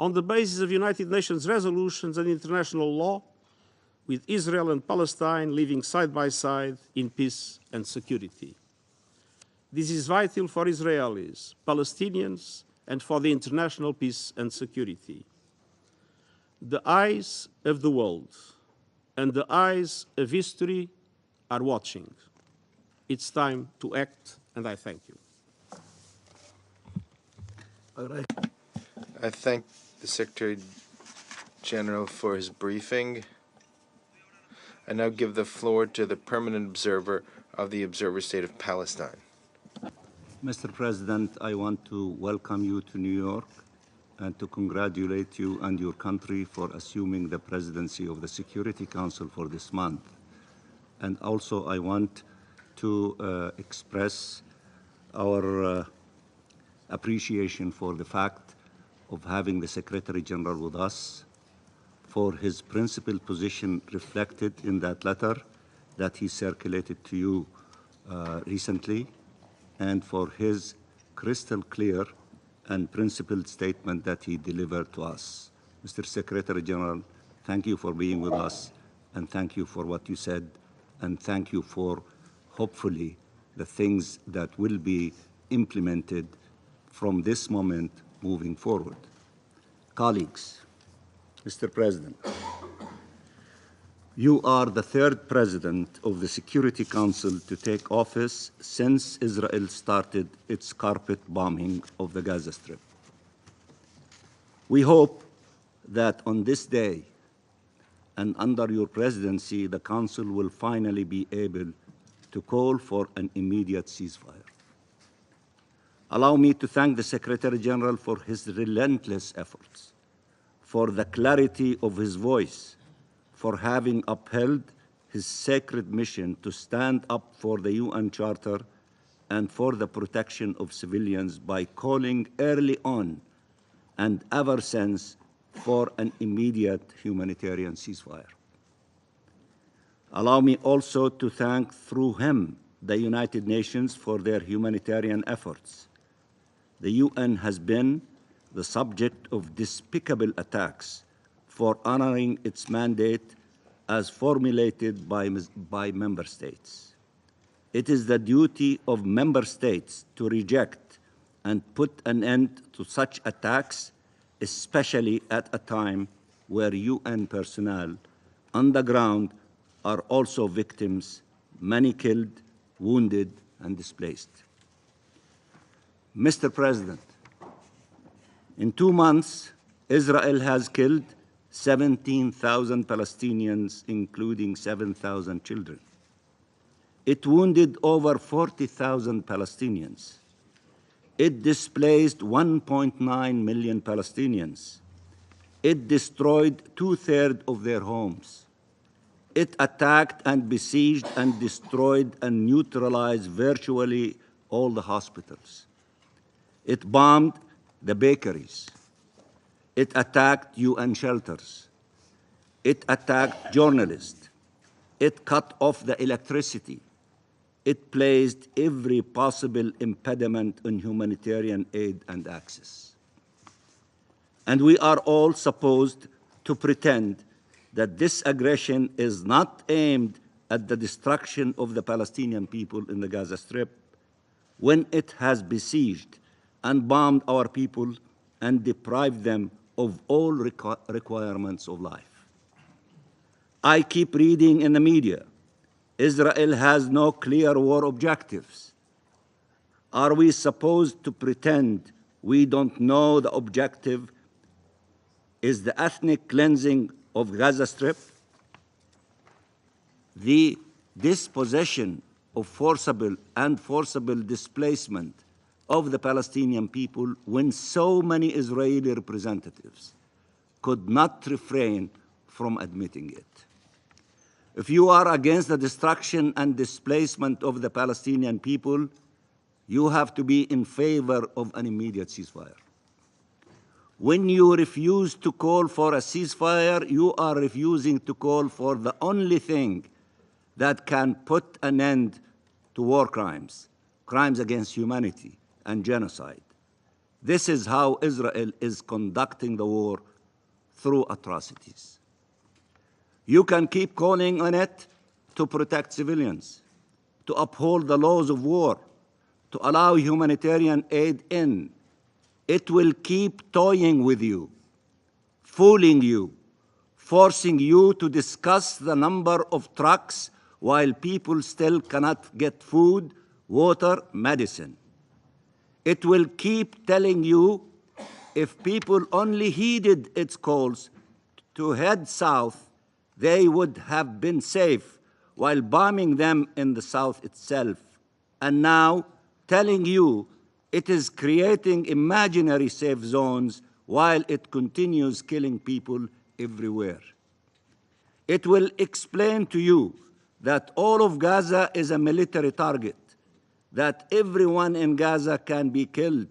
on the basis of United Nations resolutions and international law, with Israel and Palestine living side by side in peace and security. This is vital for Israelis, Palestinians, and for the international peace and security. The eyes of the world and the eyes of history are watching. It's time to act, and I thank you. I thank the Secretary General for his briefing. I now give the floor to the permanent observer of the Observer State of Palestine. Mr. President, I want to welcome you to New York and to congratulate you and your country for assuming the presidency of the Security Council for this month. And also I want to express our appreciation for the fact of having the Secretary General with us, for his principled position reflected in that letter that he circulated to you recently, and for his crystal clear and principled statement that he delivered to us. Mr. Secretary General, thank you for being with us, and thank you for what you said, and thank you for, hopefully, the things that will be implemented from this moment moving forward. Colleagues, Mr. President, you are the third president of the Security Council to take office since Israel started its carpet bombing of the Gaza Strip. We hope that on this day and under your presidency, the Council will finally be able to call for an immediate ceasefire. Allow me to thank the Secretary General for his relentless efforts, for the clarity of his voice, for having upheld his sacred mission to stand up for the UN Charter and for the protection of civilians by calling early on and ever since for an immediate humanitarian ceasefire. Allow me also to thank, through him, the United Nations for their humanitarian efforts. The UN has been the subject of despicable attacks for honoring its mandate as formulated by member states. It is the duty of member states to reject and put an end to such attacks, especially at a time where UN personnel on the ground are also victims, many killed, wounded, and displaced. Mr. President, in 2 months, Israel has killed 17,000 Palestinians, including 7,000 children. It wounded over 40,000 Palestinians. It displaced 1.9 million Palestinians. It destroyed 2/3 of their homes. It attacked and besieged and destroyed and neutralized virtually all the hospitals. It bombed the bakeries. It attacked UN shelters. It attacked journalists. It cut off the electricity. It placed every possible impediment on humanitarian aid and access. And we are all supposed to pretend that this aggression is not aimed at the destruction of the Palestinian people in the Gaza Strip, when it has besieged and bombed our people and deprived them of all requirements of life. I keep reading in the media, Israel has no clear war objectives. Are we supposed to pretend we don't know the objective is the ethnic cleansing of Gaza Strip? The dispossession of forcible displacement of the Palestinian people, when so many Israeli representatives could not refrain from admitting it. If you are against the destruction and displacement of the Palestinian people, you have to be in favor of an immediate ceasefire. When you refuse to call for a ceasefire, you are refusing to call for the only thing that can put an end to war crimes, crimes against humanity, and genocide. This is how Israel is conducting the war, through atrocities. You can keep calling on it to protect civilians, to uphold the laws of war, to allow humanitarian aid in. It will keep toying with you, fooling you, forcing you to discuss the number of trucks while people still cannot get food, water, medicine. It will keep telling you if people only heeded its calls to head south, they would have been safe while bombing them in the south itself. And now telling you it is creating imaginary safe zones while it continues killing people everywhere. It will explain to you that all of Gaza is a military target, that everyone in Gaza can be killed,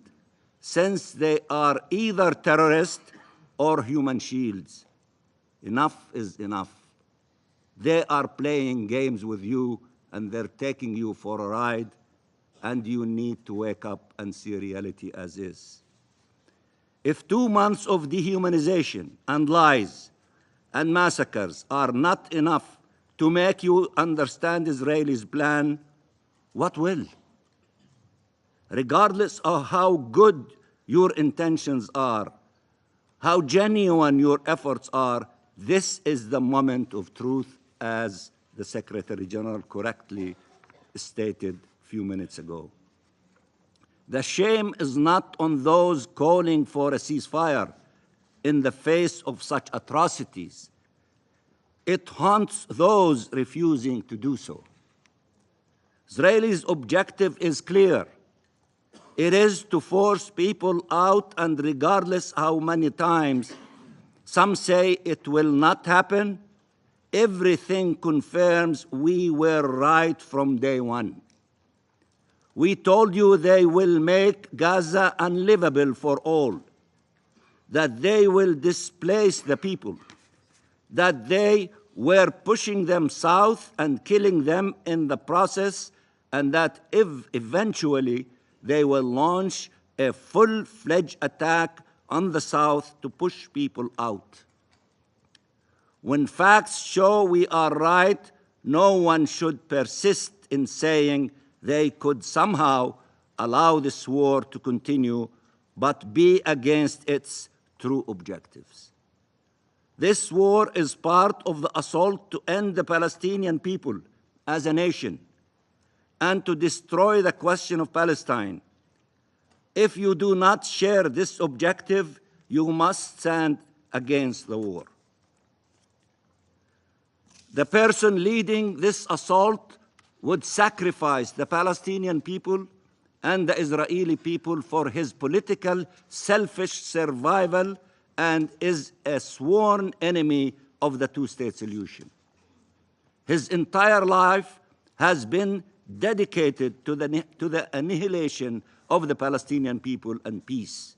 since they are either terrorists or human shields. Enough is enough. They are playing games with you, and they're taking you for a ride, and you need to wake up and see reality as is. If 2 months of dehumanization and lies and massacres are not enough to make you understand Israel's plan, what will? Regardless of how good your intentions are, how genuine your efforts are, this is the moment of truth, as the Secretary General correctly stated a few minutes ago. The shame is not on those calling for a ceasefire in the face of such atrocities. It haunts those refusing to do so. Israel's objective is clear. It is to force people out, and regardless how many times some say it will not happen, everything confirms we were right from day one. We told you they will make Gaza unlivable for all, that they will displace the people, that they were pushing them south and killing them in the process, and that eventually they will launch a full-fledged attack on the south to push people out. When facts show we are right, no one should persist in saying they could somehow allow this war to continue, but be against its true objectives. This war is part of the assault to end the Palestinian people as a nation and to destroy the question of Palestine. If you do not share this objective, you must stand against the war. The person leading this assault would sacrifice the Palestinian people and the Israeli people for his political, selfish survival, and is a sworn enemy of the two-state solution. His entire life has been dedicated to the annihilation of the Palestinian people and peace.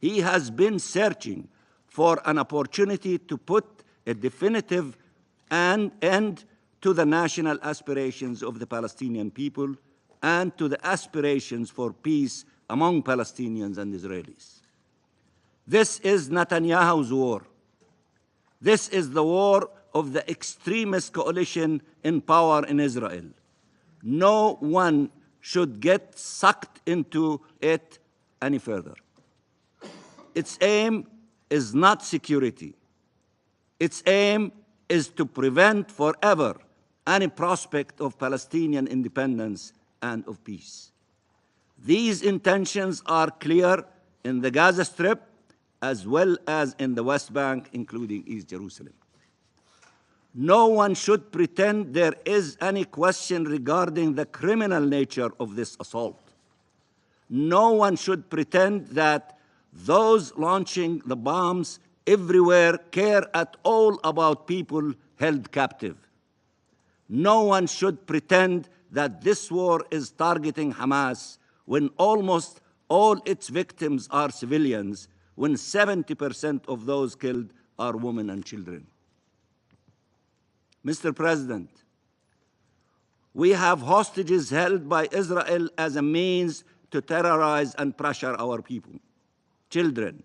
He has been searching for an opportunity to put a definitive end to the national aspirations of the Palestinian people and to the aspirations for peace among Palestinians and Israelis. This is Netanyahu's war. This is the war of the extremist coalition in power in Israel. No one should get sucked into it any further. Its aim is not security. Its aim is to prevent forever any prospect of Palestinian independence and of peace. These intentions are clear in the Gaza Strip as well as in the West Bank, including East Jerusalem. No one should pretend there is any question regarding the criminal nature of this assault. No one should pretend that those launching the bombs everywhere care at all about people held captive. No one should pretend that this war is targeting Hamas when almost all its victims are civilians, when 70% of those killed are women and children. Mr. President, we have hostages held by Israel as a means to terrorize and pressure our people. Children,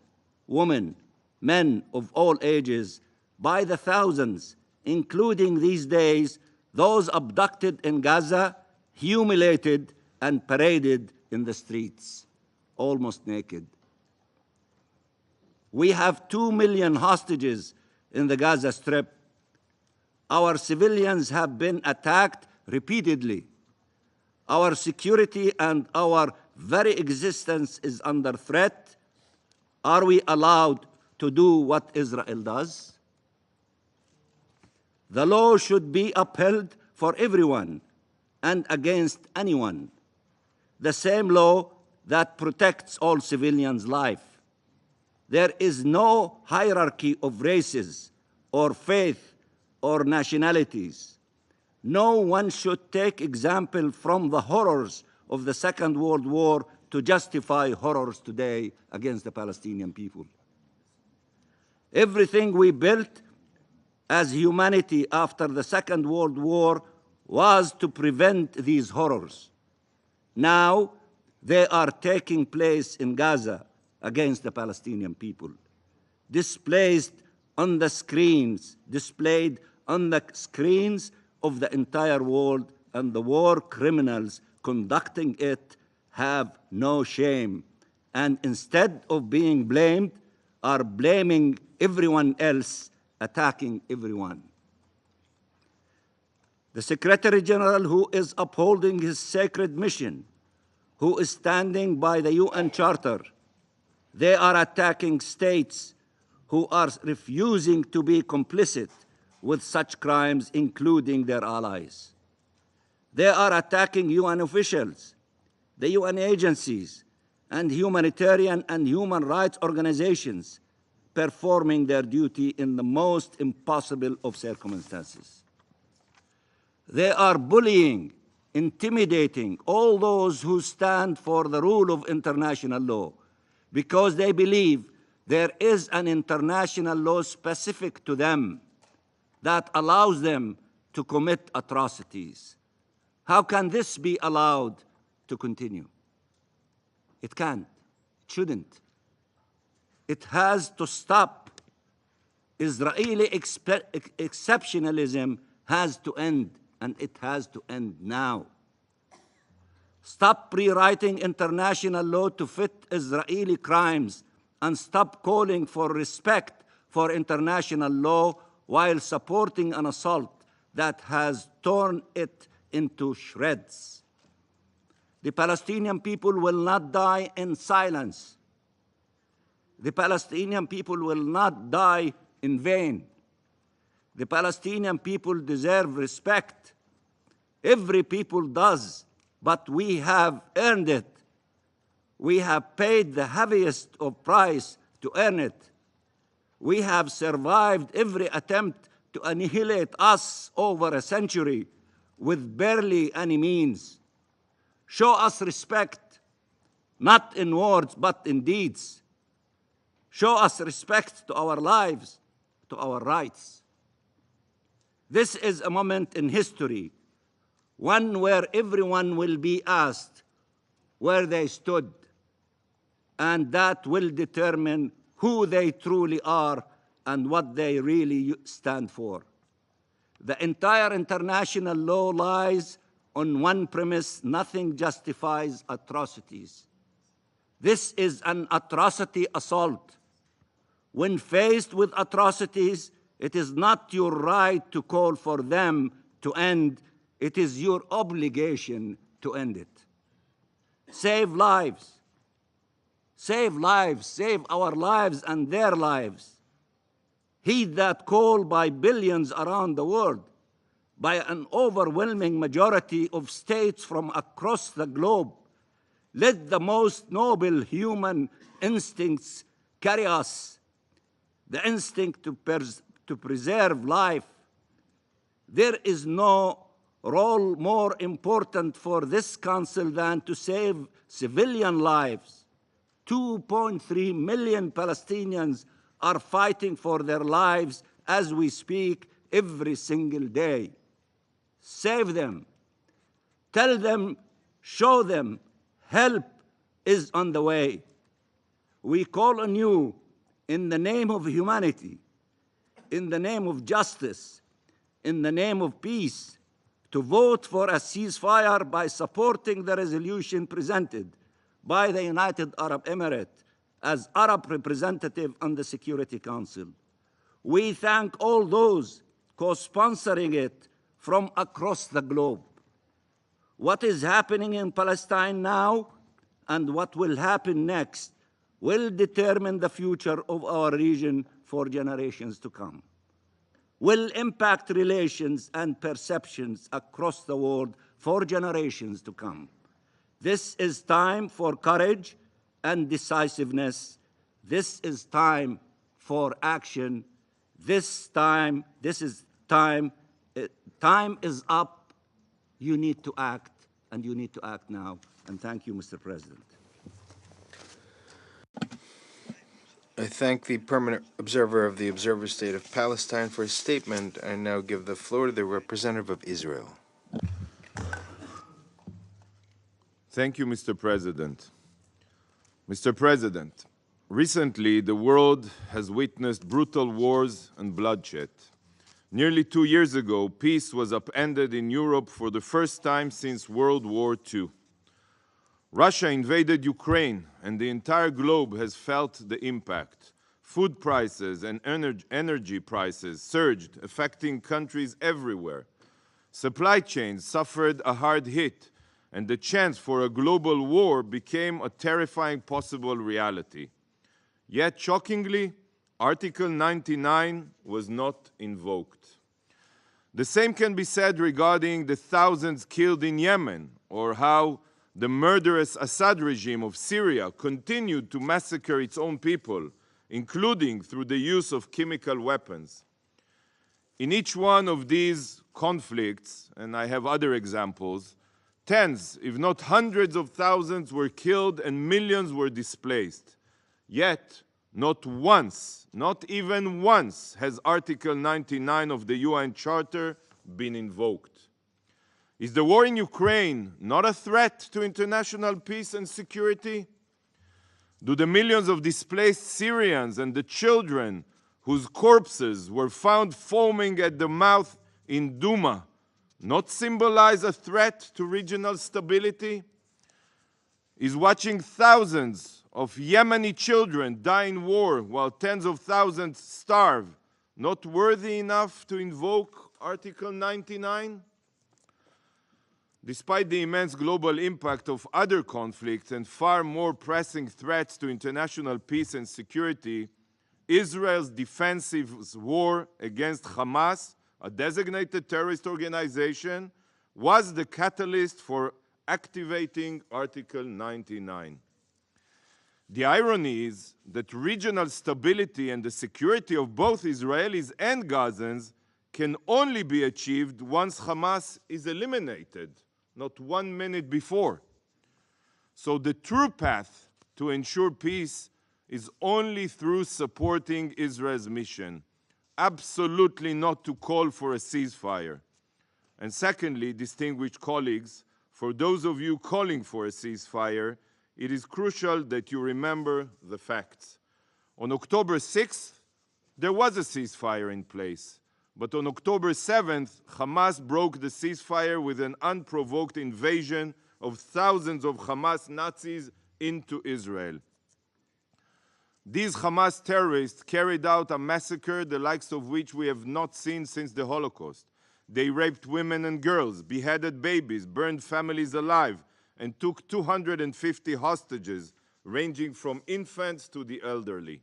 women, men of all ages, by the thousands, including these days those abducted in Gaza, humiliated and paraded in the streets, almost naked. We have 2 million hostages in the Gaza Strip. Our civilians have been attacked repeatedly. Our security and our very existence is under threat. Are we allowed to do what Israel does? The law should be upheld for everyone and against anyone. The same law that protects all civilians' life. There is no hierarchy of races or faith or nationalities. No one should take example from the horrors of the Second World War to justify horrors today against the Palestinian people. Everything we built as humanity after the Second World War was to prevent these horrors. Now they are taking place in Gaza against the Palestinian people, displayed on the screens of the entire world, and the war criminals conducting it have no shame, and instead of being blamed, are blaming everyone else, attacking everyone. The Secretary General, who is upholding his sacred mission, who is standing by the UN Charter, they are attacking states who are refusing to be complicit with such crimes, including their allies. They are attacking UN officials, the UN agencies, and humanitarian and human rights organizations performing their duty in the most impossible of circumstances. They are bullying, intimidating all those who stand for the rule of international law because they believe there is an international law specific to them that allows them to commit atrocities. How can this be allowed to continue? It can't. It shouldn't. It has to stop. Israeli exceptionalism has to end, and it has to end now. Stop rewriting international law to fit Israeli crimes, and stop calling for respect for international law while supporting an assault that has torn it into shreds. The Palestinian people will not die in silence. The Palestinian people will not die in vain. The Palestinian people deserve respect. Every people does, but we have earned it. We have paid the heaviest of price to earn it. We have survived every attempt to annihilate us over a century with barely any means. Show us respect, not in words, but in deeds. Show us respect to our lives, to our rights. This is a moment in history, one where everyone will be asked where they stood, and that will determine who they truly are and what they really stand for. The entire international law lies on one premise: nothing justifies atrocities. This is an atrocity assault. When faced with atrocities, it is not your right to call for them to end. It is your obligation to end it. Save lives. Save lives. Save our lives and their lives. Heed that call by billions around the world, by an overwhelming majority of states from across the globe. Let the most noble human instincts carry us, the instinct to preserve life. There is no role more important for this council than to save civilian lives. 2.3 million Palestinians are fighting for their lives as we speak every single day. Save them. Tell them, show them, help, is on the way. We call on you in the name of humanity, in the name of justice, in the name of peace, to vote for a ceasefire by supporting the resolution presented by the United Arab Emirates as Arab representative on the Security Council. We thank all those co-sponsoring it from across the globe. What is happening in Palestine now and what will happen next will determine the future of our region for generations to come, will impact relations and perceptions across the world for generations to come. This is time for courage and decisiveness. This is time for action. Time is up. You need to act, and you need to act now. And thank you, Mr. President. I thank the permanent observer of the Observer State of Palestine for his statement. I now give the floor to the representative of Israel. Thank you, Mr. President. Mr. President, recently the world has witnessed brutal wars and bloodshed. Nearly 2 years ago, peace was upended in Europe for the first time since World War II. Russia invaded Ukraine, and the entire globe has felt the impact. Food prices and energy prices surged, affecting countries everywhere. Supply chains suffered a hard hit, and the chance for a global war became a terrifying possible reality. Yet, shockingly, Article 99 was not invoked. The same can be said regarding the thousands killed in Yemen, or how the murderous Assad regime of Syria continued to massacre its own people, including through the use of chemical weapons. In each one of these conflicts, and I have other examples, tens, if not hundreds of thousands were killed and millions were displaced. Yet, not once, not even once, has Article 99 of the UN Charter been invoked. Is the war in Ukraine not a threat to international peace and security? Do the millions of displaced Syrians and the children whose corpses were found foaming at the mouth in Douma not symbolize a threat to regional stability? Is watching thousands of Yemeni children die in war while tens of thousands starve not worthy enough to invoke Article 99? Despite the immense global impact of other conflicts and far more pressing threats to international peace and security, Israel's defensive war against Hamas, a designated terrorist organization, was the catalyst for activating Article 99. The irony is that regional stability and the security of both Israelis and Gazans can only be achieved once Hamas is eliminated, not 1 minute before. So the true path to ensure peace is only through supporting Israel's mission, absolutely not to call for a ceasefire. And secondly, distinguished colleagues, for those of you calling for a ceasefire, it is crucial that you remember the facts. On October 6th, there was a ceasefire in place. But on October 7th, Hamas broke the ceasefire with an unprovoked invasion of thousands of Hamas Nazis into Israel. These Hamas terrorists carried out a massacre the likes of which we have not seen since the Holocaust. They raped women and girls, beheaded babies, burned families alive, and took 250 hostages, ranging from infants to the elderly.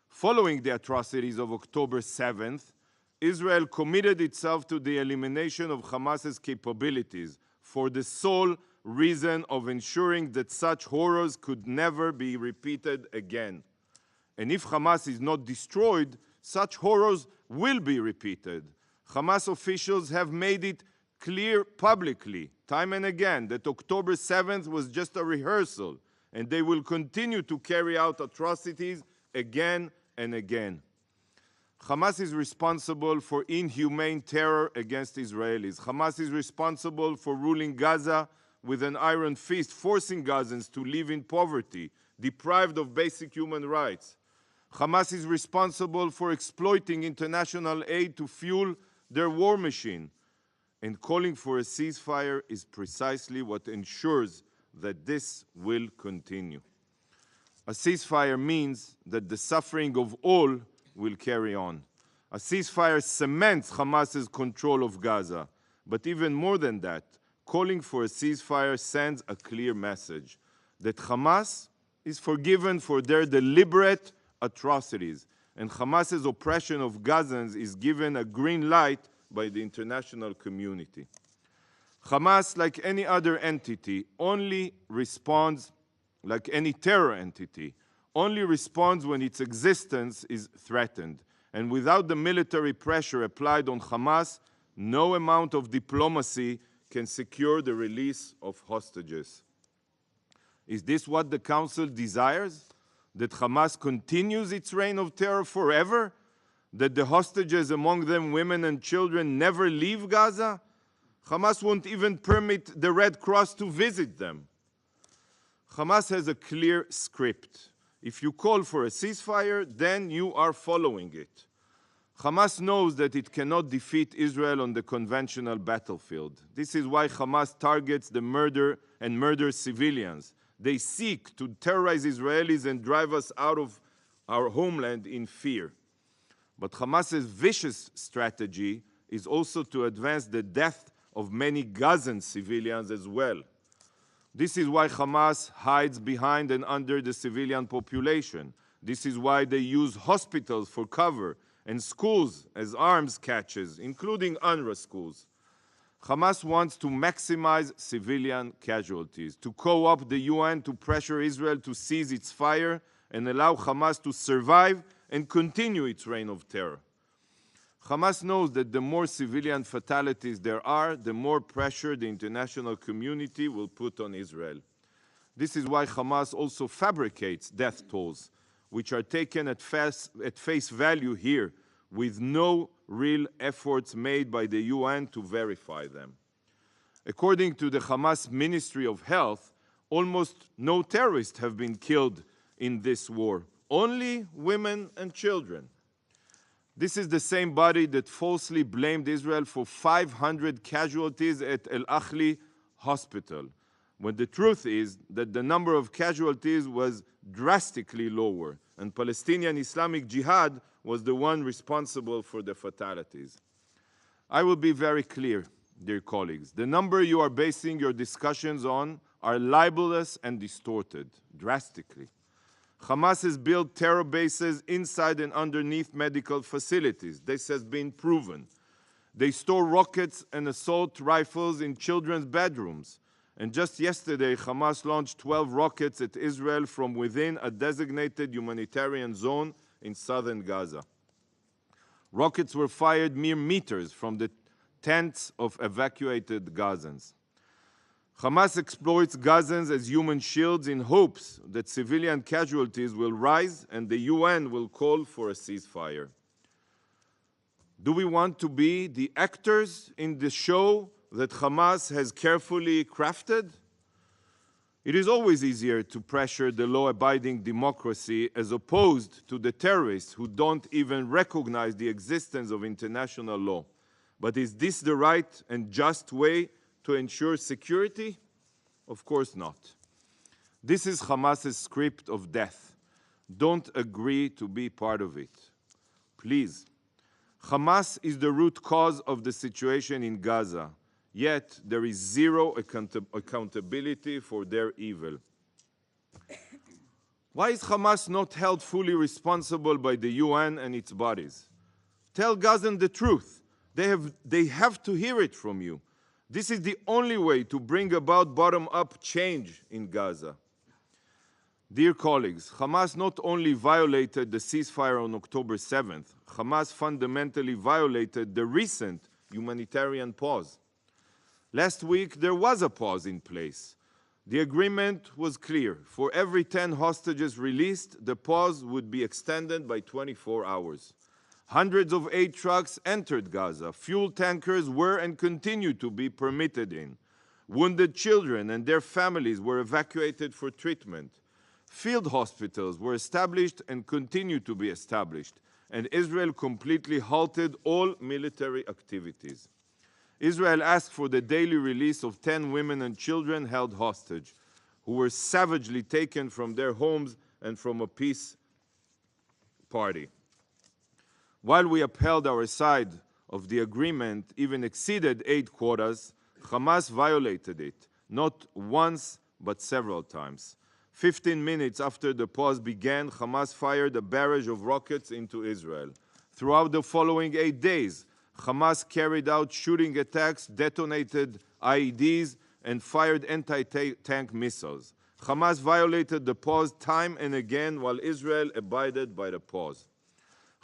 Following the atrocities of October 7th, Israel committed itself to the elimination of Hamas's capabilities for the sole reason of ensuring that such horrors could never be repeated again. And if Hamas is not destroyed, such horrors will be repeated. Hamas officials have made it clear publicly, time and again, that October 7th was just a rehearsal, and they will continue to carry out atrocities again and again. Hamas is responsible for inhumane terror against Israelis. Hamas is responsible for ruling Gaza with an iron fist, forcing Gazans to live in poverty, deprived of basic human rights. Hamas is responsible for exploiting international aid to fuel their war machine. And calling for a ceasefire is precisely what ensures that this will continue. A ceasefire means that the suffering of all will carry on. A ceasefire cements Hamas's control of Gaza. But even more than that, calling for a ceasefire sends a clear message that Hamas is forgiven for their deliberate atrocities, and Hamas's oppression of Gazans is given a green light by the international community. Hamas, like any other entity, only responds, like any terror entity, only responds when its existence is threatened. And without the military pressure applied on Hamas, no amount of diplomacy can secure the release of hostages. Is this what the Council desires? That Hamas continues its reign of terror forever? That the hostages, among them women and children, never leave Gaza? Hamas won't even permit the Red Cross to visit them. Hamas has a clear script. If you call for a ceasefire, then you are following it. Hamas knows that it cannot defeat Israel on the conventional battlefield. This is why Hamas targets the murders civilians. They seek to terrorize Israelis and drive us out of our homeland in fear. But Hamas's vicious strategy is also to advance the death of many Gazan civilians as well. This is why Hamas hides behind and under the civilian population. This is why they use hospitals for cover and schools as arms catches, including UNRWA schools. Hamas wants to maximize civilian casualties, to co-opt the UN to pressure Israel to cease its fire and allow Hamas to survive and continue its reign of terror. Hamas knows that the more civilian fatalities there are, the more pressure the international community will put on Israel. This is why Hamas also fabricates death tolls, which are taken at face value here, with no real efforts made by the UN to verify them. According to the Hamas Ministry of Health, almost no terrorists have been killed in this war, only women and children. This is the same body that falsely blamed Israel for 500 casualties at El Ahli hospital, when the truth is that the number of casualties was drastically lower, and Palestinian Islamic Jihad was the one responsible for the fatalities. I will be very clear, dear colleagues. The number you are basing your discussions on are libelous and distorted, drastically. Hamas has built terror bases inside and underneath medical facilities. This has been proven. They store rockets and assault rifles in children's bedrooms. And just yesterday, Hamas launched 12 rockets at Israel from within a designated humanitarian zone in southern Gaza. Rockets were fired mere meters from the tents of evacuated Gazans. Hamas exploits Gazans as human shields in hopes that civilian casualties will rise and the UN will call for a ceasefire. Do we want to be the actors in the show that Hamas has carefully crafted? It is always easier to pressure the law-abiding democracy as opposed to the terrorists who don't even recognize the existence of international law. But is this the right and just way to ensure security? Of course not. This is Hamas's script of death. Don't agree to be part of it. Please. Hamas is the root cause of the situation in Gaza. Yet there is zero accountability for their evil. Why is Hamas not held fully responsible by the UN and its bodies? Tell Gazans the truth. They have to hear it from you. This is the only way to bring about bottom-up change in Gaza. Dear colleagues, Hamas not only violated the ceasefire on October 7th, Hamas fundamentally violated the recent humanitarian pause. Last week, there was a pause in place. The agreement was clear. For every 10 hostages released, the pause would be extended by 24 hours. Hundreds of aid trucks entered Gaza. Fuel tankers were and continue to be permitted in. Wounded children and their families were evacuated for treatment. Field hospitals were established and continue to be established, and Israel completely halted all military activities. Israel asked for the daily release of 10 women and children held hostage, who were savagely taken from their homes and from a peace party. While we upheld our side of the agreement, even exceeded aid quotas, Hamas violated it, not once, but several times. 15 minutes after the pause began, Hamas fired a barrage of rockets into Israel. Throughout the following 8 days, Hamas carried out shooting attacks, detonated IEDs, and fired anti-tank missiles. Hamas violated the pause time and again while Israel abided by the pause.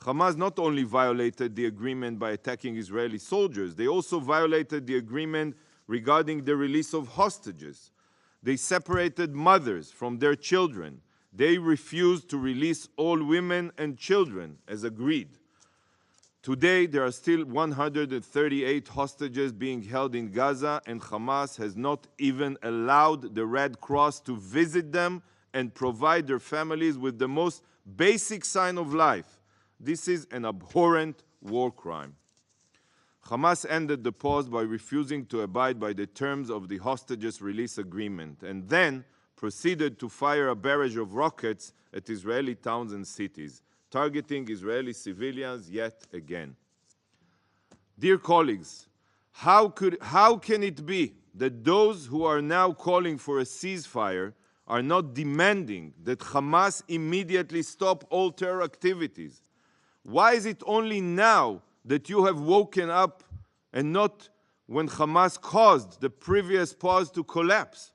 Hamas not only violated the agreement by attacking Israeli soldiers, they also violated the agreement regarding the release of hostages. They separated mothers from their children. They refused to release all women and children as agreed. Today, there are still 138 hostages being held in Gaza, and Hamas has not even allowed the Red Cross to visit them and provide their families with the most basic sign of life. This is an abhorrent war crime. Hamas ended the pause by refusing to abide by the terms of the hostages release agreement, and then proceeded to fire a barrage of rockets at Israeli towns and cities, targeting Israeli civilians yet again. Dear colleagues, how can it be that those who are now calling for a ceasefire are not demanding that Hamas immediately stop all terror activities? Why is it only now that you have woken up and not when Hamas caused the previous pause to collapse?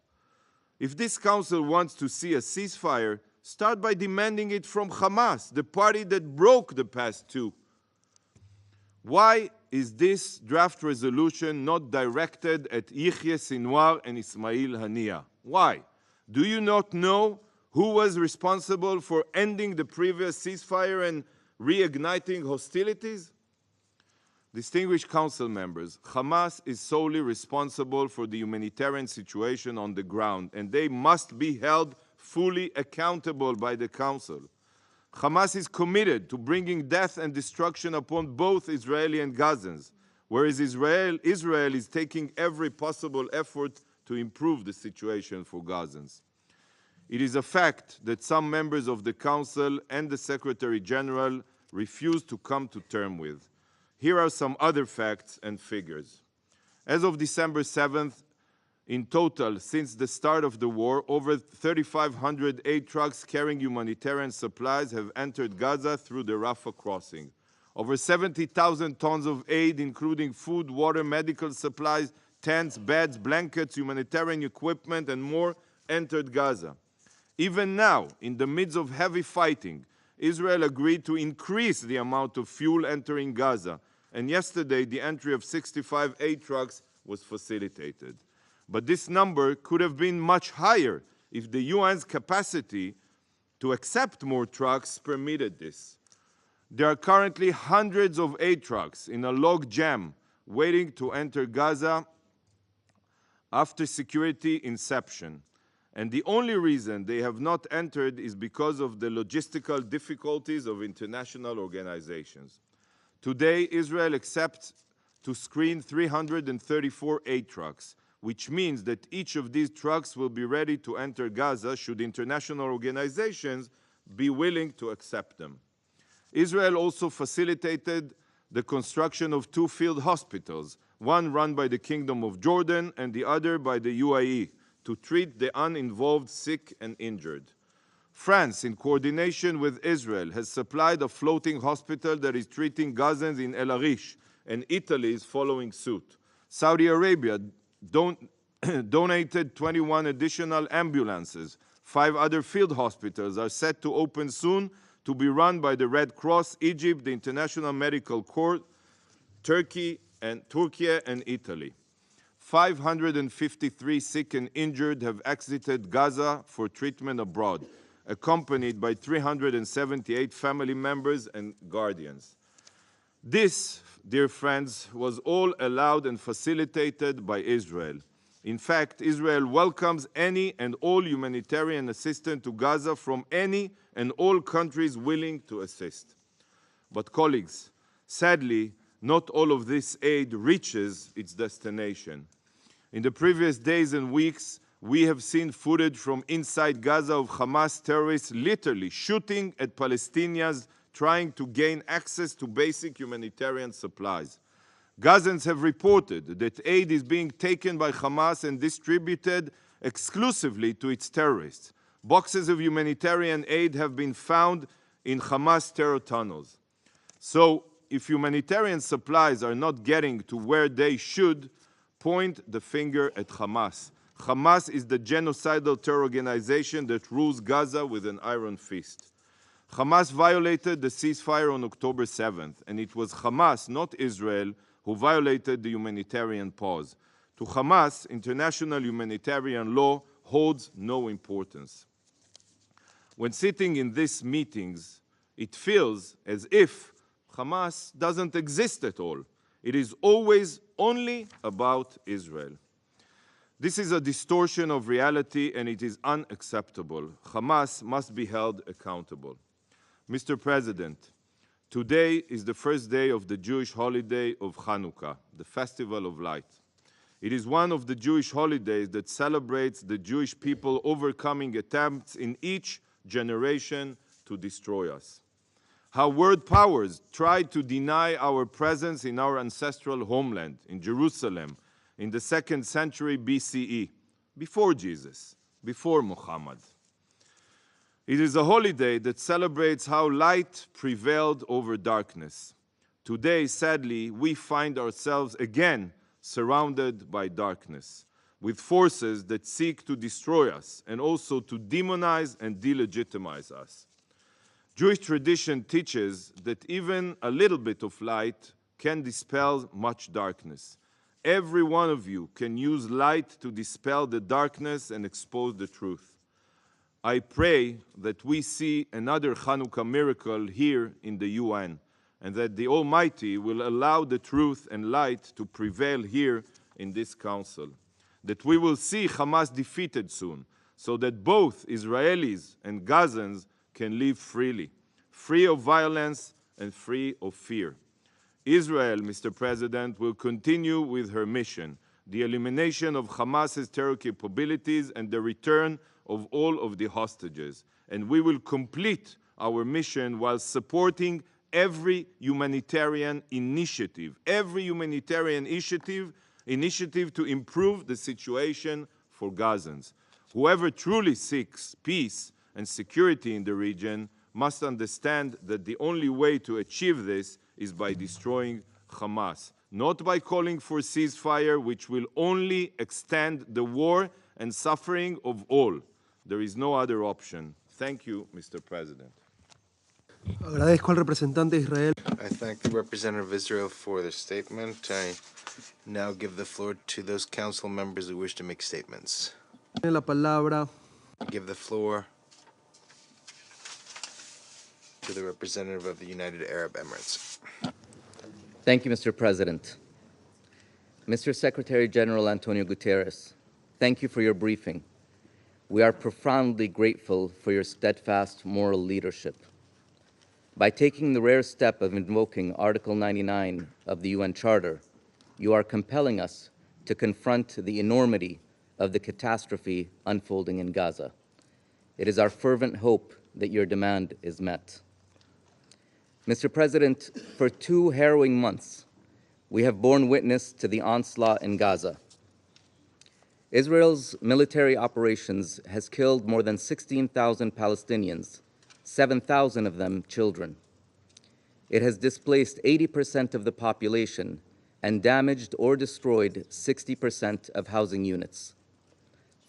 If this council wants to see a ceasefire, start by demanding it from Hamas, the party that broke the past two. Why is this draft resolution not directed at Yihya Sinwar and Ismail Haniyeh? Why? Do you not know who was responsible for ending the previous ceasefire and reigniting hostilities? Distinguished council members, Hamas is solely responsible for the humanitarian situation on the ground, and they must be held fully accountable by the Council. Hamas is committed to bringing death and destruction upon both Israeli and Gazans, whereas Israel is taking every possible effort to improve the situation for Gazans. It is a fact that some members of the Council and the Secretary General refuse to come to terms with. Here are some other facts and figures. As of December 7th, in total, since the start of the war, over 3,500 aid trucks carrying humanitarian supplies have entered Gaza through the Rafah crossing. Over 70,000 tons of aid, including food, water, medical supplies, tents, beds, blankets, humanitarian equipment, and more, entered Gaza. Even now, in the midst of heavy fighting, Israel agreed to increase the amount of fuel entering Gaza, and yesterday the entry of 65 aid trucks was facilitated. But this number could have been much higher if the UN's capacity to accept more trucks permitted this. There are currently hundreds of aid trucks in a log jam waiting to enter Gaza after security inception. And the only reason they have not entered is because of the logistical difficulties of international organizations. Today, Israel accepts to screen 334 aid trucks, which means that each of these trucks will be ready to enter Gaza should international organizations be willing to accept them. Israel also facilitated the construction of 2 field hospitals, one run by the Kingdom of Jordan and the other by the UAE, to treat the uninvolved sick and injured. France, in coordination with Israel, has supplied a floating hospital that is treating Gazans in El Arish, and Italy is following suit. Saudi Arabia donated 21 additional ambulances. 5 other field hospitals are set to open soon to be run by the Red Cross, Egypt, the International Medical Corps, Turkey and Italy. 553 sick and injured have exited Gaza for treatment abroad, accompanied by 378 family members and guardians. This, dear friends, was all allowed and facilitated by Israel. In fact, Israel welcomes any and all humanitarian assistance to Gaza from any and all countries willing to assist. But colleagues, sadly, not all of this aid reaches its destination. In the previous days and weeks, we have seen footage from inside Gaza of Hamas terrorists literally shooting at Palestinians trying to gain access to basic humanitarian supplies. Gazans have reported that aid is being taken by Hamas and distributed exclusively to its terrorists. Boxes of humanitarian aid have been found in Hamas terror tunnels. So, if humanitarian supplies are not getting to where they should, point the finger at Hamas. Hamas is the genocidal terror organization that rules Gaza with an iron fist. Hamas violated the ceasefire on October 7th, and it was Hamas, not Israel, who violated the humanitarian pause. To Hamas, international humanitarian law holds no importance. When sitting in these meetings, it feels as if Hamas doesn't exist at all. It is always only about Israel. This is a distortion of reality, and it is unacceptable. Hamas must be held accountable. Mr. President, today is the first day of the Jewish holiday of Hanukkah, the Festival of Light. It is one of the Jewish holidays that celebrates the Jewish people overcoming attempts in each generation to destroy us. How world powers tried to deny our presence in our ancestral homeland, in Jerusalem, in the 2nd century BCE, before Jesus, before Muhammad. It is a holiday that celebrates how light prevailed over darkness. Today, sadly, we find ourselves again surrounded by darkness, with forces that seek to destroy us and also to demonize and delegitimize us. Jewish tradition teaches that even a little bit of light can dispel much darkness. Every one of you can use light to dispel the darkness and expose the truth. I pray that we see another Hanukkah miracle here in the UN, and that the Almighty will allow the truth and light to prevail here in this council. That we will see Hamas defeated soon, so that both Israelis and Gazans can live freely, free of violence and free of fear. Israel, Mr. President, will continue with her mission, the elimination of Hamas's terror capabilities and the return of all of the hostages. And we will complete our mission while supporting every humanitarian initiative to improve the situation for Gazans. Whoever truly seeks peace and security in the region must understand that the only way to achieve this is by destroying Hamas, not by calling for ceasefire, which will only extend the war and suffering of all. There is no other option. Thank you, Mr. President. Agradezco al representante de Israel. I thank the representative of Israel for their statement. I now give the floor to those council members who wish to make statements. La palabra. I give the floor to the representative of the United Arab Emirates. Thank you, Mr. President. Mr. Secretary General Antonio Guterres, thank you for your briefing. We are profoundly grateful for your steadfast moral leadership. By taking the rare step of invoking Article 99 of the UN Charter, you are compelling us to confront the enormity of the catastrophe unfolding in Gaza. It is our fervent hope that your demand is met. Mr. President, for 2 harrowing months, we have borne witness to the onslaught in Gaza. Israel's military operations has killed more than 16,000 Palestinians, 7,000 of them children. It has displaced 80% of the population and damaged or destroyed 60% of housing units.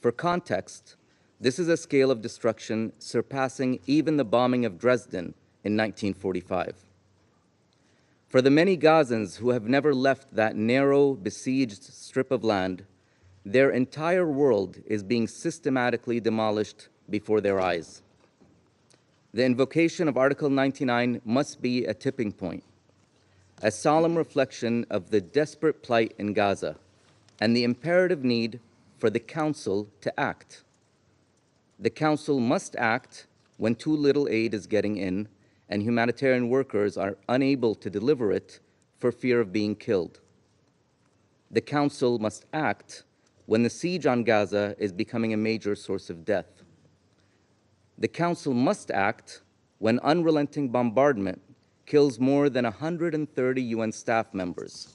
For context, this is a scale of destruction surpassing even the bombing of Dresden in 1945. For the many Gazans who have never left that narrow, besieged strip of land, their entire world is being systematically demolished before their eyes. The invocation of Article 99 must be a tipping point, a solemn reflection of the desperate plight in Gaza and the imperative need for the Council to act. The Council must act when too little aid is getting in and humanitarian workers are unable to deliver it for fear of being killed. The Council must act when the siege on Gaza is becoming a major source of death. The Council must act when unrelenting bombardment kills more than 130 UN staff members.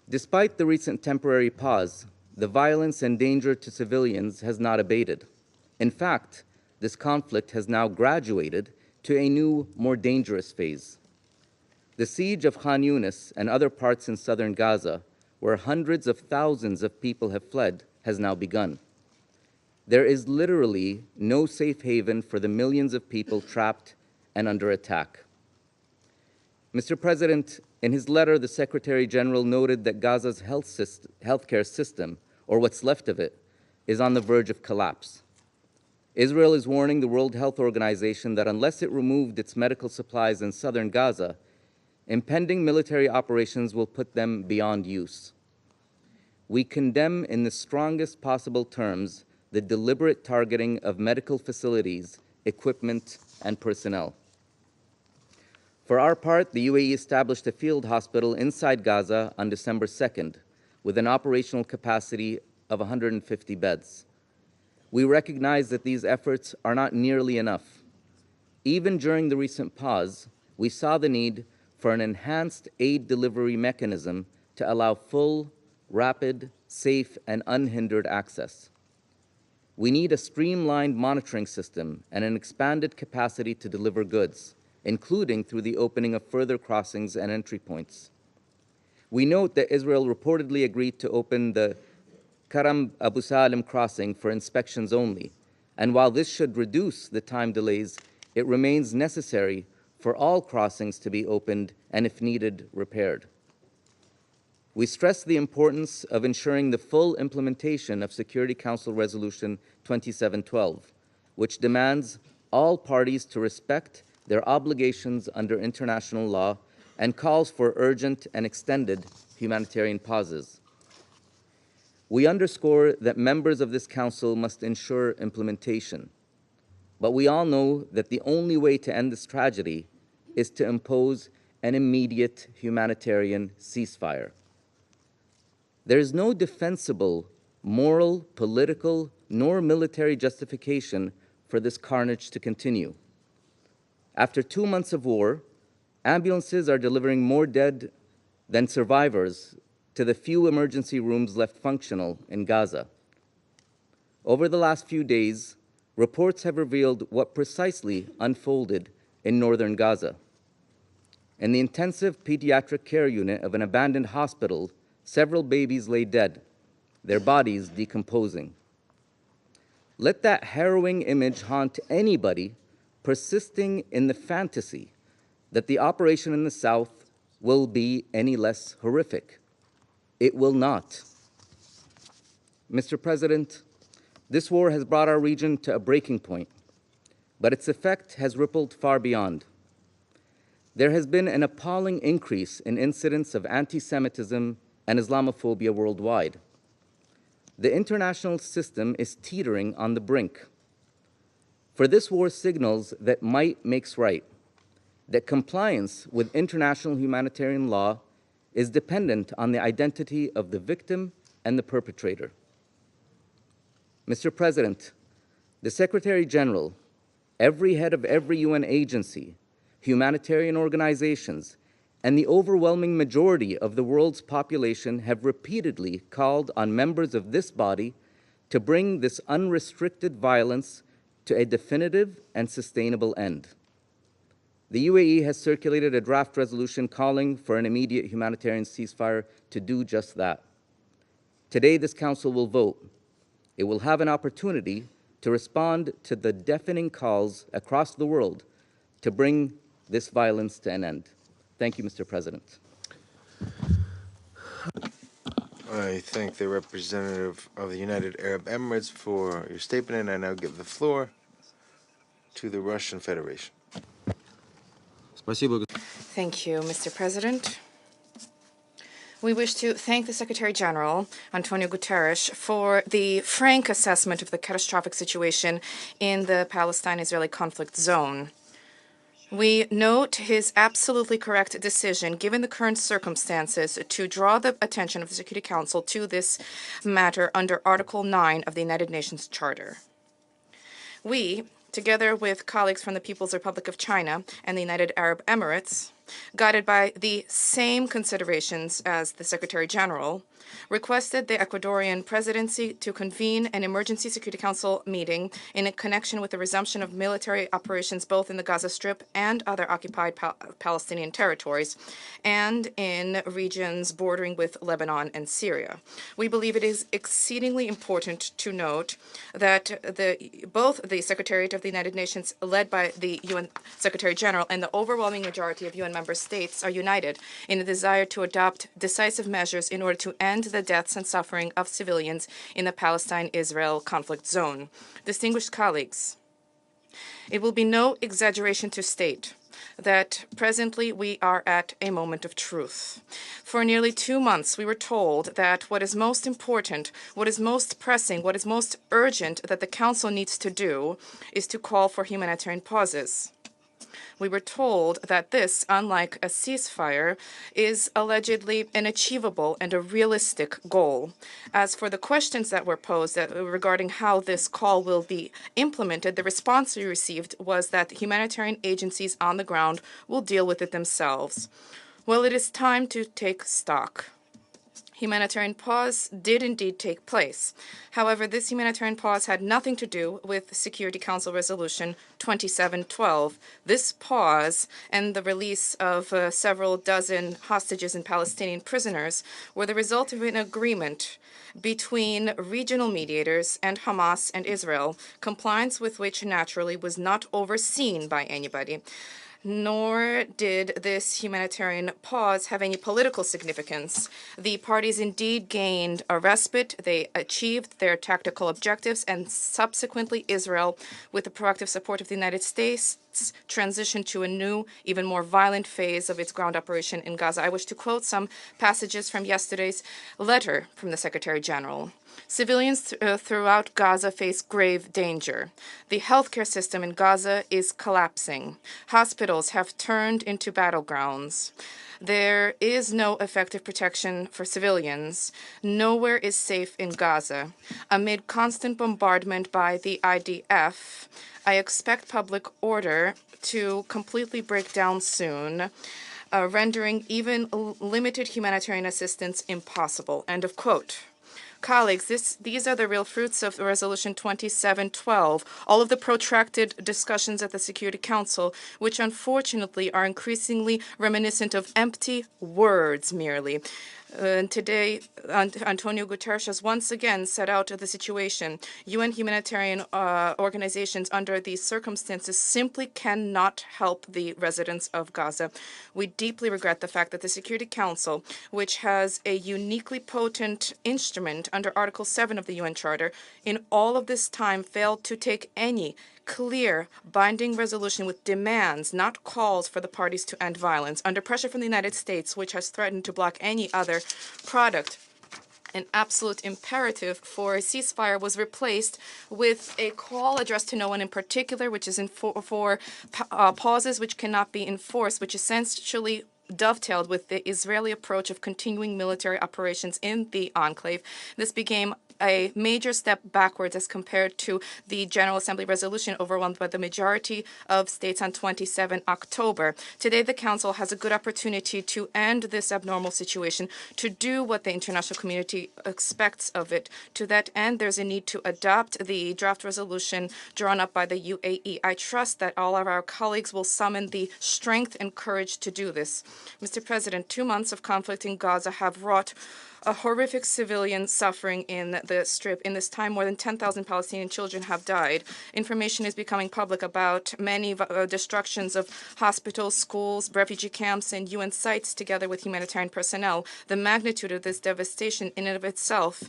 Despite the recent temporary pause, the violence and danger to civilians has not abated. In fact, this conflict has now graduated to a new, more dangerous phase. The siege of Khan Yunis and other parts in southern Gaza, where hundreds of thousands of people have fled, has now begun. There is literally no safe haven for the millions of people trapped and under attack. Mr. President, in his letter, the Secretary General noted that Gaza's healthcare system, or what's left of it, is on the verge of collapse. Israel is warning the World Health Organization that unless it removed its medical supplies in southern Gaza, impending military operations will put them beyond use. We condemn in the strongest possible terms the deliberate targeting of medical facilities, equipment, and personnel. For our part, the UAE established a field hospital inside Gaza on December 2nd, with an operational capacity of 150 beds. We recognize that these efforts are not nearly enough. Even during the recent pause, we saw the need for an enhanced aid delivery mechanism to allow full, rapid, safe, and unhindered access. We need a streamlined monitoring system and an expanded capacity to deliver goods, including through the opening of further crossings and entry points. We note that Israel reportedly agreed to open the Karam Abu Salim crossing for inspections only, and while this should reduce the time delays, it remains necessary for all crossings to be opened and, if needed, repaired. We stress the importance of ensuring the full implementation of Security Council Resolution 2712, which demands all parties to respect their obligations under international law and calls for urgent and extended humanitarian pauses. We underscore that members of this Council must ensure implementation, but we all know that the only way to end this tragedy is to impose an immediate humanitarian ceasefire. There is no defensible, moral, political, nor military justification for this carnage to continue. After 2 months of war, ambulances are delivering more dead than survivors to the few emergency rooms left functional in Gaza. Over the last few days, reports have revealed what precisely unfolded in northern Gaza. In the intensive pediatric care unit of an abandoned hospital, several babies lay dead, their bodies decomposing. Let that harrowing image haunt anybody persisting in the fantasy that the operation in the south will be any less horrific. It will not. Mr. President, this war has brought our region to a breaking point, but its effect has rippled far beyond. There has been an appalling increase in incidents of anti-Semitism and Islamophobia worldwide. The international system is teetering on the brink. For this war signals that might makes right, that compliance with international humanitarian law is dependent on the identity of the victim and the perpetrator. Mr. President, the Secretary General, every head of every UN agency, humanitarian organizations, and the overwhelming majority of the world's population have repeatedly called on members of this body to bring this unrestricted violence to a definitive and sustainable end. The UAE has circulated a draft resolution calling for an immediate humanitarian ceasefire to do just that. Today, this Council will vote. It will have an opportunity to respond to the deafening calls across the world to bring this violence to an end. Thank you, Mr. President. I thank the representative of the United Arab Emirates for your statement, and I now give the floor to the Russian Federation. Thank you, Mr. President. We wish to thank the Secretary General, Antonio Guterres, for the frank assessment of the catastrophic situation in the Palestine-Israeli conflict zone. We note his absolutely correct decision, given the current circumstances, to draw the attention of the Security Council to this matter under Article 9 of the United Nations Charter. We, together with colleagues from the People's Republic of China and the United Arab Emirates, guided by the same considerations as the Secretary General, requested the Ecuadorian presidency to convene an Emergency Security Council meeting in connection with the resumption of military operations both in the Gaza Strip and other occupied Palestinian territories, and in regions bordering with Lebanon and Syria. We believe it is exceedingly important to note that both the Secretariat of the United Nations, led by the UN Secretary General, and the overwhelming majority of UN member states are united in a desire to adopt decisive measures in order to end the deaths and suffering of civilians in the Palestine-Israel conflict zone. Distinguished colleagues, it will be no exaggeration to state that presently we are at a moment of truth. For nearly 2 months, we were told that what is most important, what is most pressing, what is most urgent that the Council needs to do is to call for humanitarian pauses. We were told that this, unlike a ceasefire, is allegedly an achievable and a realistic goal. As for the questions that were posed regarding how this call will be implemented, the response we received was that humanitarian agencies on the ground will deal with it themselves. Well, it is time to take stock. Humanitarian pause did indeed take place. However, this humanitarian pause had nothing to do with Security Council Resolution 2712. This pause and the release of several dozen hostages and Palestinian prisoners were the result of an agreement between regional mediators and Hamas and Israel, compliance with which naturally was not overseen by anybody. Nor did this humanitarian pause have any political significance. The parties indeed gained a respite. They achieved their tactical objectives, and subsequently Israel, with the proactive support of the United States, transitioned to a new, even more violent phase of its ground operation in Gaza. I wish to quote some passages from yesterday's letter from the Secretary General. Civilians throughout Gaza face grave danger. The healthcare system in Gaza is collapsing. Hospitals have turned into battlegrounds. There is no effective protection for civilians. Nowhere is safe in Gaza. Amid constant bombardment by the IDF, I expect public order to completely break down soon, rendering even limited humanitarian assistance impossible. End of quote. Colleagues, these are the real fruits of Resolution 2712, all of the protracted discussions at the Security Council, which unfortunately are increasingly reminiscent of empty words merely. Today, Antonio Guterres has once again set out the situation. UN humanitarian organizations under these circumstances simply cannot help the residents of Gaza. We deeply regret the fact that the Security Council, which has a uniquely potent instrument under Article 7 of the UN Charter, in all of this time failed to take any clear, binding resolution with demands, not calls for the parties to end violence. Under pressure from the United States, which has threatened to block any other product, an absolute imperative for a ceasefire was replaced with a call addressed to no one in particular, which is for pauses which cannot be enforced, which essentially dovetailed with the Israeli approach of continuing military operations in the enclave. This became a major step backwards as compared to the General Assembly resolution overwhelmed by the majority of states on 27 October. Today, the Council has a good opportunity to end this abnormal situation, to do what the international community expects of it. To that end, there's a need to adopt the draft resolution drawn up by the UAE. I trust that all of our colleagues will summon the strength and courage to do this. Mr. President, 2 months of conflict in Gaza have wrought a horrific civilian suffering in the Strip. In this time, more than 10,000 Palestinian children have died. Information is becoming public about many destructions of hospitals, schools, refugee camps, and UN sites together with humanitarian personnel. The magnitude of this devastation in and of itself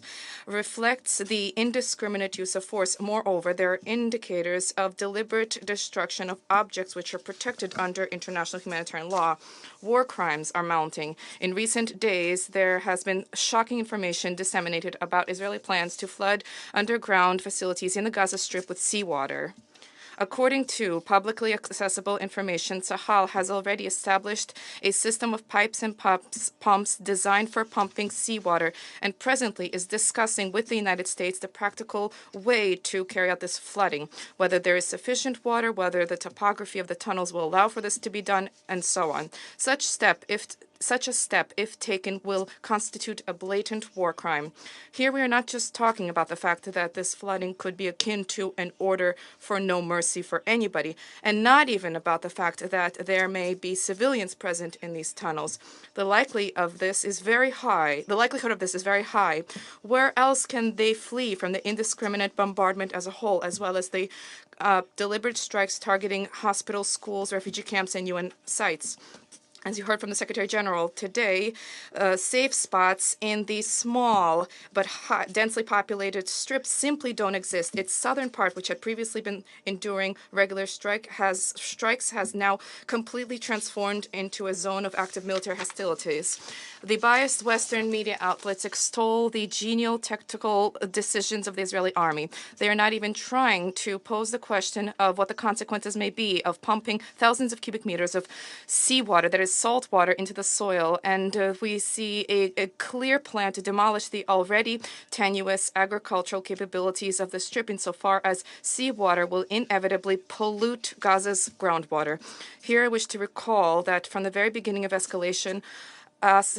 reflects the indiscriminate use of force. Moreover, there are indicators of deliberate destruction of objects which are protected under international humanitarian law. War crimes are mounting. In recent days, there has been shocking information disseminated about Israeli plans to flood underground facilities in the Gaza Strip with seawater. According to publicly accessible information, Sahel has already established a system of pipes and pumps designed for pumping seawater and presently is discussing with the United States the practical way to carry out this flooding, whether there is sufficient water, whether the topography of the tunnels will allow for this to be done, and so on. Such a step, if taken, will constitute a blatant war crime. Here we are not just talking about the fact that this flooding could be akin to an order for no mercy for anybody, and not even about the fact that there may be civilians present in these tunnels. The likelihood of this is very high. Where else can they flee from the indiscriminate bombardment as a whole, as well as the deliberate strikes targeting hospitals, schools, refugee camps, and UN sites? As you heard from the Secretary General today, safe spots in these small but densely populated strips simply don't exist. Its southern part, which had previously been enduring regular strikes, has now completely transformed into a zone of active military hostilities. The biased Western media outlets extol the genial tactical decisions of the Israeli army. They are not even trying to pose the question of what the consequences may be of pumping thousands of cubic meters of seawater, that is salt water, into the soil. And we see a clear plan to demolish the already tenuous agricultural capabilities of the Strip insofar as seawater will inevitably pollute Gaza's groundwater. Here I wish to recall that from the very beginning of escalation,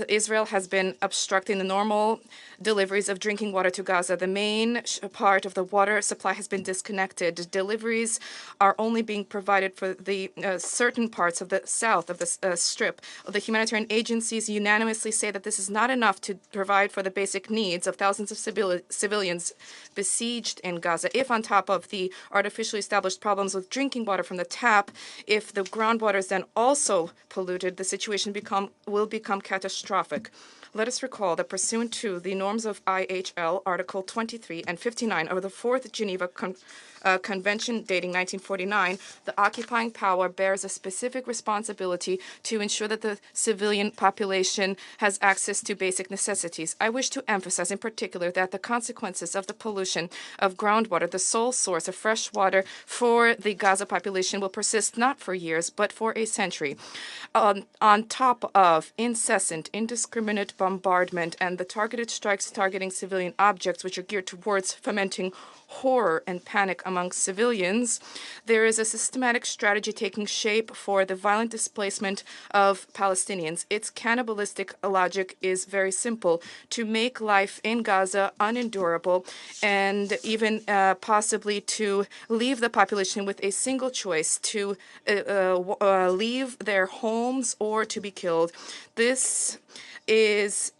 Israel has been obstructing the normal deliveries of drinking water to Gaza. The main part of the water supply has been disconnected. Deliveries are only being provided for the certain parts of the south of the Strip. The humanitarian agencies unanimously say that this is not enough to provide for the basic needs of thousands of civilians besieged in Gaza. If on top of the artificially established problems with drinking water from the tap, if the groundwater is then also polluted, the situation will become catastrophic. Let us recall that pursuant to the norms of IHL, Article 23 and 59 of the Fourth Geneva Convention dating 1949, the occupying power bears a specific responsibility to ensure that the civilian population has access to basic necessities. I wish to emphasize in particular that the consequences of the pollution of groundwater, the sole source of fresh water for the Gaza population, will persist not for years, but for a century. On top of incessant, indiscriminate bombardment and the targeted strikes targeting civilian objects, which are geared towards fomenting horror and panic among civilians, there is a systematic strategy taking shape for the violent displacement of Palestinians. Its cannibalistic logic is very simple: to make life in Gaza unendurable and even possibly to leave the population with a single choice: to leave their homes or to be killed. This is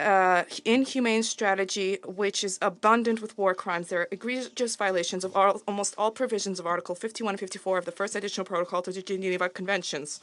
inhumane strategy which is abundant with war crimes. There are egregious violations of almost all provisions of Article 51 and 54 of the First Additional Protocol to the Geneva Conventions.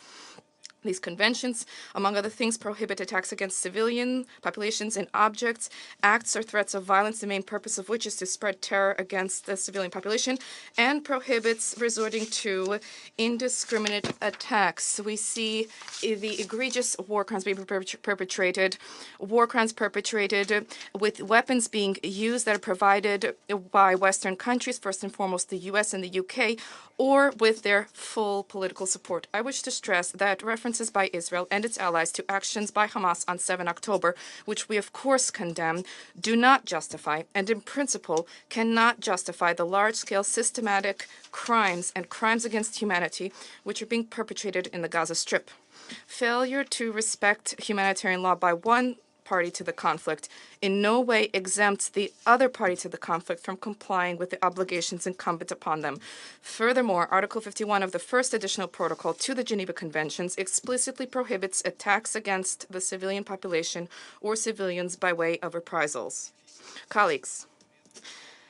These conventions, among other things, prohibit attacks against civilian populations and objects, acts or threats of violence, the main purpose of which is to spread terror against the civilian population, and prohibits resorting to indiscriminate attacks. We see the egregious war crimes being perpetrated, with weapons being used that are provided by Western countries, first and foremost the US and the UK, or with their full political support. I wish to stress that references by Israel and its allies to actions by Hamas on 7 October, which we of course condemn, do not justify, and in principle cannot justify, the large-scale systematic crimes and crimes against humanity which are being perpetrated in the Gaza Strip. Failure to respect humanitarian law by one party to the conflict in no way exempts the other party to the conflict from complying with the obligations incumbent upon them. Furthermore, Article 51 of the first additional protocol to the Geneva Conventions explicitly prohibits attacks against the civilian population or civilians by way of reprisals. Colleagues,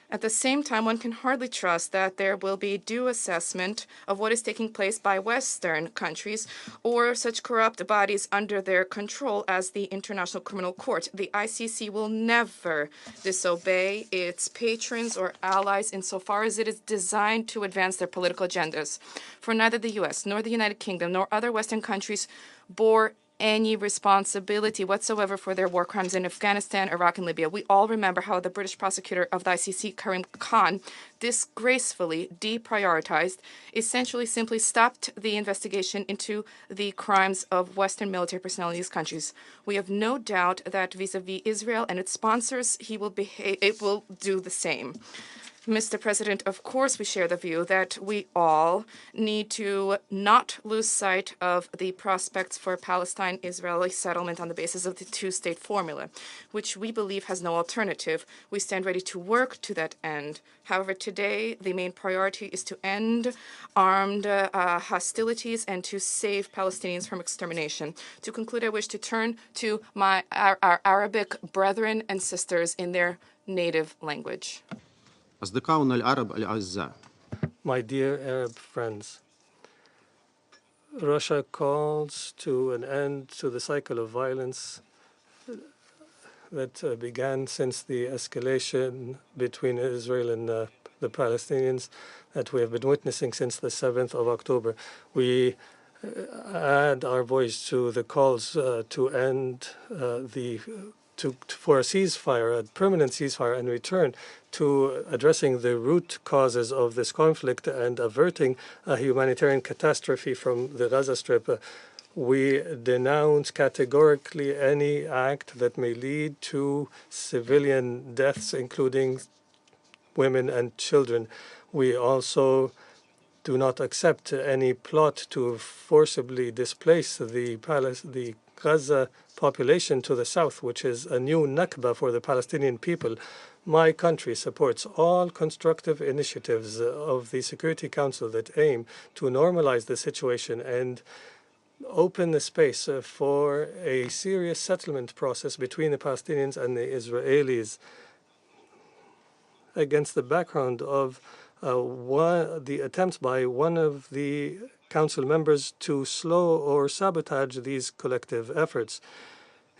at the same time, one can hardly trust that there will be due assessment of what is taking place by Western countries or such corrupt bodies under their control as the International Criminal Court. The ICC will never disobey its patrons or allies insofar as it is designed to advance their political agendas. For neither the U.S., nor the United Kingdom, nor other Western countries bore any responsibility whatsoever for their war crimes in Afghanistan, Iraq, and Libya. We all remember how the British prosecutor of the ICC, Karim Khan, disgracefully deprioritized, essentially simply stopped the investigation into the crimes of Western military personnel in these countries. We have no doubt that vis-a-vis Israel and its sponsors, it will do the same. Mr. President, of course we share the view that we all need to not lose sight of the prospects for Palestine-Israeli settlement on the basis of the two-state formula, which we believe has no alternative. We stand ready to work to that end. However, today the main priority is to end armed hostilities and to save Palestinians from extermination. To conclude, I wish to turn to our Arabic brethren and sisters in their native language. أصدقائنا العرب الأعزاء. My dear Arab friends, Russia calls to an end to the cycle of violence that began since the escalation between Israel and the Palestinians that we have been witnessing since the 7th of October. We add our voice to the calls to end for a ceasefire, a permanent ceasefire, and return to addressing the root causes of this conflict and averting a humanitarian catastrophe from the Gaza Strip. We denounce categorically any act that may lead to civilian deaths, including women and children. We also do not accept any plot to forcibly displace the Gaza population to the south, which is a new Nakba for the Palestinian people. My country supports all constructive initiatives of the Security Council that aim to normalize the situation and open the space for a serious settlement process between the Palestinians and the Israelis against the background of the attempts by one of the Council members to slow or sabotage these collective efforts.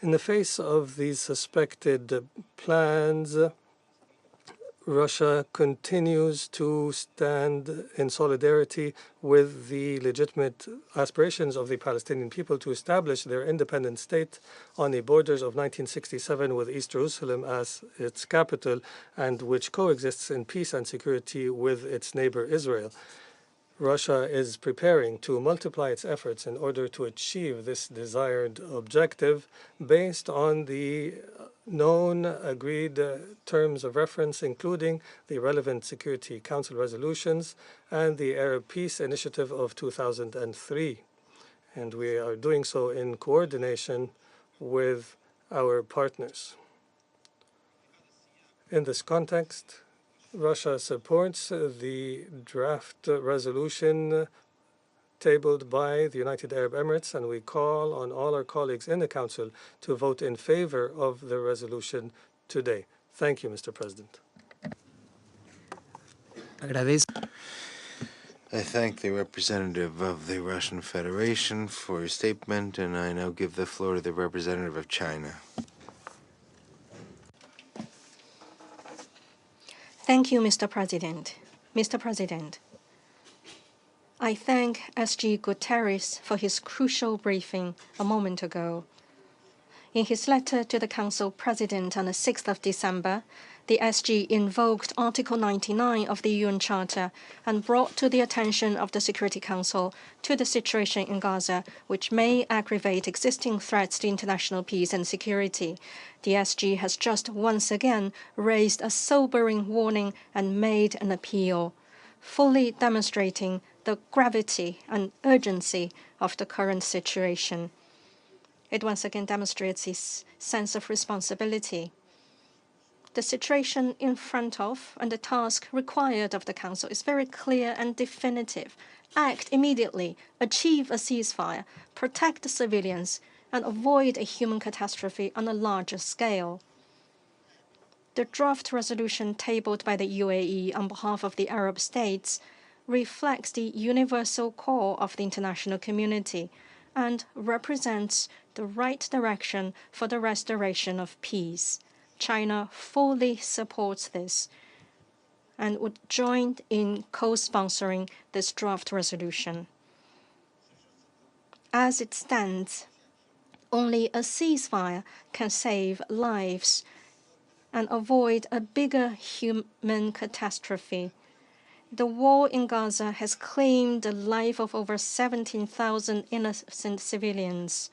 In the face of these suspected plans, Russia continues to stand in solidarity with the legitimate aspirations of the Palestinian people to establish their independent state on the borders of 1967 with East Jerusalem as its capital and which coexists in peace and security with its neighbor Israel. Russia is preparing to multiply its efforts in order to achieve this desired objective based on the known agreed terms of reference, including the relevant Security Council resolutions and the Arab Peace Initiative of 2003. And we are doing so in coordination with our partners. In this context, Russia supports the draft resolution tabled by the United Arab Emirates, and we call on all our colleagues in the Council to vote in favor of the resolution today. Thank you, Mr. President. I thank the representative of the Russian Federation for his statement, and I now give the floor to the representative of China. Thank you, Mr. President. Mr. President, I thank SG Guterres for his crucial briefing a moment ago. In his letter to the Council President on the 6th of December, the SG invoked Article 99 of the UN Charter and brought to the attention of the Security Council to the situation in Gaza, which may aggravate existing threats to international peace and security. The SG has just once again raised a sobering warning and made an appeal, fully demonstrating the gravity and urgency of the current situation. It once again demonstrates its sense of responsibility. The situation in front of and the task required of the Council is very clear and definitive. Act immediately, achieve a ceasefire, protect the civilians, and avoid a human catastrophe on a larger scale. The draft resolution tabled by the UAE on behalf of the Arab states reflects the universal call of the international community and represents the right direction for the restoration of peace. China fully supports this and would join in co-sponsoring this draft resolution. As it stands, only a ceasefire can save lives and avoid a bigger human catastrophe. The war in Gaza has claimed the life of over 17,000 innocent civilians.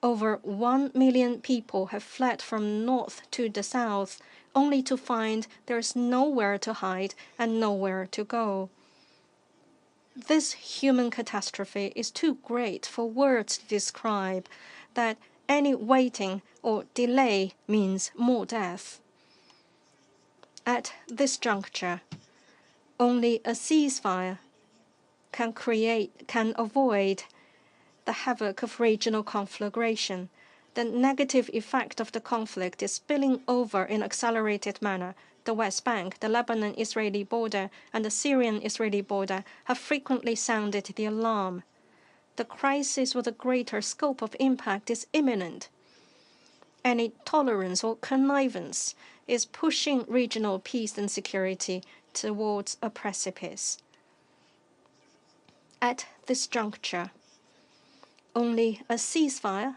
Over 1 million people have fled from north to the south, only to find there is nowhere to hide and nowhere to go. This human catastrophe is too great for words to describe that any waiting or delay means more death. At this juncture, only a ceasefire can avoid the havoc of regional conflagration. The negative effect of the conflict is spilling over in accelerated manner. The West Bank, the Lebanon-Israeli border, and the Syrian-Israeli border have frequently sounded the alarm. The crisis with a greater scope of impact is imminent. Any tolerance or connivance is pushing regional peace and security towards a precipice. At this juncture, only a ceasefire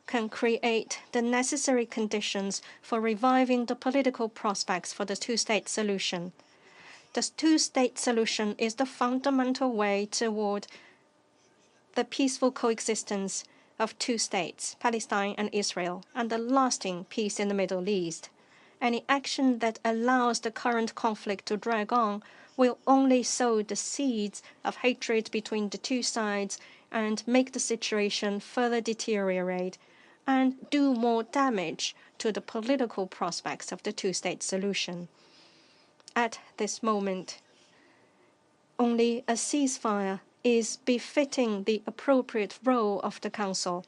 can create the necessary conditions for reviving the political prospects for the two-state solution. The two-state solution is the fundamental way toward the peaceful coexistence of two states, Palestine and Israel, and the lasting peace in the Middle East. Any action that allows the current conflict to drag on will only sow the seeds of hatred between the two sides and make the situation further deteriorate and do more damage to the political prospects of the two-state solution. At this moment, only a ceasefire is befitting the appropriate role of the Council.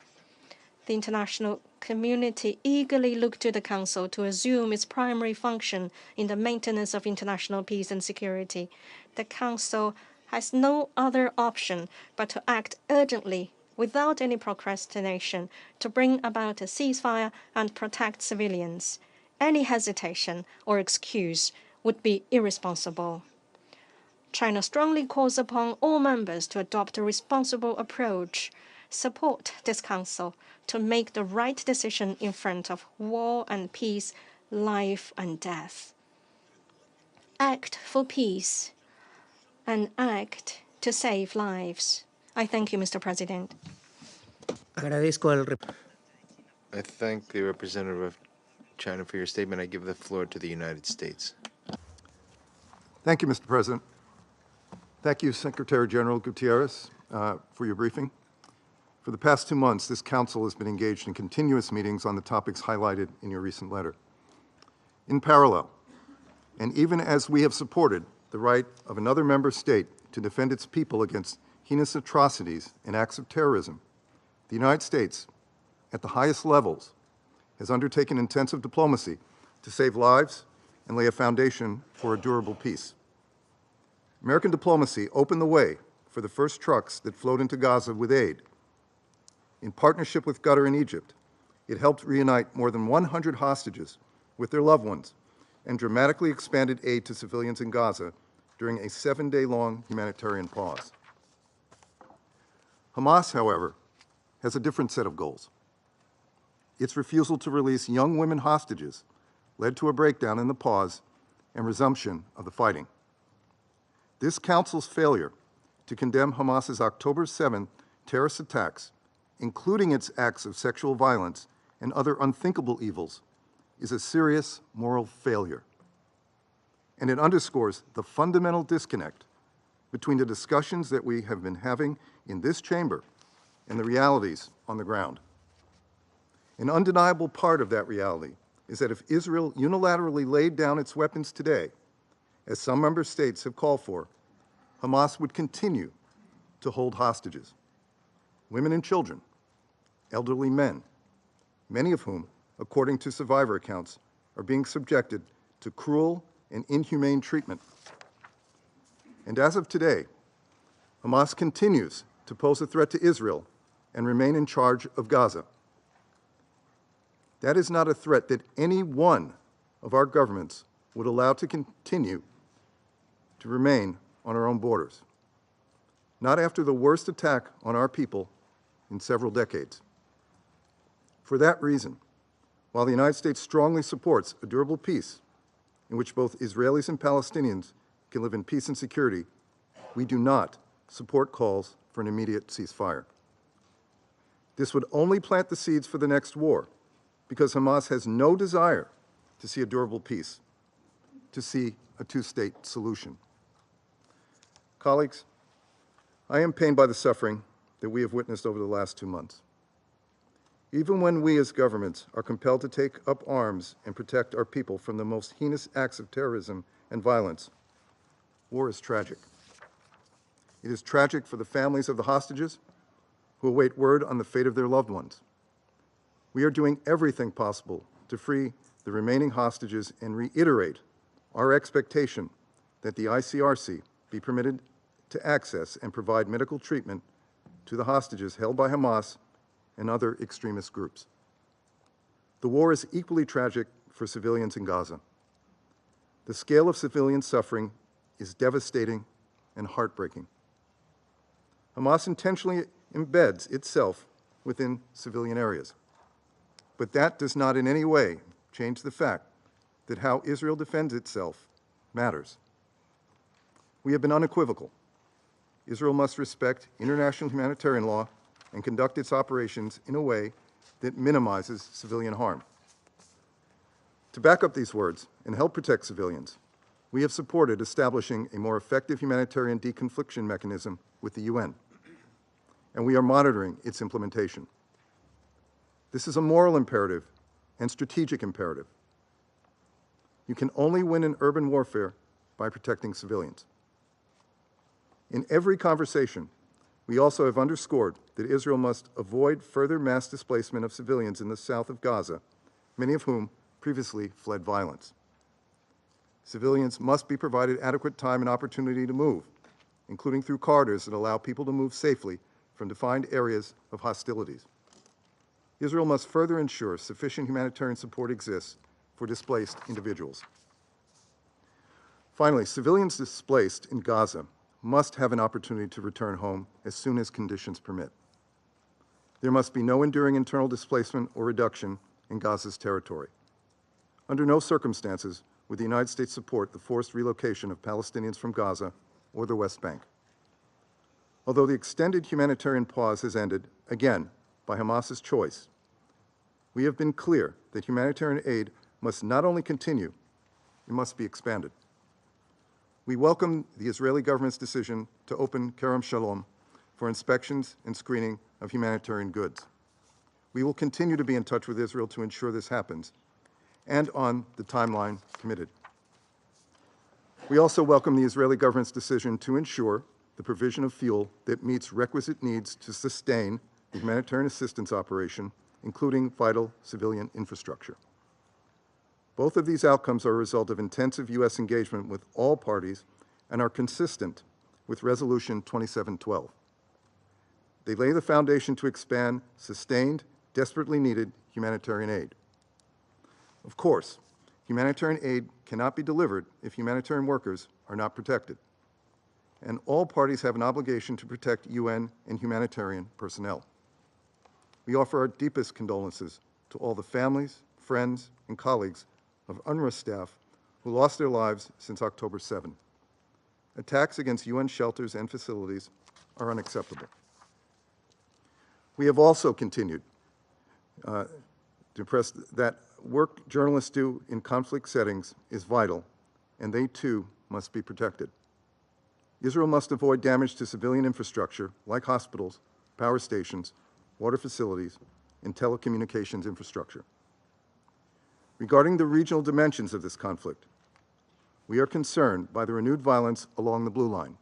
The international community eagerly look to the Council to assume its primary function in the maintenance of international peace and security. The Council has no other option but to act urgently without any procrastination to bring about a ceasefire and protect civilians. Any hesitation or excuse would be irresponsible. China strongly calls upon all members to adopt a responsible approach, support this Council to make the right decision in front of war and peace, life and death. Act for peace and act to save lives. I thank you, Mr. President. I thank the representative of China for your statement. I give the floor to the United States. Thank you, Mr. President. Thank you, Secretary General Guterres, for your briefing. For the past 2 months, this Council has been engaged in continuous meetings on the topics highlighted in your recent letter. In parallel, and even as we have supported the right of another member state to defend its people against heinous atrocities and acts of terrorism, the United States, at the highest levels, has undertaken intensive diplomacy to save lives and lay a foundation for a durable peace. American diplomacy opened the way for the first trucks that flowed into Gaza with aid. In partnership with Qatar and Egypt, it helped reunite more than 100 hostages with their loved ones and dramatically expanded aid to civilians in Gaza during a 7-day-long humanitarian pause. Hamas, however, has a different set of goals. Its refusal to release young women hostages led to a breakdown in the pause and resumption of the fighting. This Council's failure to condemn Hamas's October 7 terrorist attacks, including its acts of sexual violence and other unthinkable evils, is a serious moral failure. And it underscores the fundamental disconnect between the discussions that we have been having in this chamber and the realities on the ground. An undeniable part of that reality is that if Israel unilaterally laid down its weapons today, as some member states have called for, Hamas would continue to hold hostages, women and children, elderly men, many of whom, according to survivor accounts, are being subjected to cruel and inhumane treatment. And as of today, Hamas continues to pose a threat to Israel and remain in charge of Gaza. That is not a threat that any one of our governments would allow to continue to remain on our own borders, not after the worst attack on our people in several decades. For that reason, while the United States strongly supports a durable peace in which both Israelis and Palestinians can live in peace and security, we do not support calls for an immediate ceasefire. This would only plant the seeds for the next war, because Hamas has no desire to see a durable peace, to see a two-state solution. Colleagues, I am pained by the suffering that we have witnessed over the last 2 months. Even when we as governments are compelled to take up arms and protect our people from the most heinous acts of terrorism and violence, war is tragic. It is tragic for the families of the hostages who await word on the fate of their loved ones. We are doing everything possible to free the remaining hostages and reiterate our expectation that the ICRC be permitted to access and provide medical treatment to the hostages held by Hamas and other extremist groups. The war is equally tragic for civilians in Gaza. The scale of civilian suffering is devastating and heartbreaking. Hamas intentionally embeds itself within civilian areas. But that does not in any way change the fact that how Israel defends itself matters. We have been unequivocal. Israel must respect international humanitarian law and conduct its operations in a way that minimizes civilian harm. To back up these words and help protect civilians, we have supported establishing a more effective humanitarian deconfliction mechanism with the UN, and we are monitoring its implementation. This is a moral imperative and strategic imperative. You can only win in urban warfare by protecting civilians. In every conversation, we also have underscored that Israel must avoid further mass displacement of civilians in the south of Gaza, many of whom previously fled violence. Civilians must be provided adequate time and opportunity to move, including through corridors that allow people to move safely from defined areas of hostilities. Israel must further ensure sufficient humanitarian support exists for displaced individuals. Finally, civilians displaced in Gaza must have an opportunity to return home as soon as conditions permit. There must be no enduring internal displacement or reduction in Gaza's territory. Under no circumstances would the United States support the forced relocation of Palestinians from Gaza or the West Bank. Although the extended humanitarian pause has ended, again, by Hamas's choice, we have been clear that humanitarian aid must not only continue, it must be expanded. We welcome the Israeli government's decision to open Kerem Shalom for inspections and screening of humanitarian goods. We will continue to be in touch with Israel to ensure this happens, and on the timeline committed. We also welcome the Israeli government's decision to ensure the provision of fuel that meets requisite needs to sustain the humanitarian assistance operation, including vital civilian infrastructure. Both of these outcomes are a result of intensive U.S. engagement with all parties and are consistent with Resolution 2712. They lay the foundation to expand sustained, desperately needed humanitarian aid. Of course, humanitarian aid cannot be delivered if humanitarian workers are not protected, and all parties have an obligation to protect UN and humanitarian personnel. We offer our deepest condolences to all the families, friends, and colleagues of UNRWA staff who lost their lives since October 7. Attacks against UN shelters and facilities are unacceptable. We have also continued to press that work journalists do in conflict settings is vital, and they too must be protected. Israel must avoid damage to civilian infrastructure, like hospitals, power stations, water facilities, and telecommunications infrastructure. Regarding the regional dimensions of this conflict, we are concerned by the renewed violence along the Blue Line.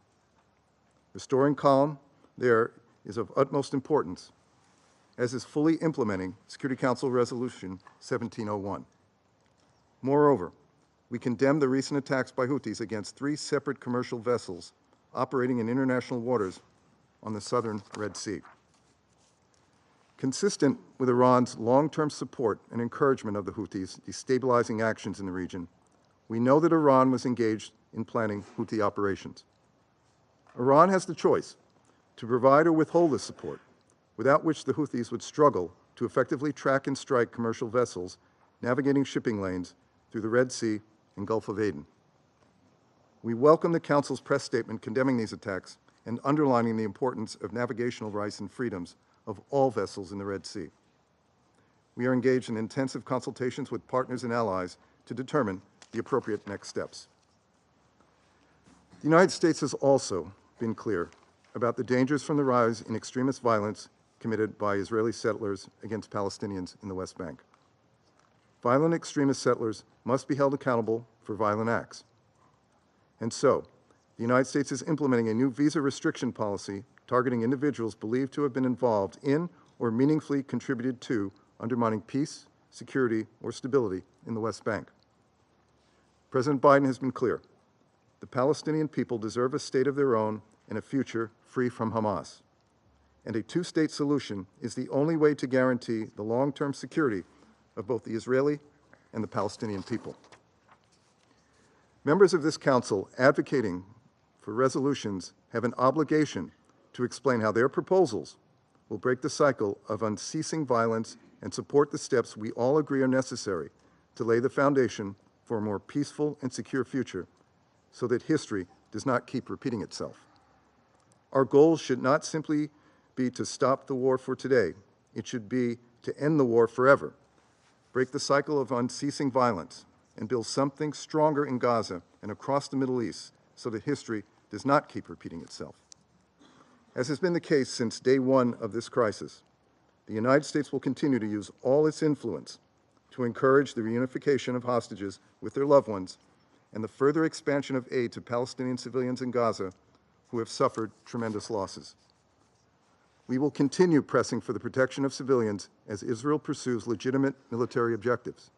Restoring calm there is of utmost importance, as is fully implementing Security Council Resolution 1701. Moreover, we condemn the recent attacks by Houthis against 3 separate commercial vessels operating in international waters on the southern Red Sea. Consistent with Iran's long-term support and encouragement of the Houthis' destabilizing actions in the region, we know that Iran was engaged in planning Houthi operations. Iran has the choice to provide or withhold this support, without which the Houthis would struggle to effectively track and strike commercial vessels navigating shipping lanes through the Red Sea and Gulf of Aden. We welcome the Council's press statement condemning these attacks and underlining the importance of navigational rights and freedoms of all vessels in the Red Sea. We are engaged in intensive consultations with partners and allies to determine the appropriate next steps. The United States has also been clear about the dangers from the rise in extremist violence committed by Israeli settlers against Palestinians in the West Bank. Violent extremist settlers must be held accountable for violent acts. And so, the United States is implementing a new visa restriction policy targeting individuals believed to have been involved in or meaningfully contributed to undermining peace, security, or stability in the West Bank. President Biden has been clear. The Palestinian people deserve a state of their own and a future free from Hamas. And a two-state solution is the only way to guarantee the long-term security of both the Israeli and the Palestinian people. Members of this Council advocating for resolutions have an obligation to explain how their proposals will break the cycle of unceasing violence and support the steps we all agree are necessary to lay the foundation for a more peaceful and secure future so that history does not keep repeating itself. Our goal should not simply be to stop the war for today. It should be to end the war forever, break the cycle of unceasing violence, and build something stronger in Gaza and across the Middle East so that history does not keep repeating itself. As has been the case since day one of this crisis, the United States will continue to use all its influence to encourage the reunification of hostages with their loved ones and the further expansion of aid to Palestinian civilians in Gaza who have suffered tremendous losses. We will continue pressing for the protection of civilians as Israel pursues legitimate military objectives.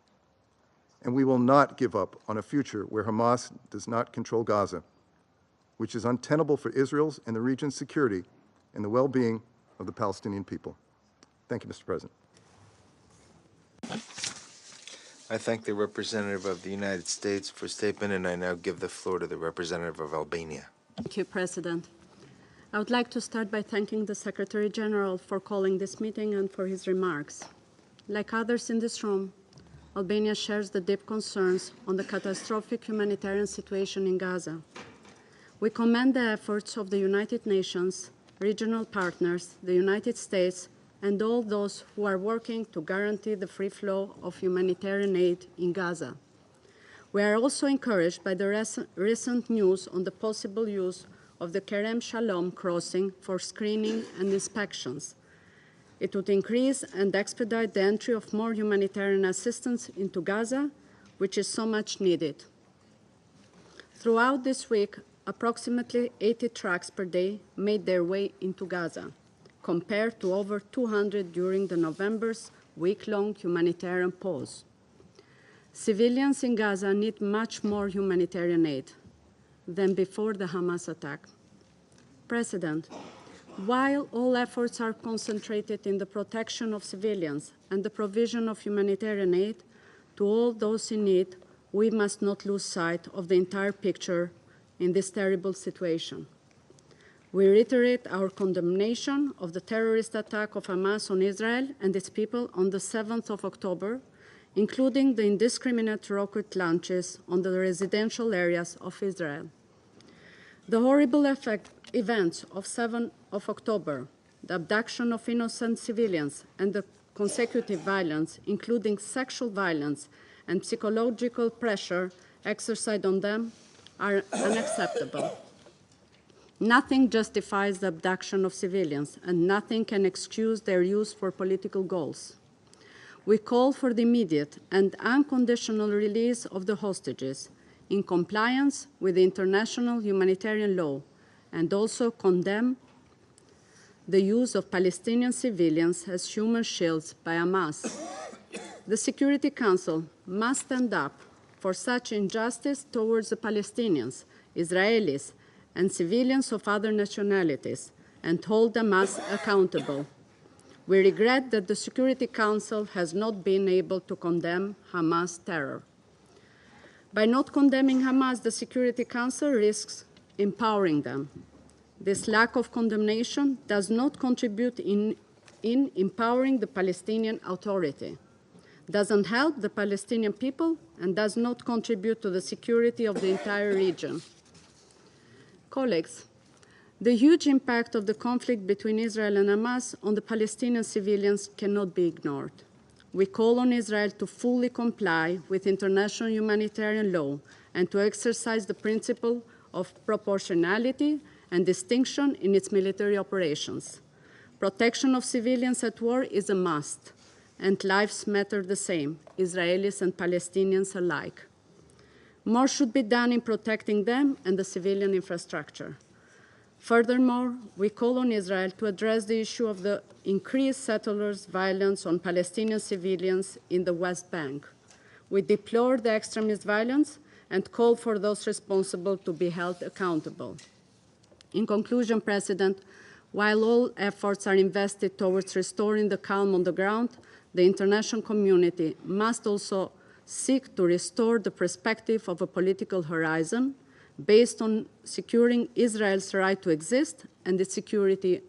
And we will not give up on a future where Hamas does not control Gaza, which is untenable for Israel's and the region's security and the well-being of the Palestinian people. Thank you, Mr. President. I thank the representative of the United States for statement, and I now give the floor to the representative of Albania. Thank you, President. I would like to start by thanking the Secretary General for calling this meeting and for his remarks. Like others in this room, Albania shares the deep concerns on the catastrophic humanitarian situation in Gaza. We commend the efforts of the United Nations, regional partners, the United States, and all those who are working to guarantee the free flow of humanitarian aid in Gaza. We are also encouraged by the recent news on the possible use of the Kerem Shalom crossing for screening and inspections. It would increase and expedite the entry of more humanitarian assistance into Gaza, which is so much needed. Throughout this week, approximately 80 trucks per day made their way into Gaza, compared to over 200 during the November's week-long humanitarian pause. Civilians in Gaza need much more humanitarian aid than before the Hamas attack. President, while all efforts are concentrated in the protection of civilians and the provision of humanitarian aid to all those in need, we must not lose sight of the entire picture in this terrible situation. We reiterate our condemnation of the terrorist attack of Hamas on Israel and its people on the 7th of October, including the indiscriminate rocket launches on the residential areas of Israel. The horrible events of 7th of October, the abduction of innocent civilians, and the consecutive violence, including sexual violence and psychological pressure exercised on them, are unacceptable. Nothing justifies the abduction of civilians, and nothing can excuse their use for political goals. We call for the immediate and unconditional release of the hostages in compliance with international humanitarian law, and also condemn the use of Palestinian civilians as human shields by Hamas. The Security Council must stand up for such injustice towards the Palestinians, Israelis, and civilians of other nationalities, and hold Hamas accountable. We regret that the Security Council has not been able to condemn Hamas terror. By not condemning Hamas, the Security Council risks empowering them. This lack of condemnation does not contribute in empowering the Palestinian Authority, doesn't help the Palestinian people, and does not contribute to the security of the entire region. Colleagues, the huge impact of the conflict between Israel and Hamas on the Palestinian civilians cannot be ignored. We call on Israel to fully comply with international humanitarian law and to exercise the principle of proportionality and distinction in its military operations. Protection of civilians at war is a must, and lives matter the same, Israelis and Palestinians alike. More should be done in protecting them and the civilian infrastructure. Furthermore, we call on Israel to address the issue of the increased settlers' violence on Palestinian civilians in the West Bank. We deplore the extremist violence and call for those responsible to be held accountable. In conclusion, President, while all efforts are invested towards restoring the calm on the ground, the international community must also seek to restore the perspective of a political horizon based on securing Israel's right to exist and its security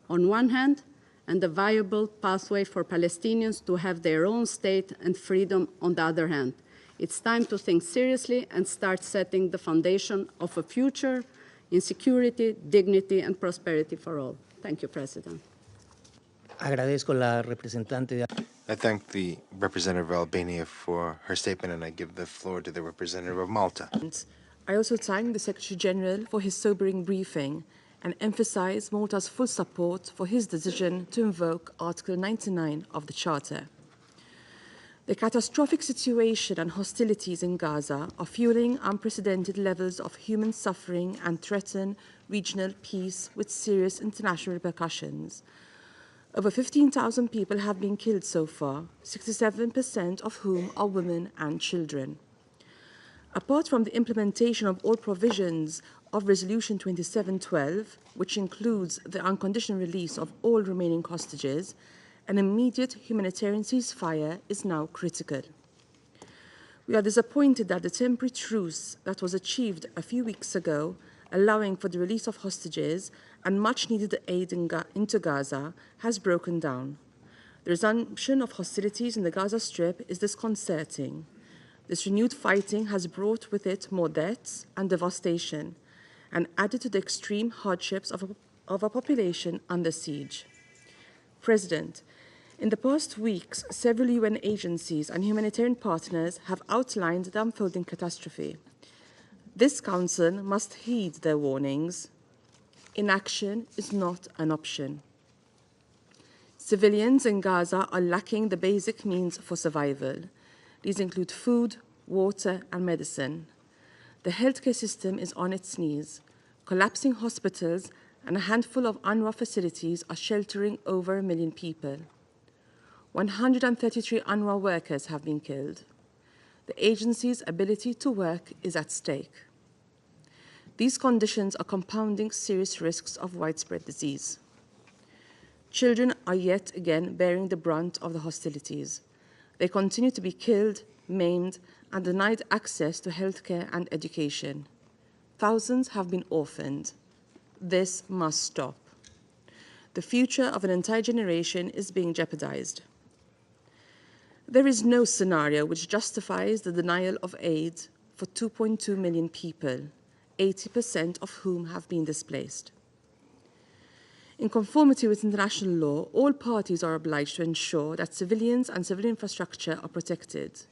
on one hand, and a viable pathway for Palestinians to have their own state and freedom on the other hand. It's time to think seriously and start setting the foundation of a future in security, dignity, and prosperity for all. Thank you, President. Agradezco la representante de... I thank the representative of Albania for her statement, and I give the floor to the representative of Malta. I also thank the Secretary General for his sobering briefing and emphasize Malta's full support for his decision to invoke Article 99 of the Charter. The catastrophic situation and hostilities in Gaza are fueling unprecedented levels of human suffering and threaten regional peace with serious international repercussions. Over 15,000 people have been killed so far, 67% of whom are women and children. Apart from the implementation of all provisions of Resolution 2712, which includes the unconditional release of all remaining hostages, an immediate humanitarian ceasefire is now critical. We are disappointed that the temporary truce that was achieved a few weeks ago, allowing for the release of hostages and much-needed aid into Gaza, has broken down. The resumption of hostilities in the Gaza Strip is disconcerting. This renewed fighting has brought with it more deaths and devastation, and added to the extreme hardships of a population under siege. President, in the past weeks, several UN agencies and humanitarian partners have outlined the unfolding catastrophe. This Council must heed their warnings. Inaction is not an option. Civilians in Gaza are lacking the basic means for survival. These include food, water, and medicine. The healthcare system is on its knees. Collapsing hospitals and a handful of UNRWA facilities are sheltering over 1 million people. 133 UNRWA workers have been killed. The agency's ability to work is at stake. These conditions are compounding serious risks of widespread disease. Children are yet again bearing the brunt of the hostilities. They continue to be killed, maimed, and denied access to healthcare and education. Thousands have been orphaned. This must stop. The future of an entire generation is being jeopardized. There is no scenario which justifies the denial of aid for 2.2 million people, 80% of whom have been displaced. In conformity with international law, all parties are obliged to ensure that civilians and civil infrastructure are protected.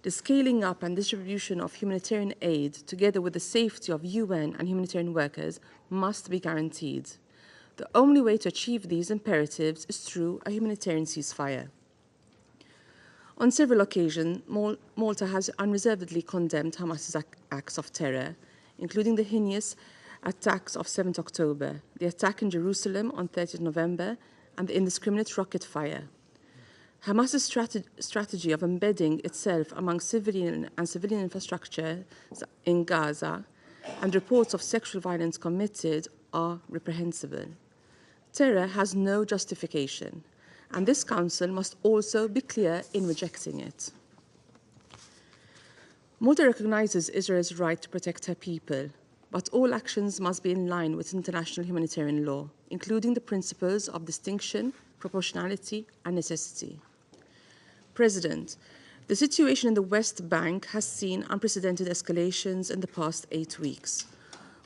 The scaling up and distribution of humanitarian aid, together with the safety of UN and humanitarian workers, must be guaranteed. The only way to achieve these imperatives is through a humanitarian ceasefire. On several occasions, Malta has unreservedly condemned Hamas's acts of terror, including the heinous attacks of 7th October, the attack in Jerusalem on 30th November, and the indiscriminate rocket fire. Hamas's strategy of embedding itself among civilian infrastructure in Gaza and reports of sexual violence committed are reprehensible. Terror has no justification, and this Council must also be clear in rejecting it. Malta recognizes Israel's right to protect her people, but all actions must be in line with international humanitarian law, including the principles of distinction, proportionality, and necessity. President, the situation in the West Bank has seen unprecedented escalations in the past 8 weeks.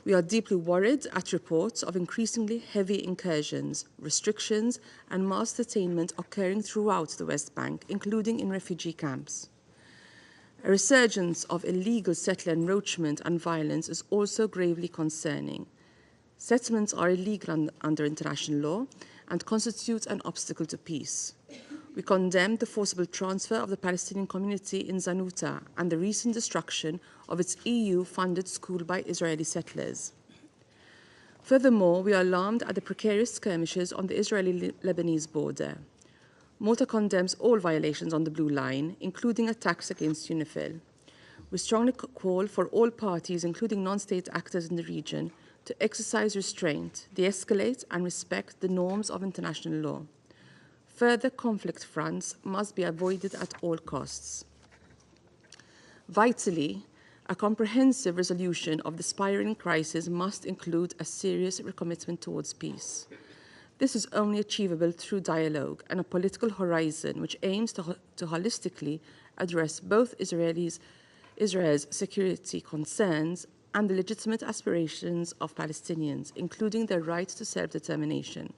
We are deeply worried at reports of increasingly heavy incursions, restrictions, and mass detainment occurring throughout the West Bank, including in refugee camps. A resurgence of illegal settler encroachment and violence is also gravely concerning. Settlements are illegal under international law and constitute an obstacle to peace. We condemn the forcible transfer of the Palestinian community in Zanuta and the recent destruction of its EU-funded school by Israeli settlers. Furthermore, we are alarmed at the precarious skirmishes on the Israeli-Lebanese border. Malta condemns all violations on the Blue Line, including attacks against UNIFIL. We strongly call for all parties, including non-state actors in the region, to exercise restraint, de-escalate, and respect the norms of international law. Further conflict fronts must be avoided at all costs. Vitally, a comprehensive resolution of the spiraling crisis must include a serious recommitment towards peace. This is only achievable through dialogue and a political horizon which aims to holistically address both Israel's security concerns and the legitimate aspirations of Palestinians, including their right to self-determination.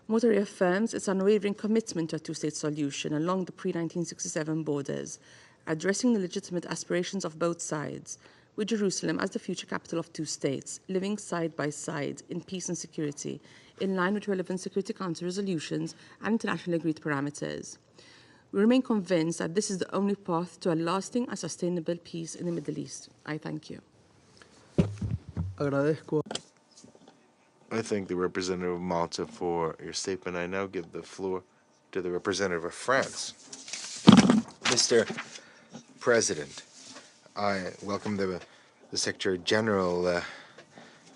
Malta reaffirms its unwavering commitment to a two-state solution along the pre-1967 borders, addressing the legitimate aspirations of both sides, with Jerusalem as the future capital of two states, living side by side in peace and security, in line with relevant Security Council resolutions and internationally agreed parameters. We remain convinced that this is the only path to a lasting and sustainable peace in the Middle East. I thank you. Agradezco. I thank the representative of Malta for your statement. I now give the floor to the representative of France. Mr. President, I welcome the Secretary General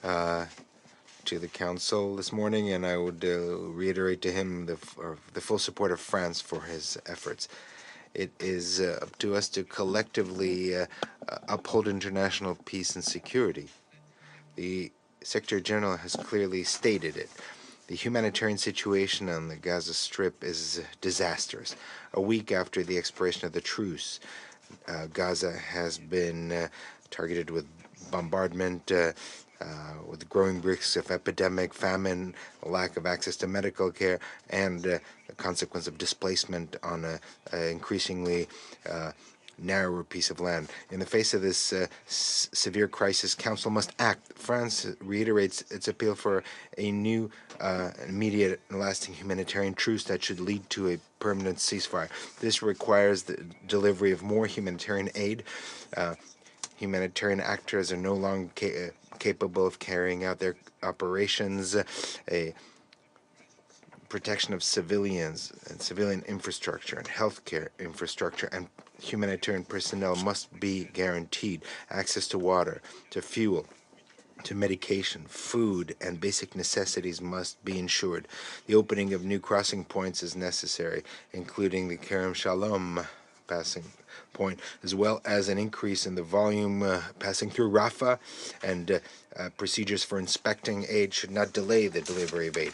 to the Council this morning, and I would reiterate to him the full support of France for his efforts. It is up to us to collectively uphold international peace and security. The Secretary General has clearly stated it. The humanitarian situation on the Gaza Strip is disastrous. A week after the expiration of the truce, Gaza has been targeted with bombardment, with growing risks of epidemic, famine, lack of access to medical care, and the consequence of displacement on an increasingly narrower piece of land. In the face of this severe crisis, Council must act. France reiterates its appeal for a new, immediate, and lasting humanitarian truce that should lead to a permanent ceasefire. This requires the delivery of more humanitarian aid. Humanitarian actors are no longer capable of carrying out their operations. A protection of civilians and civilian infrastructure and healthcare infrastructure and humanitarian personnel must be guaranteed. Access to water, to fuel, to medication, food, and basic necessities must be ensured. The opening of new crossing points is necessary, including the Kerem Shalom passing point, as well as an increase in the volume passing through Rafah, and procedures for inspecting aid should not delay the delivery of aid.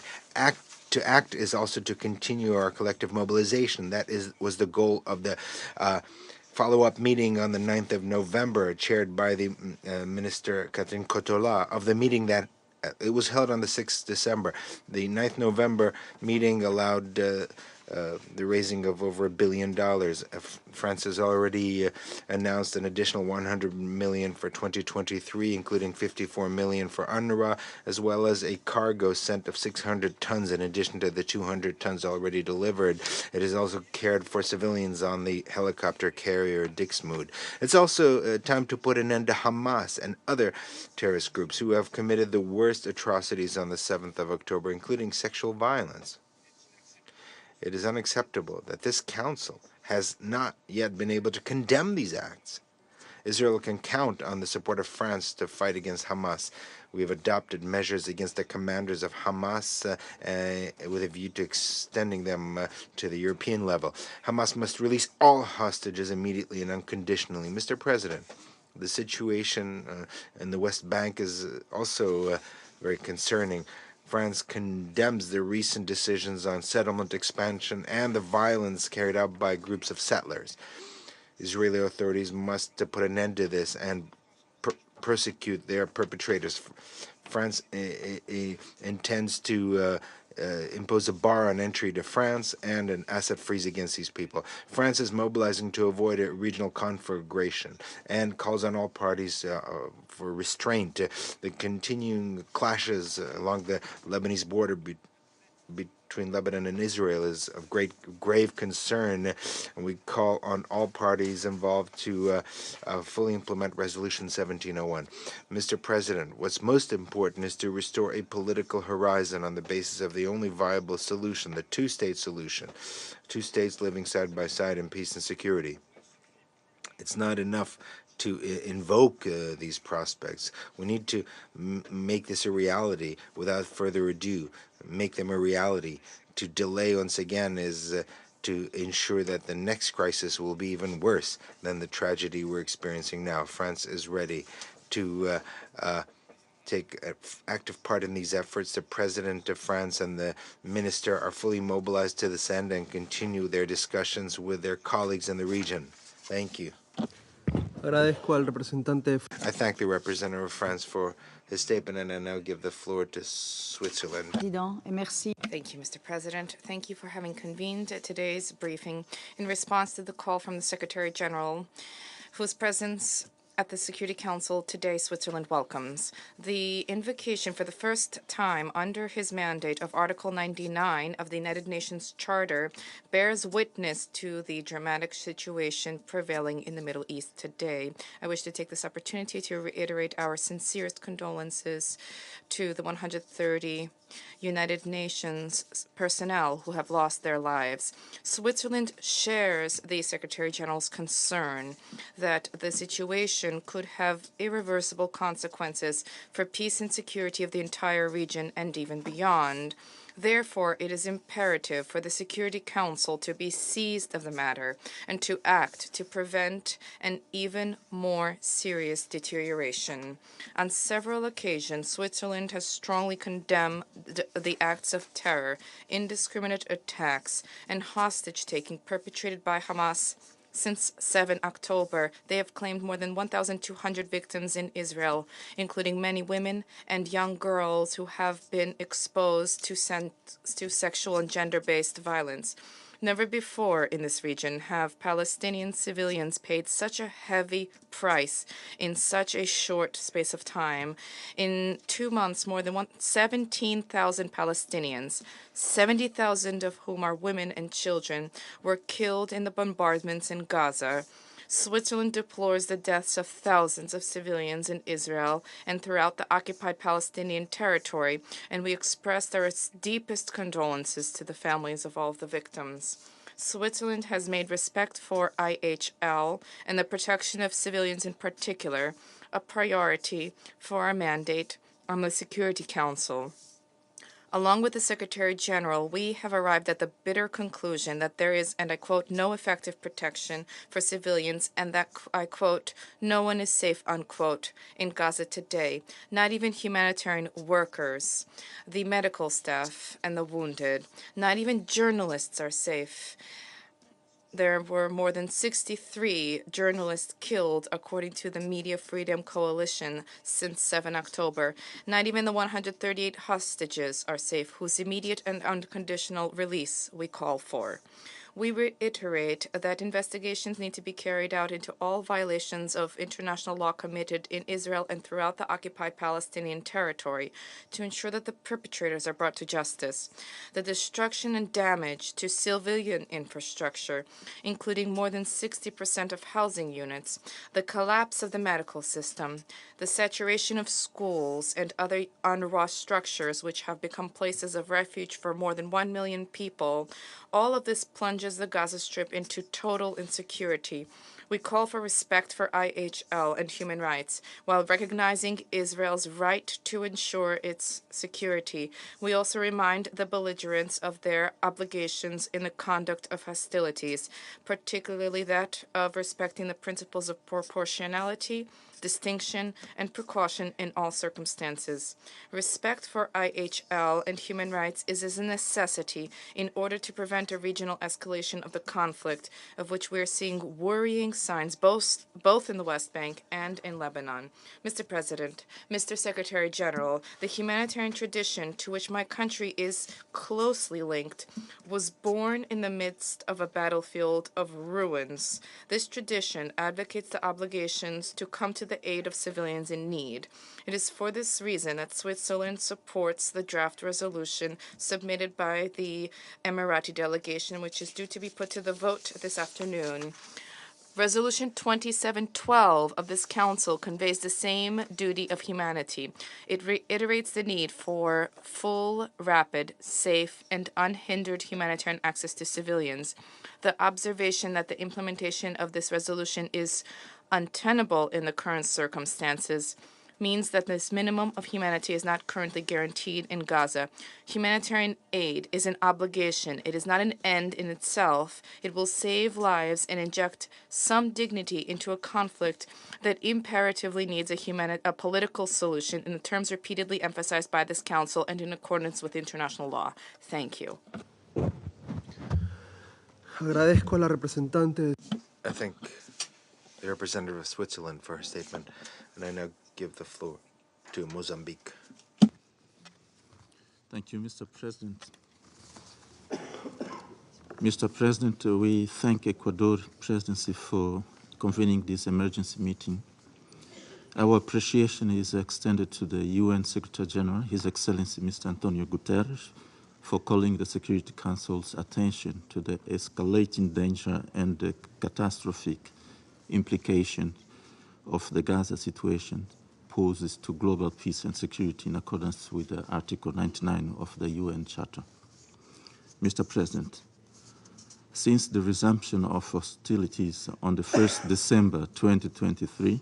To act is also to continue our collective mobilization. That was the goal of the follow-up meeting on the 9th of November, chaired by the Minister Catherine Cotola, of the meeting that it was held on the 6th December. The 9th November meeting allowed the raising of over $1 billion. France has already announced an additional $100 million for 2023, including $54 million for UNRWA, as well as a cargo sent of 600 tons in addition to the 200 tons already delivered. It has also cared for civilians on the helicopter carrier Dixmude. It's also time to put an end to Hamas and other terrorist groups who have committed the worst atrocities on the 7th of October, including sexual violence. It is unacceptable that this Council has not yet been able to condemn these acts. Israel can count on the support of France to fight against Hamas. We have adopted measures against the commanders of Hamas with a view to extending them to the European level. Hamas must release all hostages immediately and unconditionally. Mr. President, the situation in the West Bank is also very concerning. France condemns the recent decisions on settlement expansion and the violence carried out by groups of settlers. Israeli authorities must put an end to this and persecute their perpetrators. France intends to impose a bar on entry to France and an asset freeze against these people. France is mobilizing to avoid a regional conflagration and calls on all parties for restraint. The continuing clashes along the Lebanese border between Lebanon and Israel is of grave concern, and we call on all parties involved to fully implement Resolution 1701. Mr. President, what's most important is to restore a political horizon on the basis of the only viable solution, the two-state solution, two states living side by side in peace and security. It's not enough to invoke these prospects. We need to make this a reality without further ado, make them a reality. To delay once again is to ensure that the next crisis will be even worse than the tragedy we're experiencing now. France is ready to take active part in these efforts. The President of France and the Minister are fully mobilized to this end and continue their discussions with their colleagues in the region. Thank you. Agradezco al representante. I thank the representative of France for his statement, and I now give the floor to Switzerland. Thank you, Mr. President. Thank you for having convened today's briefing in response to the call from the Secretary General, whose presence at the Security Council today Switzerland welcomes. The invocation for the first time under his mandate of Article 99 of the United Nations Charter bears witness to the dramatic situation prevailing in the Middle East today. I wish to take this opportunity to reiterate our sincerest condolences to the 130 United Nations personnel who have lost their lives. Switzerland shares the Secretary General's concern that the situation could have irreversible consequences for peace and security of the entire region and even beyond. Therefore, it is imperative for the Security Council to be seized of the matter and to act to prevent an even more serious deterioration. On several occasions, Switzerland has strongly condemned the acts of terror, indiscriminate attacks, and hostage-taking perpetrated by Hamas. Since 7 October, they have claimed more than 1,200 victims in Israel, including many women and young girls who have been exposed to sexual and gender-based violence. Never before in this region have Palestinian civilians paid such a heavy price in such a short space of time. In 2 months, more than 17,000 Palestinians, 70,000 of whom are women and children, were killed in the bombardments in Gaza. Switzerland deplores the deaths of thousands of civilians in Israel and throughout the occupied Palestinian territory, and we express our deepest condolences to the families of all of the victims. Switzerland has made respect for IHL and the protection of civilians in particular a priority for our mandate on the Security Council. Along with the Secretary General, we have arrived at the bitter conclusion that there is, and I quote, no effective protection for civilians, and that, I quote, no one is safe, unquote, in Gaza today, not even humanitarian workers, the medical staff, and the wounded. Not even journalists are safe. there were more than 63 journalists killed, according to the Media Freedom Coalition, since 7 October. Not even the 138 hostages are safe, whose immediate and unconditional release we call for. We reiterate that investigations need to be carried out into all violations of international law committed in Israel and throughout the occupied Palestinian territory to ensure that the perpetrators are brought to justice. The destruction and damage to civilian infrastructure, including more than 60% of housing units, the collapse of the medical system, the saturation of schools and other UNRWA structures which have become places of refuge for more than 1 million people, all of this plunges the Gaza Strip into total insecurity. We call for respect for IHL and human rights, while recognizing Israel's right to ensure its security. We also remind the belligerents of their obligations in the conduct of hostilities, particularly that of respecting the principles of proportionality, distinction, and precaution in all circumstances. Respect for IHL and human rights is a necessity in order to prevent a regional escalation of the conflict, of which we are seeing worrying signs both in the West Bank and in Lebanon. Mr. President, Mr. Secretary General, the humanitarian tradition to which my country is closely linked was born in the midst of a battlefield of ruins. This tradition advocates the obligations to come to the aid of civilians in need. It is for this reason that Switzerland supports the draft resolution submitted by the Emirati delegation, which is due to be put to the vote this afternoon. Resolution 2712 of this Council conveys the same duty of humanity. It reiterates the need for full, rapid, safe, and unhindered humanitarian access to civilians. The observation that the implementation of this resolution is untenable in the current circumstances means that this minimum of humanity is not currently guaranteed in Gaza. Humanitarian aid is an obligation. It is not an end in itself. It will save lives and inject some dignity into a conflict that imperatively needs a political solution in the terms repeatedly emphasized by this Council and in accordance with international law. Thank you. Agradezco a la representante. I thank the representative of Switzerland for her statement, and I now give the floor to Mozambique. Thank you, Mr. President. Mr. President, we thank Ecuador presidency for convening this emergency meeting. Our appreciation is extended to the UN Secretary General, His Excellency Mr. Antonio Guterres, for calling the Security Council's attention to the escalating danger and the catastrophic implication of the Gaza situation poses to global peace and security in accordance with Article 99 of the UN Charter. Mr. President, since the resumption of hostilities on the 1st December 2023,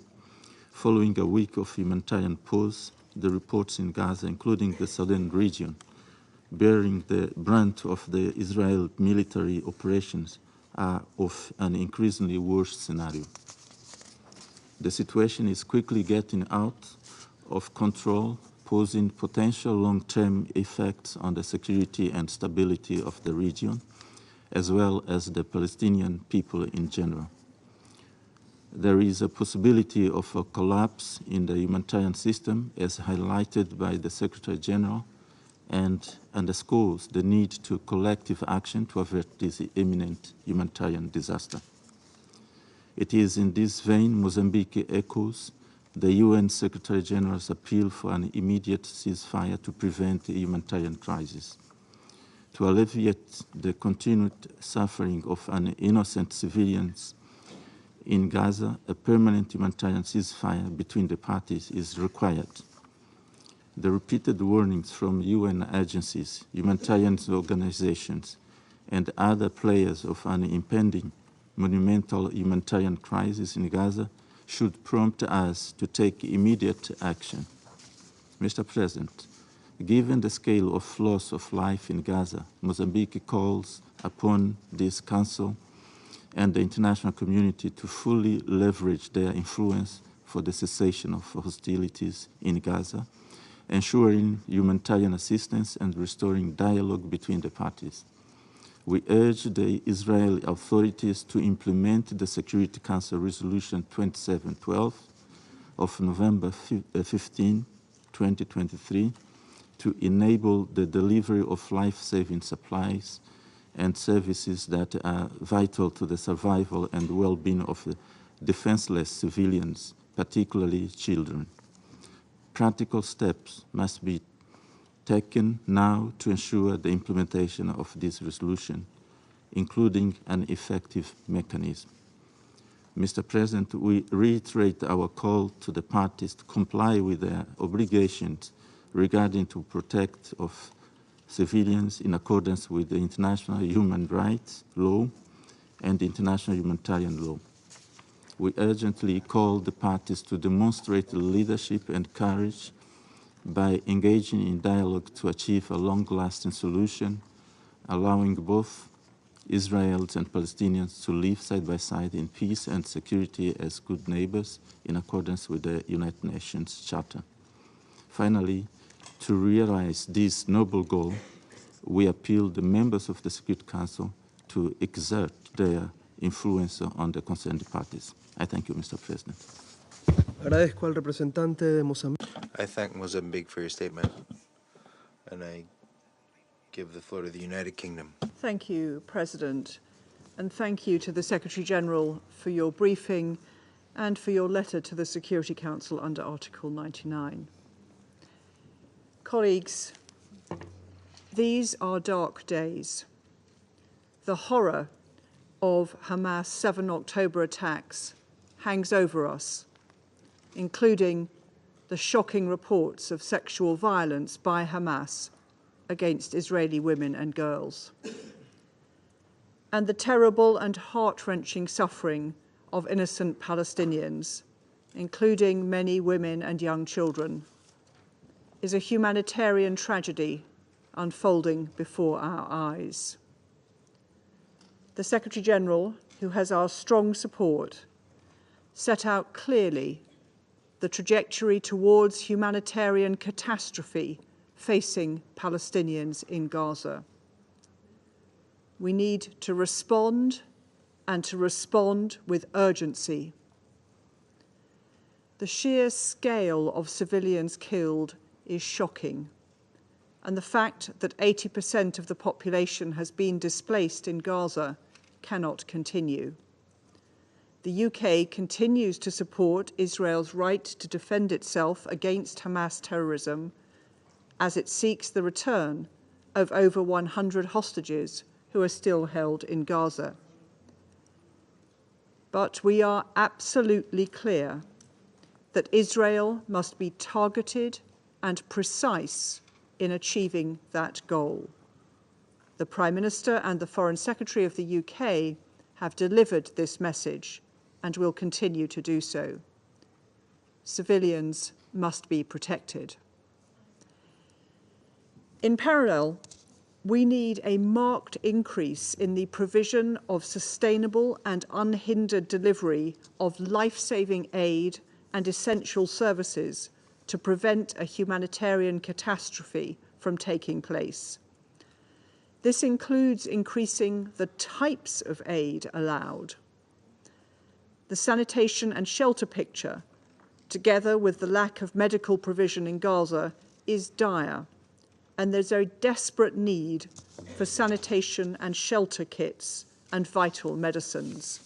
following a week of humanitarian pause, the reports in Gaza, including the southern region, bearing the brunt of the Israel military operations, are of an increasingly worse scenario. The situation is quickly getting out of control, posing potential long-term effects on the security and stability of the region, as well as the Palestinian people in general. There is a possibility of a collapse in the humanitarian system, as highlighted by the Secretary General, and underscores the need to collective action to avert this imminent humanitarian disaster. It is in this vein Mozambique echoes the UN Secretary General's appeal for an immediate ceasefire to prevent a humanitarian crisis. To alleviate the continued suffering of innocent civilians in Gaza, a permanent humanitarian ceasefire between the parties is required. The repeated warnings from UN agencies, humanitarian organizations, and other players of an impending monumental humanitarian crisis in Gaza should prompt us to take immediate action. Mr. President, given the scale of loss of life in Gaza, Mozambique calls upon this Council and the international community to fully leverage their influence for the cessation of hostilities in Gaza, ensuring humanitarian assistance and restoring dialogue between the parties. We urge the Israeli authorities to implement the Security Council Resolution 2712 of November 15, 2023, to enable the delivery of life-saving supplies and services that are vital to the survival and well-being of the defenseless civilians, particularly children. Practical steps must be taken now to ensure the implementation of this resolution, including an effective mechanism. Mr. President, we reiterate our call to the parties to comply with their obligations regarding to protect of civilians in accordance with the international human rights law and international humanitarian law. We urgently call the parties to demonstrate leadership and courage by engaging in dialogue to achieve a long-lasting solution, allowing both Israelis and Palestinians to live side by side in peace and security as good neighbors in accordance with the United Nations Charter. Finally, to realize this noble goal, we appeal the members of the Security Council to exert their influence on the concerned parties. I thank you, Mr. President. Agradezco al representante de Mozambique. I thank Mozambique for your statement, and I give the floor to the United Kingdom. Thank you, President, and thank you to the Secretary-General for your briefing and for your letter to the Security Council under Article 99. Colleagues, these are dark days. The horror of Hamas' 7 October attacks hangs over us, including the shocking reports of sexual violence by Hamas against Israeli women and girls, and the terrible and heart-wrenching suffering of innocent Palestinians, including many women and young children, is a humanitarian tragedy unfolding before our eyes. The Secretary-General, who has our strong support, set out clearly the trajectory towards humanitarian catastrophe facing Palestinians in Gaza. We need to respond, and to respond with urgency. The sheer scale of civilians killed is shocking, and the fact that 80% of the population has been displaced in Gaza cannot continue. The UK continues to support Israel's right to defend itself against Hamas terrorism as it seeks the return of over 100 hostages who are still held in Gaza. But we are absolutely clear that Israel must be targeted and precise in achieving that goal. The Prime Minister and the Foreign Secretary of the UK have delivered this message and will continue to do so. Civilians must be protected. In parallel, we need a marked increase in the provision of sustainable and unhindered delivery of life-saving aid and essential services to prevent a humanitarian catastrophe from taking place. This includes increasing the types of aid allowed. The sanitation and shelter picture, together with the lack of medical provision in Gaza, is dire, and there's a desperate need for sanitation and shelter kits and vital medicines.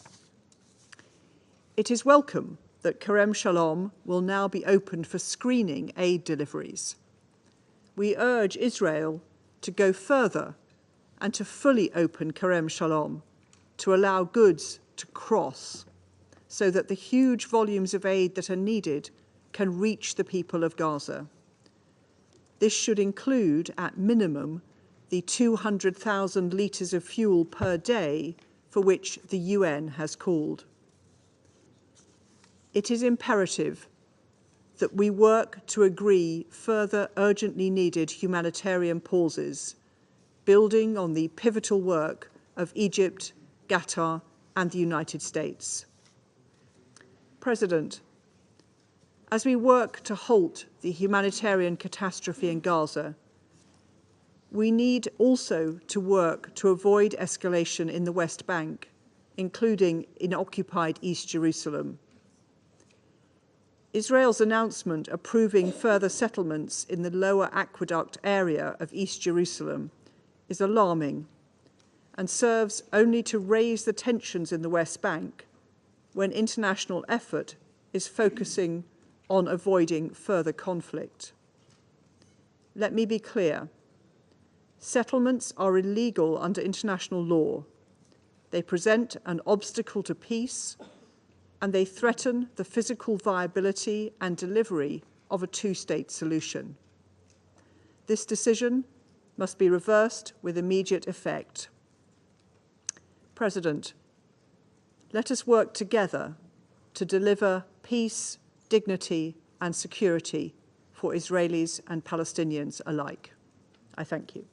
It is welcome that Kerem Shalom will now be opened for screening aid deliveries. We urge Israel to go further and to fully open Kerem Shalom to allow goods to cross so that the huge volumes of aid that are needed can reach the people of Gaza. This should include, at minimum, the 200,000 litres of fuel per day for which the UN has called. It is imperative that we work to agree further urgently needed humanitarian pauses, building on the pivotal work of Egypt, Qatar, and the United States. President, as we work to halt the humanitarian catastrophe in Gaza, We need also to work to avoid escalation in the West Bank, including in occupied East Jerusalem. Israel's announcement approving further settlements in the lower aqueduct area of East Jerusalem is alarming and serves only to raise the tensions in the West Bank when international effort is focusing on avoiding further conflict. Let me be clear. Settlements are illegal under international law. They present an obstacle to peace, and they threaten the physical viability and delivery of a two-state solution. This decision must be reversed with immediate effect. President, let us work together to deliver peace, dignity, and security for Israelis and Palestinians alike. I thank you.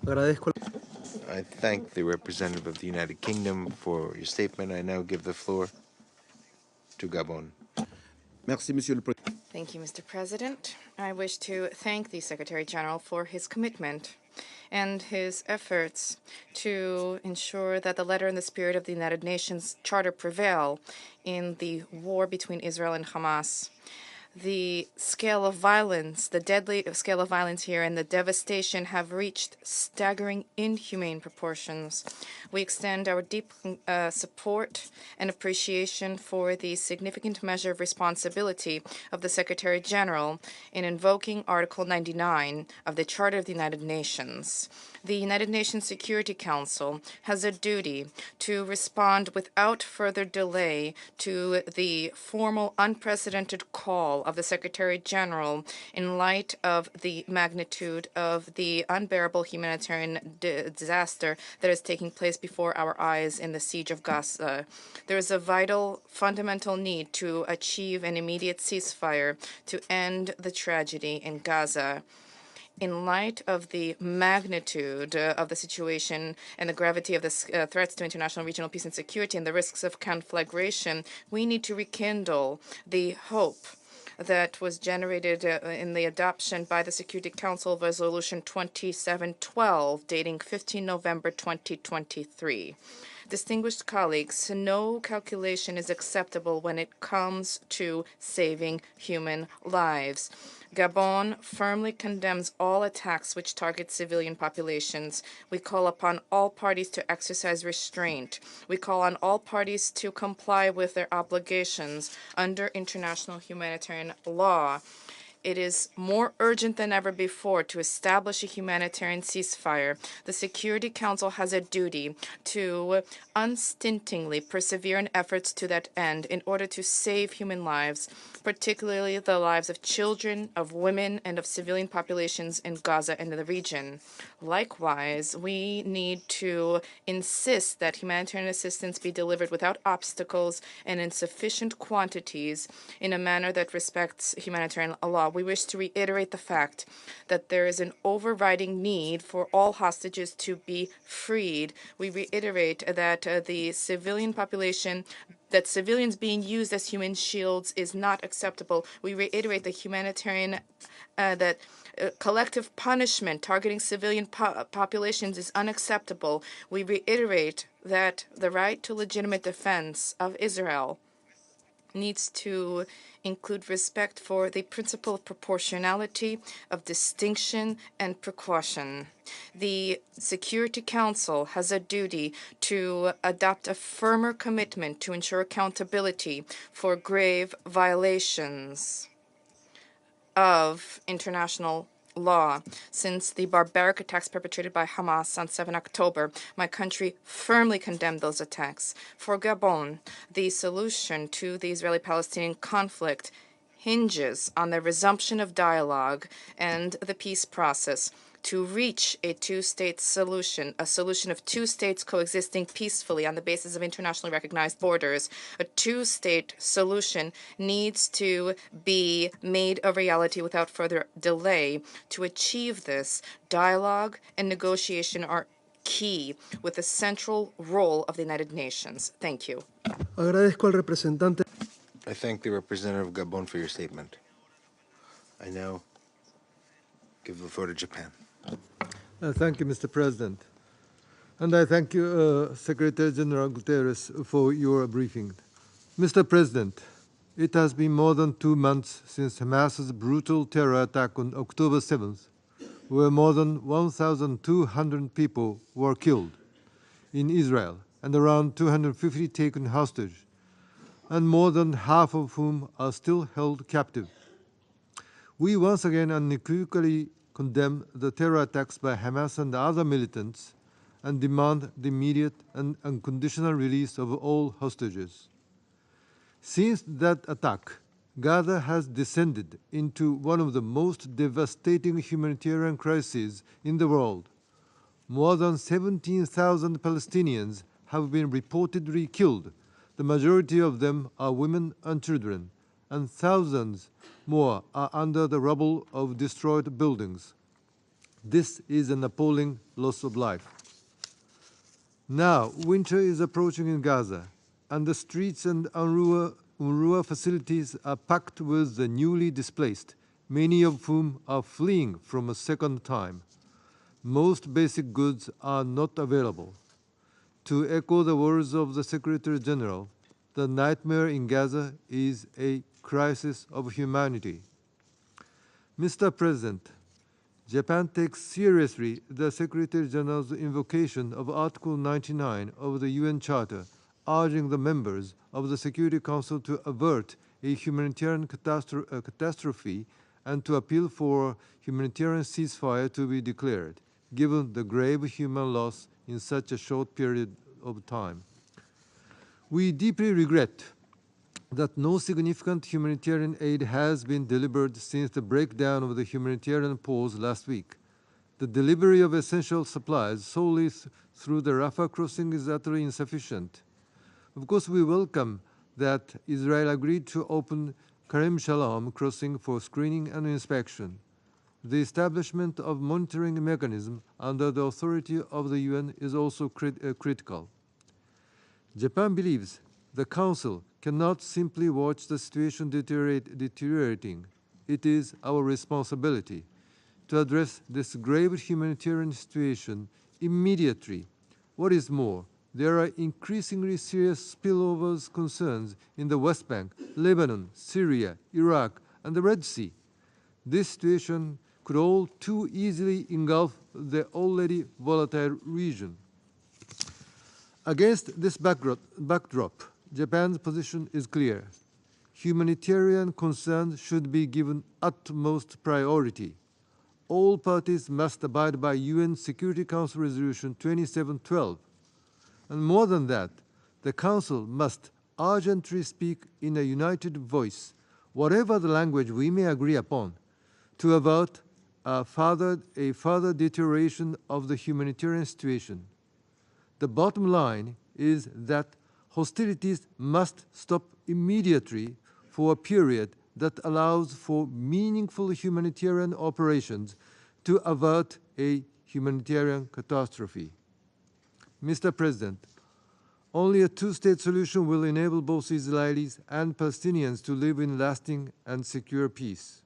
I thank the representative of the United Kingdom for your statement. I now give the floor to Gabon. Thank you, Mr. President. I wish to thank the Secretary General for his commitment and his efforts to ensure that the letter and the spirit of the United Nations Charter prevail in the war between Israel and Hamas. The scale of violence, the deadly scale of violence here and the devastation have reached staggering, inhumane proportions. We extend our deep support and appreciation for the significant measure of responsibility of the Secretary General in invoking Article 99 of the Charter of the United Nations. The United Nations Security Council has a duty to respond without further delay to the formal, unprecedented call of the Secretary General in light of the magnitude of the unbearable humanitarian disaster that is taking place before our eyes in the siege of Gaza. There is a vital, fundamental need to achieve an immediate ceasefire to end the tragedy in Gaza. In light of the magnitude of the situation and the gravity of the threats to international regional peace and security and the risks of conflagration, we need to rekindle the hope that was generated in the adoption by the Security Council of Resolution 2712, dating 15 November 2023. Distinguished colleagues, no calculation is acceptable when it comes to saving human lives. Gabon firmly condemns all attacks which target civilian populations. We call upon all parties to exercise restraint. We call on all parties to comply with their obligations under international humanitarian law. It is more urgent than ever before to establish a humanitarian ceasefire. The Security Council has a duty to unstintingly persevere in efforts to that end in order to save human lives, particularly the lives of children, of women, and of civilian populations in Gaza and in the region. Likewise, we need to insist that humanitarian assistance be delivered without obstacles and in sufficient quantities in a manner that respects humanitarian law. We wish to reiterate the fact that there is an overriding need for all hostages to be freed. We reiterate that the civilian population, that civilians being used as human shields is not acceptable. We reiterate the humanitarian, collective punishment targeting civilian populations is unacceptable. We reiterate that the right to legitimate defense of Israel needs to include respect for the principle of proportionality, of distinction, and precaution. The Security Council has a duty to adopt a firmer commitment to ensure accountability for grave violations of international law. Since the barbaric attacks perpetrated by Hamas on 7 October, my country firmly condemned those attacks. For Gabon, the solution to the Israeli-Palestinian conflict hinges on the resumption of dialogue and the peace process to reach a two-state solution, a solution of two states coexisting peacefully on the basis of internationally recognized borders. A two-state solution needs to be made a reality without further delay. To achieve this, dialogue and negotiation are key, with the central role of the United Nations. Thank you. Agradezco al representante. I thank the representative of Gabon for your statement. I now give the floor to Japan. Thank you, Mr. President. And I thank you, Secretary General Guterres, for your briefing. Mr. President, it has been more than 2 months since Hamas's brutal terror attack on October 7th, where more than 1,200 people were killed in Israel and around 250 taken hostage, and more than half of whom are still held captive. We once again unequivocally condemn the terror attacks by Hamas and other militants and demand the immediate and unconditional release of all hostages. Since that attack, Gaza has descended into one of the most devastating humanitarian crises in the world. More than 17,000 Palestinians have been reportedly killed. The majority of them are women and children, and thousands more are under the rubble of destroyed buildings. This is an appalling loss of life. Now, winter is approaching in Gaza, and the streets and UNRWA facilities are packed with the newly displaced, many of whom are fleeing from a second time. Most basic goods are not available. To echo the words of the Secretary General, the nightmare in Gaza is a crisis of humanity. Mr. President, Japan takes seriously the Secretary General's invocation of Article 99 of the UN Charter, urging the members of the Security Council to avert a humanitarian catastrophe and to appeal for humanitarian ceasefire to be declared, given the grave human loss in such a short period of time. We deeply regret that no significant humanitarian aid has been delivered since the breakdown of the humanitarian pause last week. The delivery of essential supplies solely through the Rafah crossing is utterly insufficient. Of course, we welcome that Israel agreed to open Karem Shalom crossing for screening and inspection. The establishment of monitoring mechanism under the authority of the UN is also critical. Japan believes the Council cannot simply watch the situation deteriorating. It is our responsibility to address this grave humanitarian situation immediately. What is more, there are increasingly serious spillovers concerns in the West Bank, Lebanon, Syria, Iraq, and the Red Sea. This situation could all too easily engulf the already volatile region. Against this backdrop, Japan's position is clear. Humanitarian concerns should be given utmost priority. All parties must abide by UN Security Council Resolution 2712. And more than that, the Council must urgently speak in a united voice, whatever the language we may agree upon, to avert a further deterioration of the humanitarian situation. The bottom line is that hostilities must stop immediately for a period that allows for meaningful humanitarian operations to avert a humanitarian catastrophe. Mr. President, only a two-state solution will enable both Israelis and Palestinians to live in lasting and secure peace.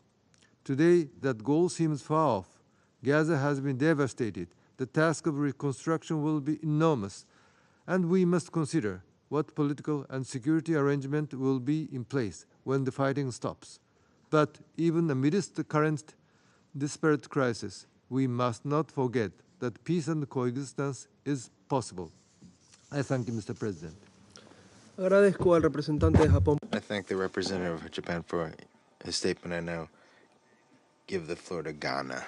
Today, that goal seems far off. Gaza has been devastated. The task of reconstruction will be enormous, and we must consider what political and security arrangement will be in place when the fighting stops. But even amidst the current disparate crisis, we must not forget that peace and coexistence is possible. I thank you, Mr. President. Agradezco al representante de Japón. I thank the representative of Japan for his statement. I now give the floor to Ghana.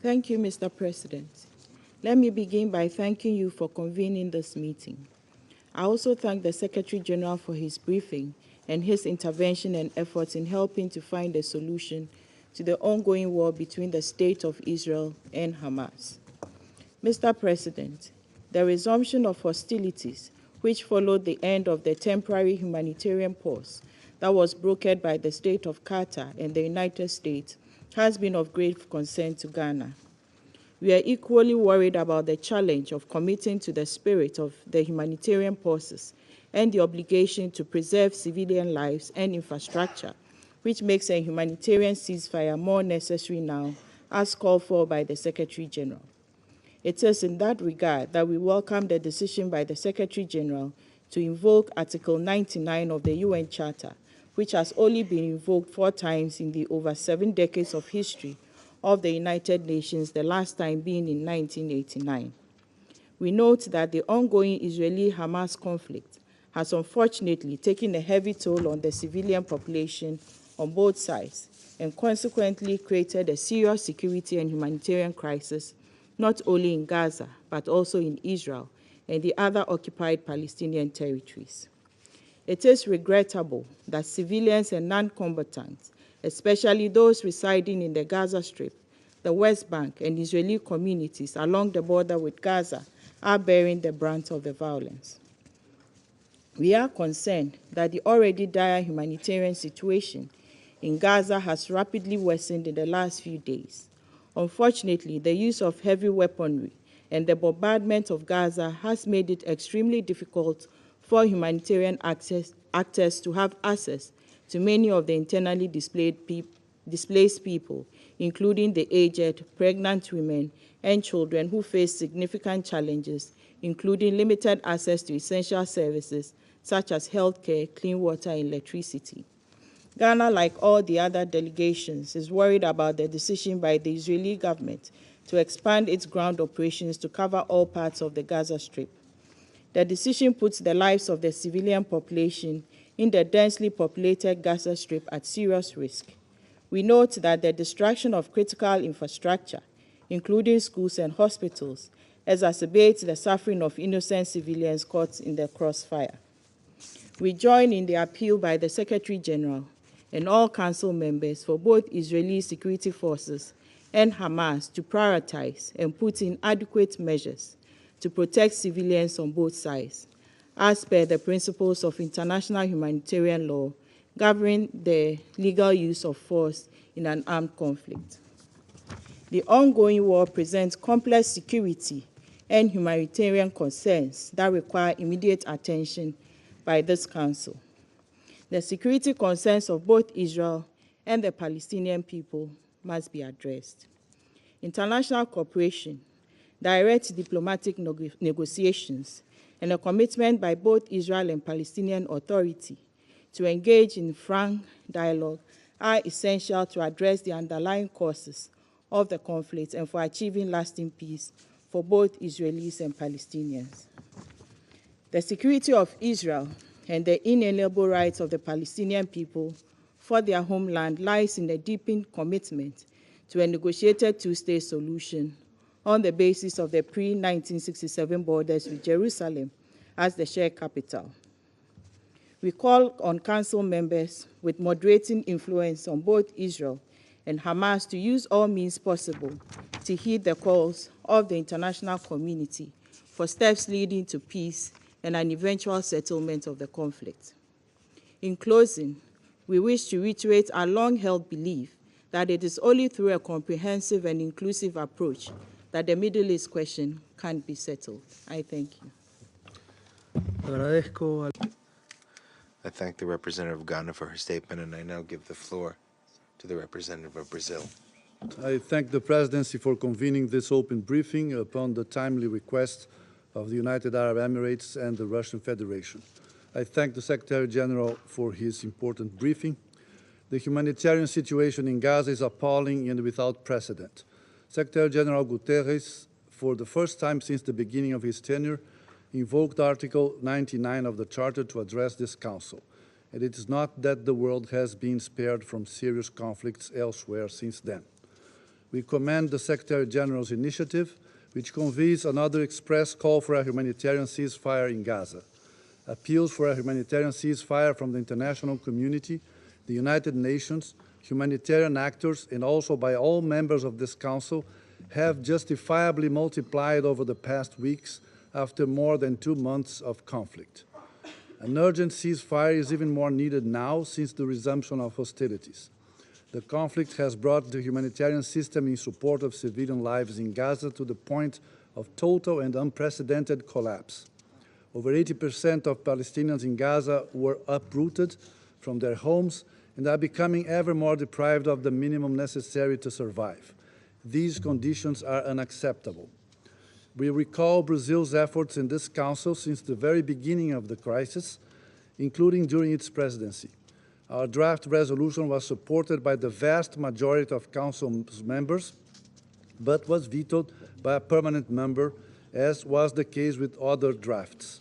Thank you, Mr. President. Let me begin by thanking you for convening this meeting. I also thank the Secretary General for his briefing and his intervention and efforts in helping to find a solution to the ongoing war between the State of Israel and Hamas. Mr. President, the resumption of hostilities, which followed the end of the temporary humanitarian pause that was brokered by the State of Qatar and the United States, has been of great concern to Ghana. We are equally worried about the challenge of committing to the spirit of the humanitarian pauses and the obligation to preserve civilian lives and infrastructure, which makes a humanitarian ceasefire more necessary now as called for by the Secretary General. It is in that regard that we welcome the decision by the Secretary General to invoke Article 99 of the UN Charter, which has only been invoked 4 times in the over 7 decades of history of the United Nations, the last time being in 1989. We note that the ongoing Israeli-Hamas conflict has unfortunately taken a heavy toll on the civilian population on both sides and consequently created a serious security and humanitarian crisis, not only in Gaza, but also in Israel and the other occupied Palestinian territories. It is regrettable that civilians and non-combatants, especially those residing in the Gaza Strip, the West Bank, and Israeli communities along the border with Gaza, are bearing the brunt of the violence. We are concerned that the already dire humanitarian situation in Gaza has rapidly worsened in the last few days. Unfortunately, the use of heavy weaponry and the bombardment of Gaza has made it extremely difficult for humanitarian actors to have access to many of the internally displaced people, including the aged, pregnant women, and children who face significant challenges, including limited access to essential services such as healthcare, clean water, and electricity. Ghana, like all the other delegations, is worried about the decision by the Israeli government to expand its ground operations to cover all parts of the Gaza Strip. The decision puts the lives of the civilian population in the densely populated Gaza Strip at serious risk. We note that the destruction of critical infrastructure, including schools and hospitals, exacerbates the suffering of innocent civilians caught in the crossfire. We join in the appeal by the Secretary General and all Council members for both Israeli security forces and Hamas to prioritize and put in adequate measures to protect civilians on both sides, as per the principles of international humanitarian law governing the legal use of force in an armed conflict. The ongoing war presents complex security and humanitarian concerns that require immediate attention by this Council. The security concerns of both Israel and the Palestinian people must be addressed. International cooperation, direct diplomatic negotiations, and a commitment by both Israel and Palestinian Authority to engage in frank dialogue are essential to address the underlying causes of the conflict and for achieving lasting peace for both Israelis and Palestinians. The security of Israel and the inalienable rights of the Palestinian people for their homeland lies in a deepened commitment to a negotiated two-state solution on the basis of the pre-1967 borders with Jerusalem as the shared capital. We call on Council members with moderating influence on both Israel and Hamas to use all means possible to heed the calls of the international community for steps leading to peace and an eventual settlement of the conflict. In closing, we wish to reiterate our long-held belief that it is only through a comprehensive and inclusive approach that the Middle East question can be settled. I thank you. I thank the representative of Ghana for her statement, and I now give the floor to the representative of Brazil. I thank the Presidency for convening this open briefing upon the timely request of the United Arab Emirates and the Russian Federation. I thank the Secretary General for his important briefing. The humanitarian situation in Gaza is appalling and without precedent. Secretary General Guterres, for the first time since the beginning of his tenure, invoked Article 99 of the Charter to address this Council. And it is not that the world has been spared from serious conflicts elsewhere since then. We commend the Secretary General's initiative, which convenes another express call for a humanitarian ceasefire in Gaza. Appeals for a humanitarian ceasefire from the international community, the United Nations, humanitarian actors, and also by all members of this Council have justifiably multiplied over the past weeks after more than 2 months of conflict. An urgent ceasefire is even more needed now since the resumption of hostilities. The conflict has brought the humanitarian system in support of civilian lives in Gaza to the point of total and unprecedented collapse. Over 80% of Palestinians in Gaza were uprooted from their homes and are becoming ever more deprived of the minimum necessary to survive. These conditions are unacceptable. We recall Brazil's efforts in this Council since the very beginning of the crisis, including during its presidency. Our draft resolution was supported by the vast majority of Council members, but was vetoed by a permanent member, as was the case with other drafts.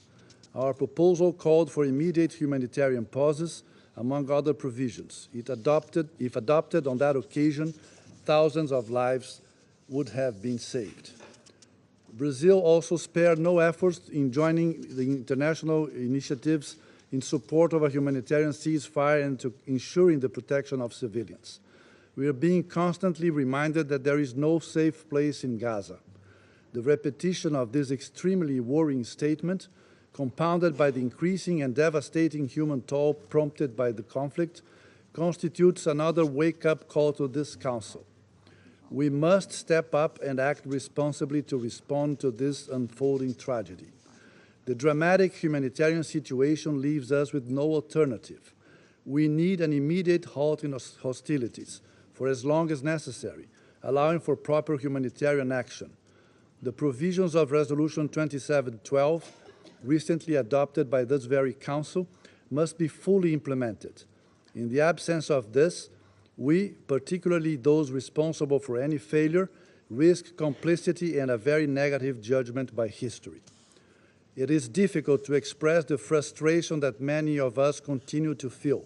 Our proposal called for immediate humanitarian pauses, among other provisions. If adopted on that occasion, thousands of lives would have been saved. Brazil also spared no efforts in joining the international initiatives in support of a humanitarian ceasefire and to ensuring the protection of civilians. We are being constantly reminded that there is no safe place in Gaza. The repetition of this extremely worrying statement, compounded by the increasing and devastating human toll prompted by the conflict, constitutes another wake-up call to this Council. We must step up and act responsibly to respond to this unfolding tragedy. The dramatic humanitarian situation leaves us with no alternative. We need an immediate halt in hostilities for as long as necessary, allowing for proper humanitarian action. The provisions of Resolution 2712, recently adopted by this very Council, must be fully implemented. In the absence of this, we, particularly those responsible for any failure, risk complicity and a very negative judgment by history. It is difficult to express the frustration that many of us continue to feel.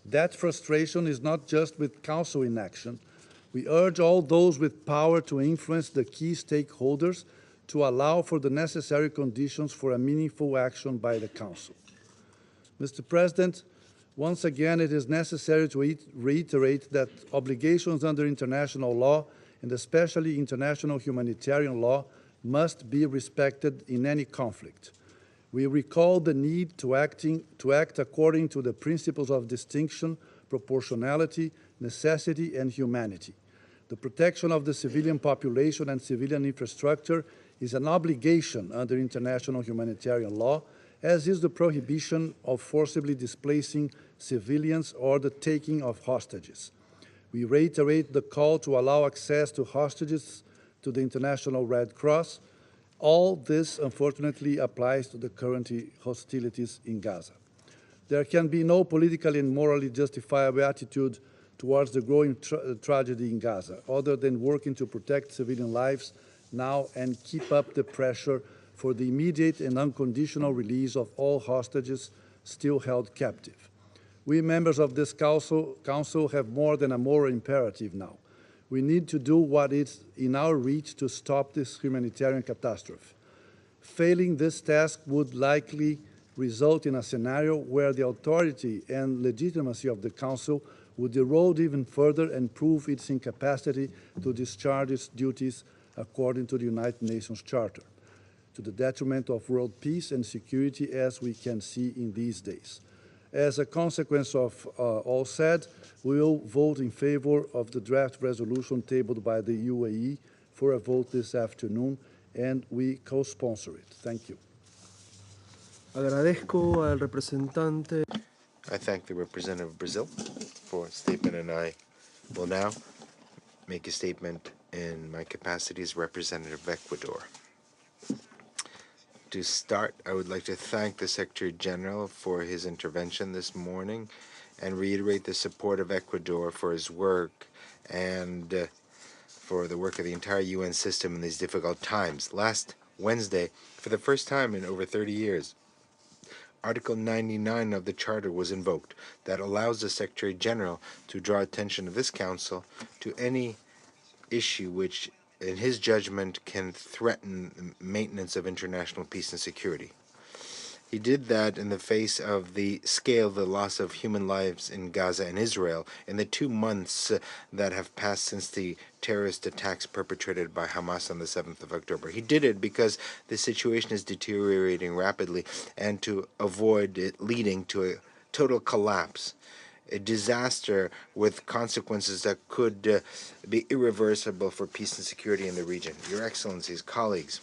That frustration is not just with Council inaction. We urge all those with power to influence the key stakeholders to allow for the necessary conditions for a meaningful action by the Council. Mr. President, once again, it is necessary to reiterate that obligations under international law, and especially international humanitarian law, must be respected in any conflict. We recall the need to act according to the principles of distinction, proportionality, necessity, and humanity. The protection of the civilian population and civilian infrastructure is an obligation under international humanitarian law, as is the prohibition of forcibly displacing civilians or the taking of hostages. We reiterate the call to allow access to hostages to the International Red Cross. All this, unfortunately, applies to the current hostilities in Gaza. There can be no politically and morally justifiable attitude towards the growing tragedy in Gaza, other than working to protect civilian lives now and keep up the pressure for the immediate and unconditional release of all hostages still held captive. We members of this Council have more than a moral imperative now. We need to do what is in our reach to stop this humanitarian catastrophe. Failing this task would likely result in a scenario where the authority and legitimacy of the Council would erode even further and prove its incapacity to discharge its duties according to the United Nations Charter, to the detriment of world peace and security, as we can see in these days. As a consequence of all said, we will vote in favor of the draft resolution tabled by the UAE for a vote this afternoon, and we co-sponsor it. Thank you. Agradezco al representante. I thank the representative of Brazil for a statement, and I will now make a statement in my capacity as representative of Ecuador. To start, I would like to thank the Secretary General for his intervention this morning and reiterate the support of Ecuador for his work and for the work of the entire UN system in these difficult times. Last Wednesday, for the first time in over 30 years, Article 99 of the Charter was invoked that allows the Secretary General to draw attention of this Council to any issue which, in his judgment, can threaten the maintenance of international peace and security. He did that in the face of the scale of the loss of human lives in Gaza and Israel in the 2 months that have passed since the terrorist attacks perpetrated by Hamas on the 7th of October. He did it because the situation is deteriorating rapidly and to avoid it leading to a total collapse, a disaster with consequences that could be irreversible for peace and security in the region. Your Excellencies, colleagues,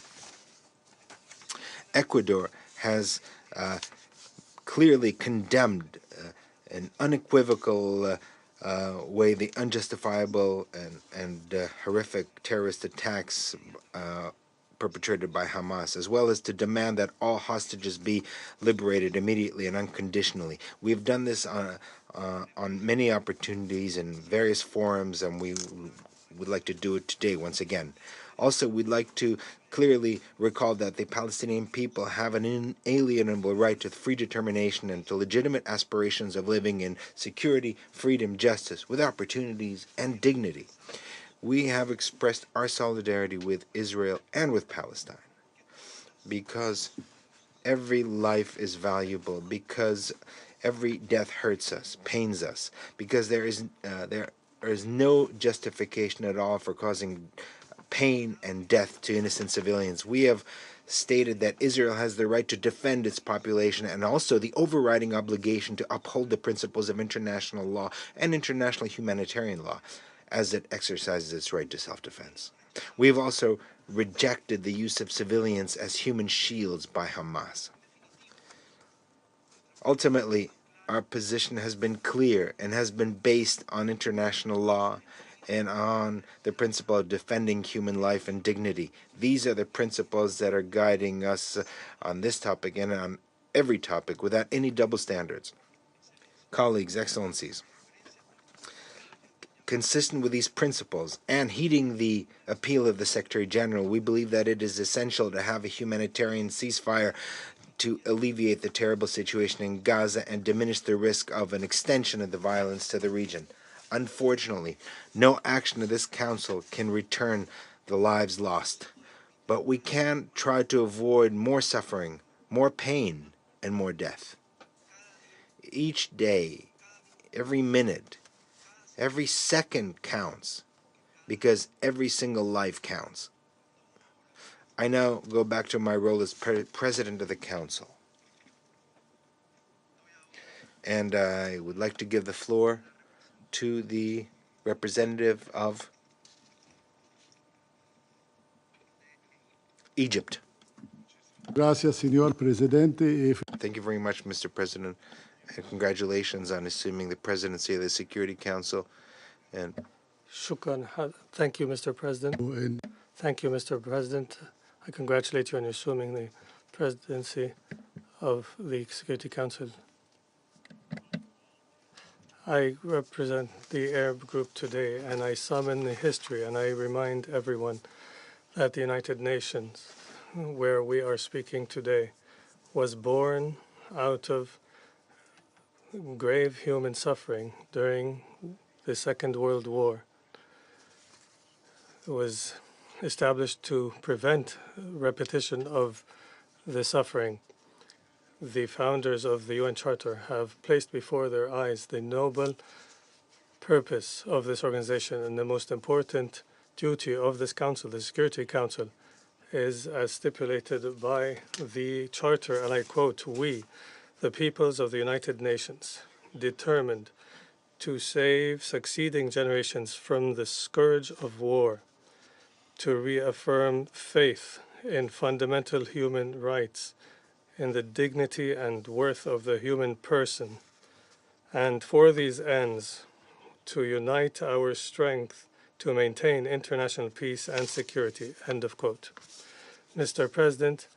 Ecuador has clearly condemned an unequivocal weigh the unjustifiable and horrific terrorist attacks perpetrated by Hamas, as well as to demand that all hostages be liberated immediately and unconditionally. We've done this on many opportunities in various forums, and we would like to do it today once again. Also, we'd like to clearly recall that the Palestinian people have an inalienable right to free determination and to legitimate aspirations of living in security, freedom, justice, with opportunities and dignity. We have expressed our solidarity with Israel and with Palestine because every life is valuable, because every death hurts us, pains us, because there is no justification at all for causing pain and death to innocent civilians. We have stated that Israel has the right to defend its population and also the overriding obligation to uphold the principles of international law and international humanitarian law as it exercises its right to self-defense. We have also rejected the use of civilians as human shields by Hamas. Ultimately, our position has been clear and has been based on international law and on the principle of defending human life and dignity. These are the principles that are guiding us on this topic and on every topic without any double standards. Colleagues, excellencies, consistent with these principles and heeding the appeal of the Secretary General, we believe that it is essential to have a humanitarian ceasefire to alleviate the terrible situation in Gaza and diminish the risk of an extension of the violence to the region. Unfortunately, no action of this Council can return the lives lost, but we can try to avoid more suffering, more pain, and more death. Each day, every minute, every second counts, because every single life counts. I now go back to my role as President of the Council. And I would like to give the floor to the representative of Egypt. Gracias, señor presidente. Thank you very much, Mr. President, and congratulations on assuming the presidency of the Security Council. And Shukran. Thank you, Mr. President. Thank you, Mr. President. I congratulate you on assuming the presidency of the Security Council. I represent the Arab group today, and I summon the history, and I remind everyone that the United Nations, where we are speaking today, was born out of grave human suffering during the Second World War. It was established to prevent repetition of the suffering. The founders of the UN Charter have placed before their eyes the noble purpose of this organization, and the most important duty of this council, the Security Council, is as stipulated by the Charter, and I quote, "We, the peoples of the United Nations, determined to save succeeding generations from the scourge of war, to reaffirm faith in fundamental human rights, in the dignity and worth of the human person, and for these ends, to unite our strength to maintain international peace and security." End of quote. Mr. President,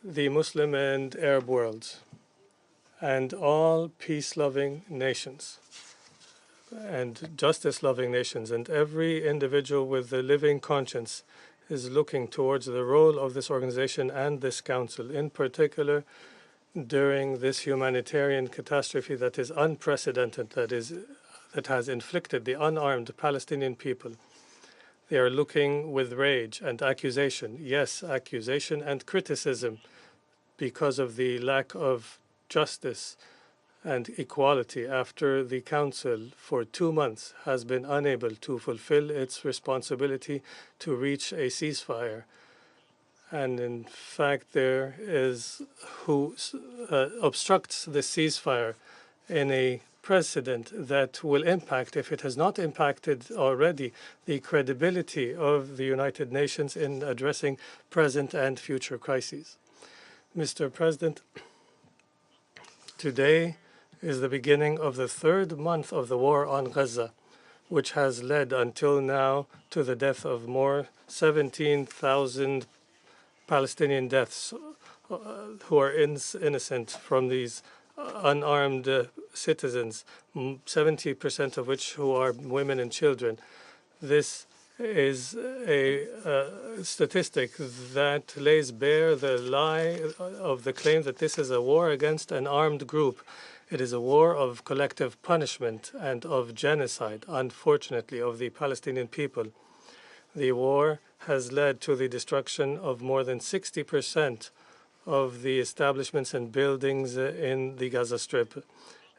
the Muslim and Arab worlds and all peace-loving nations and justice-loving nations and every individual with a living conscience is looking towards the role of this organization and this council, in particular during this humanitarian catastrophe that is unprecedented, that has inflicted the unarmed Palestinian people. They are looking with rage and accusation, yes, accusation and criticism, because of the lack of justice and equality after the Council for 2 months has been unable to fulfill its responsibility to reach a ceasefire. And in fact, there is who obstructs the ceasefire in a precedent that will impact, if it has not impacted already, the credibility of the United Nations in addressing present and future crises. Mr. President, today is the beginning of the third month of the war on Gaza, which has led until now to the death of more 17,000 Palestinian deaths who are innocent from these unarmed citizens, 70% of which who are women and children. This is a statistic that lays bare the lie of the claim that this is a war against an armed group. It is a war of collective punishment and of genocide, unfortunately, of the Palestinian people. The war has led to the destruction of more than 60% of the establishments and buildings in the Gaza Strip,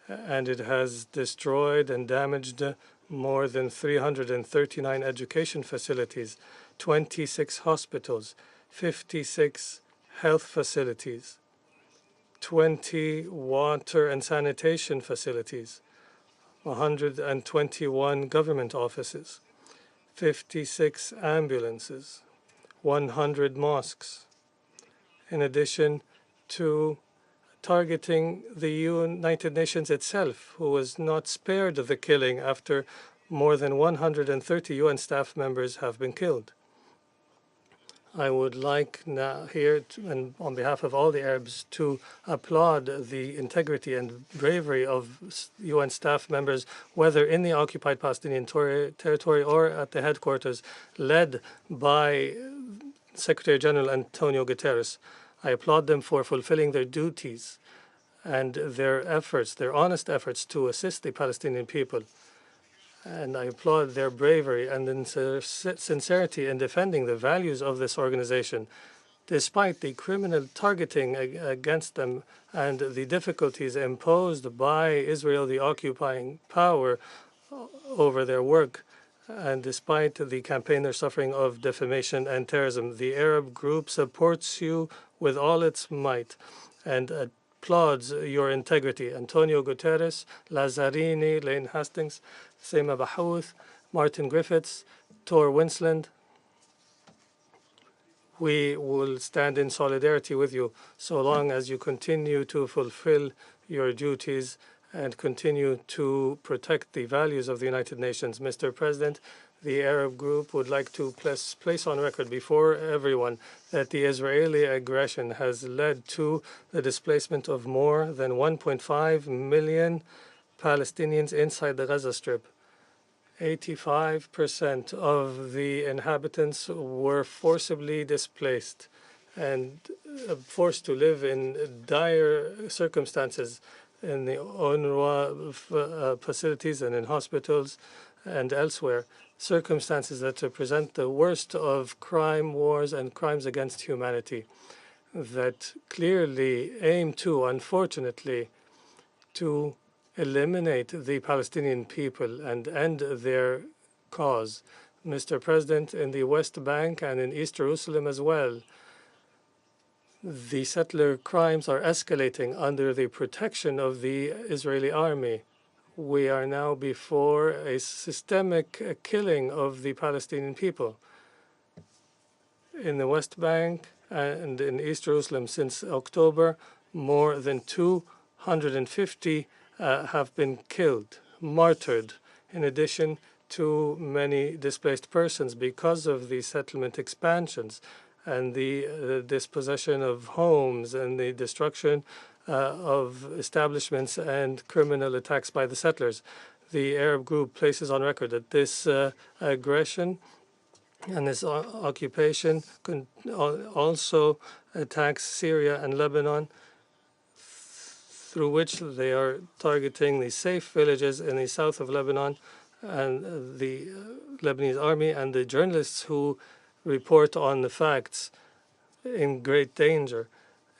and it has destroyed and damaged more than 339 education facilities, 26 hospitals, 56 health facilities, 20 water and sanitation facilities, 121 government offices, 56 ambulances, 100 mosques, in addition to targeting the United Nations itself, who was not spared the killing after more than 130 UN staff members have been killed. I would like now here, and on behalf of all the Arabs, to applaud the integrity and bravery of UN staff members, whether in the occupied Palestinian territory or at the headquarters, led by Secretary General Antonio Guterres. I applaud them for fulfilling their duties and their efforts, their honest efforts to assist the Palestinian people. And I applaud their bravery and sincerity in defending the values of this organization, despite the criminal targeting against them and the difficulties imposed by Israel, the occupying power, over their work. And despite the campaign they're suffering of defamation and terrorism, the Arab group supports you with all its might and applauds your integrity. Antonio Guterres, Lazzarini, Lane Hastings, Sema Bahouth, Martin Griffiths, Tor Winsland. We will stand in solidarity with you so long as you continue to fulfill your duties and continue to protect the values of the United Nations. Mr. President, the Arab group would like to place on record before everyone that the Israeli aggression has led to the displacement of more than 1.5 million Palestinians inside the Gaza Strip. 85% of the inhabitants were forcibly displaced and forced to live in dire circumstances in the UNRWA facilities and in hospitals and elsewhere, circumstances that represent the worst of crime, wars, and crimes against humanity that clearly aim to, unfortunately, to eliminate the Palestinian people and end their cause. Mr. President, in the West Bank and in East Jerusalem as well, the settler crimes are escalating under the protection of the Israeli army. We are now before a systemic killing of the Palestinian people. In the West Bank and in East Jerusalem since October, more than 250 have been killed, martyred, in addition to many displaced persons because of the settlement expansions and the dispossession of homes and the destruction of establishments and criminal attacks by the settlers. The Arab group places on record that this aggression and this occupation also attacks Syria and Lebanon, through which they are targeting the safe villages in the south of Lebanon and the Lebanese army and the journalists who report on the facts in great danger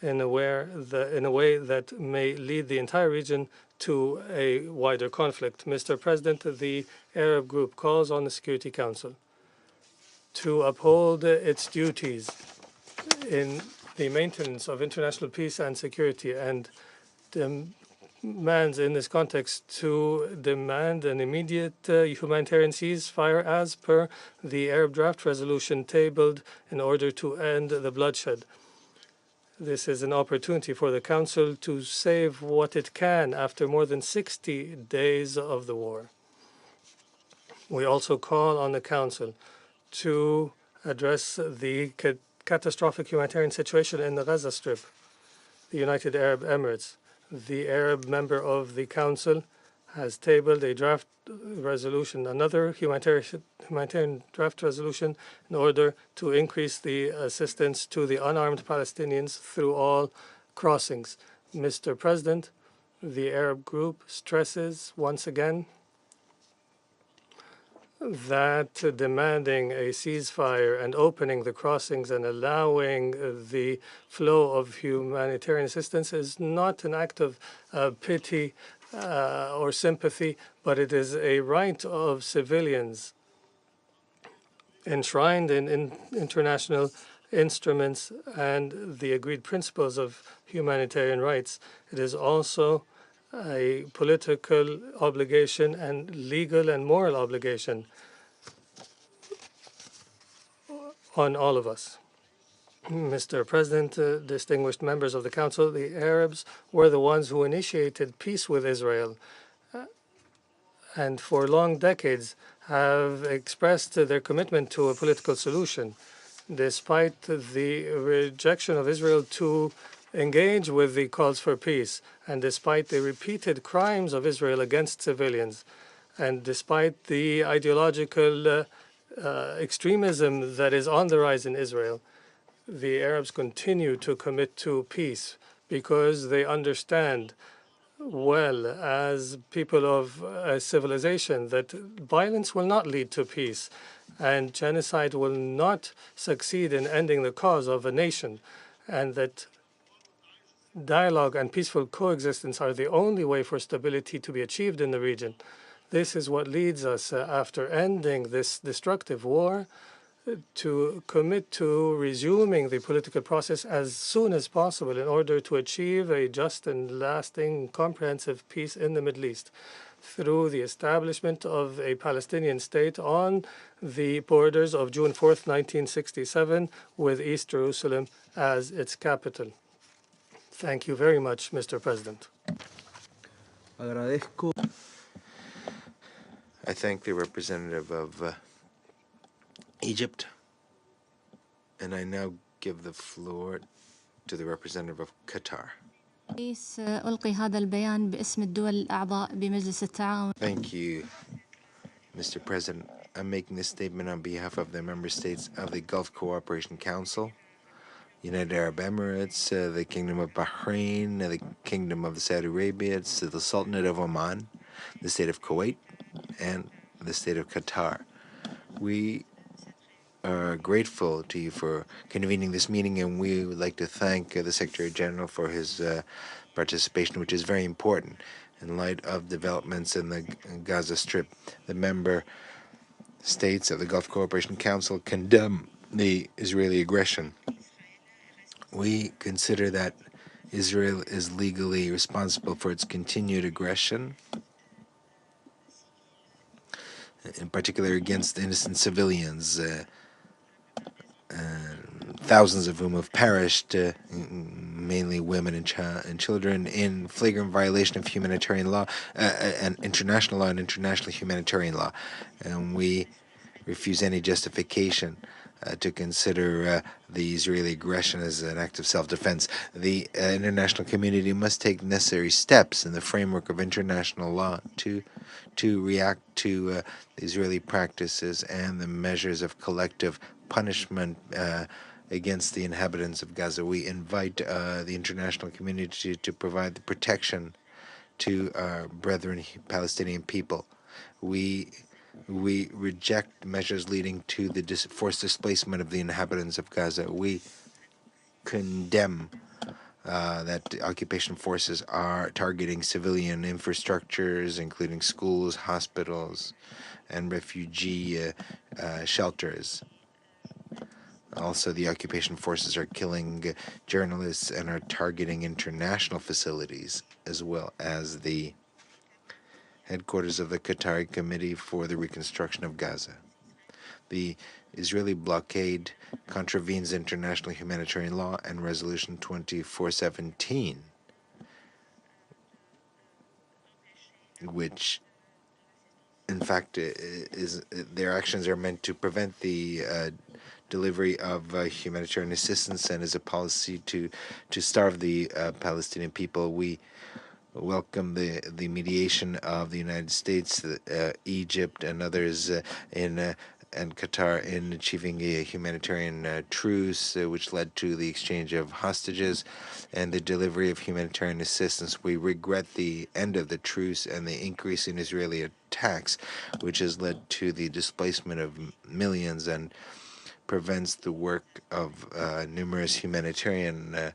in a way that may lead the entire region to a wider conflict. Mr. President, the Arab group calls on the Security Council to uphold its duties in the maintenance of international peace and security and demands in this context to demand an immediate humanitarian ceasefire as per the Arab draft resolution tabled in order to end the bloodshed. This is an opportunity for the Council to save what it can after more than 60 days of the war. We also call on the Council to address the catastrophic humanitarian situation in the Gaza Strip, the United Arab Emirates. The Arab member of the Council has tabled a draft resolution, another humanitarian draft resolution, in order to increase the assistance to the unarmed Palestinians through all crossings. Mr. President, the Arab group stresses once again that demanding a ceasefire and opening the crossings and allowing the flow of humanitarian assistance is not an act of pity or sympathy, but it is a right of civilians enshrined in international instruments and the agreed principles of humanitarian rights. It is also a political obligation and legal and moral obligation on all of us. Mr. President, distinguished members of the Council, the Arabs were the ones who initiated peace with Israel and for long decades have expressed their commitment to a political solution, despite the rejection of Israel to engage with the calls for peace, and despite the repeated crimes of Israel against civilians, and despite the ideological extremism that is on the rise in Israel. The Arabs continue to commit to peace because they understand well, as people of a civilization, that violence will not lead to peace and genocide will not succeed in ending the cause of a nation, and that dialogue and peaceful coexistence are the only way for stability to be achieved in the region. This is what leads us, after ending this destructive war, to commit to resuming the political process as soon as possible in order to achieve a just and lasting comprehensive peace in the Middle East through the establishment of a Palestinian state on the borders of June 4th, 1967, with East Jerusalem as its capital. Thank you very much, Mr. President. I thank the representative of Egypt, and I now give the floor to the representative of Qatar. Thank you, Mr. President. I'm making this statement on behalf of the member states of the Gulf Cooperation Council, United Arab Emirates, the Kingdom of Bahrain, the Kingdom of Saudi Arabia, the Sultanate of Oman, the state of Kuwait, and the state of Qatar. We are grateful to you for convening this meeting, and we would like to thank the Secretary General for his participation, which is very important in light of developments in the Gaza Strip. The member states of the Gulf Cooperation Council condemn the Israeli aggression. We consider that Israel is legally responsible for its continued aggression, in particular against innocent civilians, thousands of whom have perished, mainly women and children, in flagrant violation of humanitarian law, and international law and international humanitarian law. And we refuse any justification to consider the Israeli aggression as an act of self-defense. The international community must take necessary steps in the framework of international law to react to the Israeli practices and the measures of collective punishment against the inhabitants of Gaza. We invite the international community to provide the protection to our brethren Palestinian people. We reject measures leading to the forced displacement of the inhabitants of Gaza. We condemn that the occupation forces are targeting civilian infrastructures, including schools, hospitals, and refugee shelters. Also, the occupation forces are killing journalists and are targeting international facilities, as well as the headquarters of the Qatari Committee for the Reconstruction of Gaza. The Israeli blockade contravenes international humanitarian law and Resolution 2417, which in fact their actions are meant to prevent the delivery of humanitarian assistance and is a policy to starve the Palestinian people. We welcome the mediation of the United States, Egypt, and others and Qatar in achieving a humanitarian truce, which led to the exchange of hostages and the delivery of humanitarian assistance. We regret the end of the truce and the increase in Israeli attacks, which has led to the displacement of millions and prevents the work of numerous humanitarian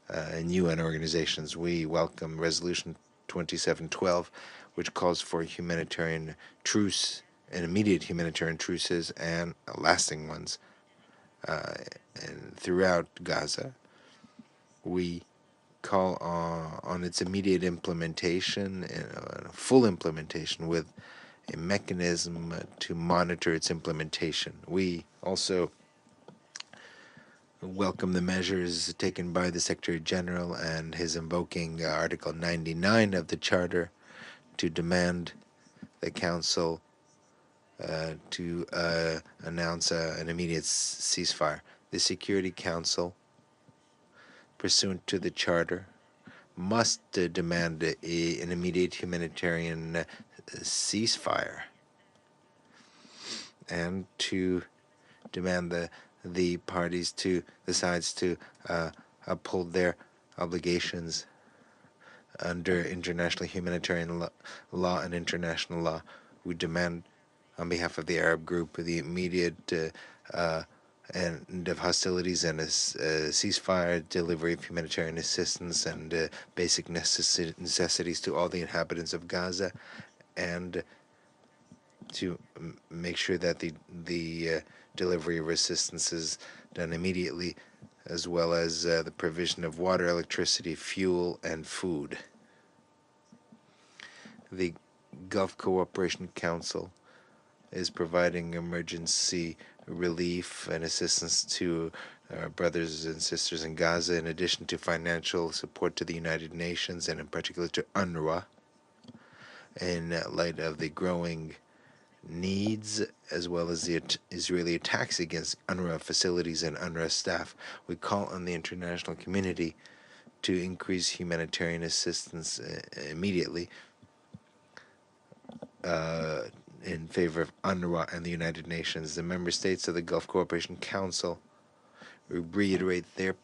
and UN organizations. We welcome Resolution 2712, which calls for humanitarian truce and immediate humanitarian truces and lasting ones and throughout Gaza. We call on its immediate implementation and full implementation with a mechanism to monitor its implementation. We also welcome the measures taken by the Secretary General and his invoking Article 99 of the Charter to demand the Council to announce an immediate ceasefire. The Security Council, pursuant to the Charter, must demand an immediate humanitarian ceasefire and to demand the sides to uphold their obligations under international humanitarian law and international law. We demand, on behalf of the Arab group, the immediate end of hostilities and a ceasefire, delivery of humanitarian assistance and basic necessities to all the inhabitants of Gaza, and to make sure that the delivery of assistance is done immediately, as well as the provision of water, electricity, fuel, and food. The Gulf Cooperation Council is providing emergency relief and assistance to our brothers and sisters in Gaza, in addition to financial support to the United Nations and in particular to UNRWA, in light of the growing needs as well as the Israeli attacks against UNRWA facilities and UNRWA staff. We call on the international community to increase humanitarian assistance immediately in favor of UNRWA and the United Nations. The member states of the Gulf Cooperation Council reiterate their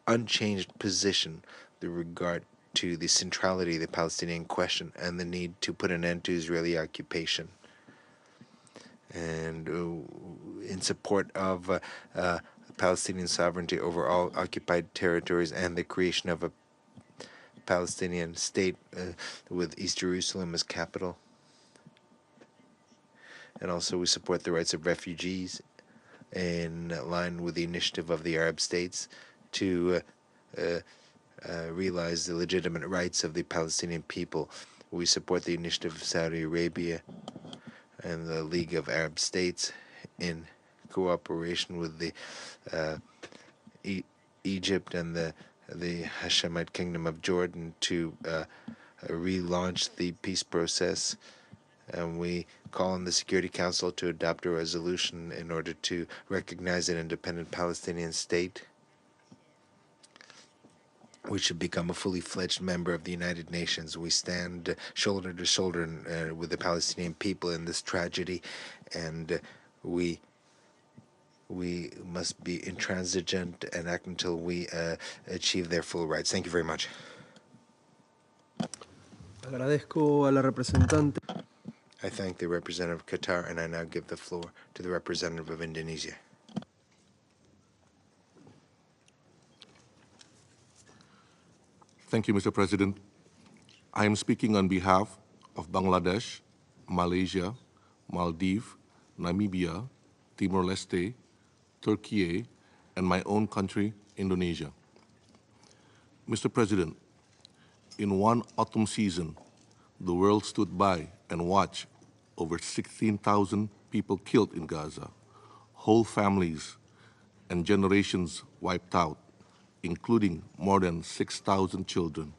unchanged position with regard to the centrality of the Palestinian question and the need to put an end to Israeli occupation, and in support of Palestinian sovereignty over all occupied territories and the creation of a Palestinian state with East Jerusalem as capital. And also we support the rights of refugees in line with the initiative of the Arab states to realize the legitimate rights of the Palestinian people. We support the initiative of Saudi Arabia and the League of Arab States in cooperation with the Egypt and the Hashemite Kingdom of Jordan to relaunch the peace process. And we call on the Security Council to adopt a resolution in order to recognize an independent Palestinian state, which should become a fully fledged member of the United Nations. We stand shoulder to shoulder with the Palestinian people in this tragedy, and we must be intransigent and act until we achieve their full rights. Thank you very much. Agradezco a la representante. I thank the representative of Qatar, and I now give the floor to the representative of Indonesia. Thank you, Mr. President. I am speaking on behalf of Bangladesh, Malaysia, Maldives, Namibia, Timor-Leste, Turkey, and my own country, Indonesia. Mr. President, in one autumn season, the world stood by and watched over 16,000 people killed in Gaza, whole families, and generations wiped out, including more than 6,000 children.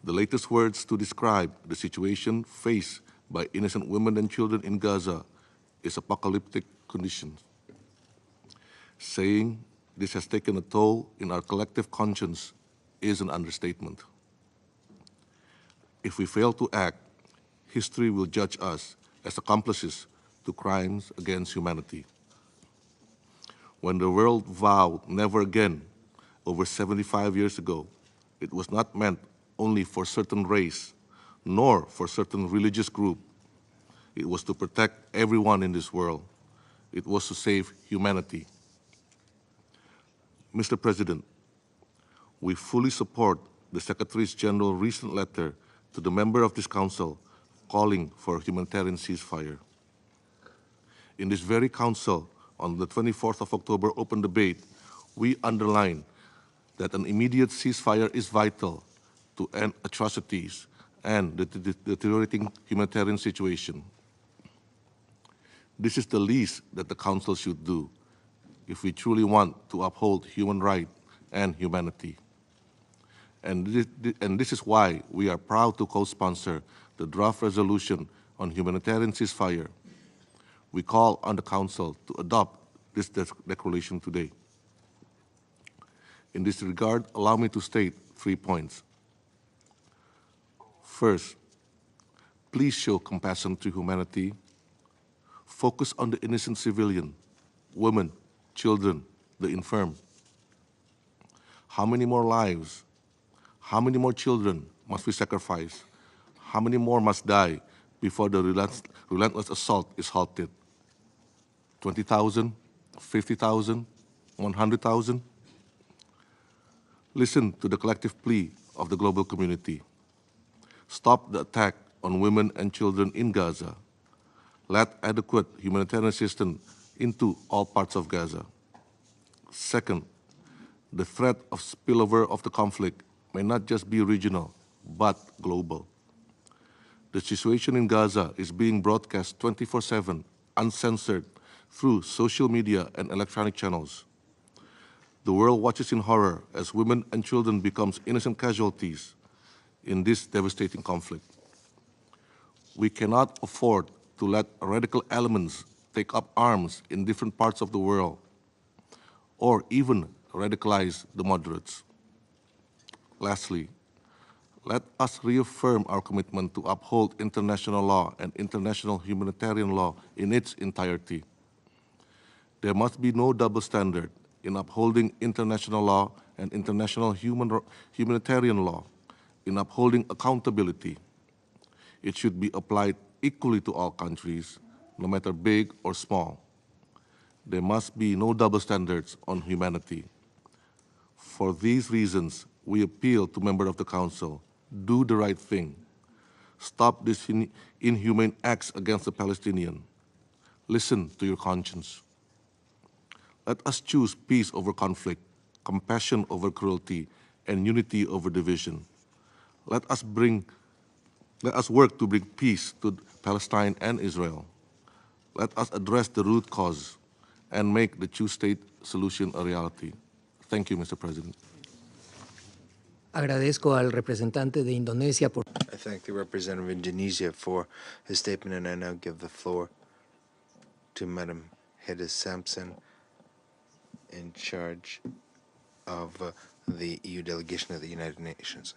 The latest words to describe the situation faced by innocent women and children in Gaza is apocalyptic conditions. Saying this has taken a toll in our collective conscience is an understatement. If we fail to act, history will judge us as accomplices to crimes against humanity. When the world vowed never again over 75 years ago, it was not meant only for certain race, nor for certain religious group. It was to protect everyone in this world. It was to save humanity. Mr. President, we fully support the Secretary General's recent letter to the member of this Council calling for a humanitarian ceasefire. In this very Council, on the 24th of October open debate, we underline that an immediate ceasefire is vital to end atrocities and the deteriorating humanitarian situation. This is the least that the Council should do if we truly want to uphold human rights and humanity. And this is why we are proud to co-sponsor the draft resolution on humanitarian ceasefire. We call on the Council to adopt this declaration today. In this regard, allow me to state 3 points. First, please show compassion to humanity. Focus on the innocent civilian, women, children, the infirm. How many more lives, how many more children must we sacrifice? How many more must die before the relentless assault is halted? 20,000, 50,000, 100,000? Listen to the collective plea of the global community. Stop the attack on women and children in Gaza. Let adequate humanitarian assistance into all parts of Gaza. Second, the threat of spillover of the conflict may not just be regional, but global. The situation in Gaza is being broadcast 24/7, uncensored, through social media and electronic channels. The world watches in horror as women and children become innocent casualties in this devastating conflict. We cannot afford to let radical elements take up arms in different parts of the world, or even radicalize the moderates. Lastly, let us reaffirm our commitment to uphold international law and international humanitarian law in its entirety. There must be no double standard in upholding international law and international humanitarian law, in upholding accountability. It should be applied equally to all countries, no matter big or small. There must be no double standards on humanity. For these reasons, we appeal to members of the Council, do the right thing. Stop these inhumane acts against the Palestinians. Listen to your conscience. Let us choose peace over conflict, compassion over cruelty, and unity over division. Let us work to bring peace to Palestine and Israel. Let us address the root cause and make the two-state solution a reality. Thank you, Mr. President. Agradezco al representante de Indonesia por... I thank the representative of Indonesia for his statement, and I now give the floor to Madam Hedis Sampson, in charge of the EU delegation of the United Nations.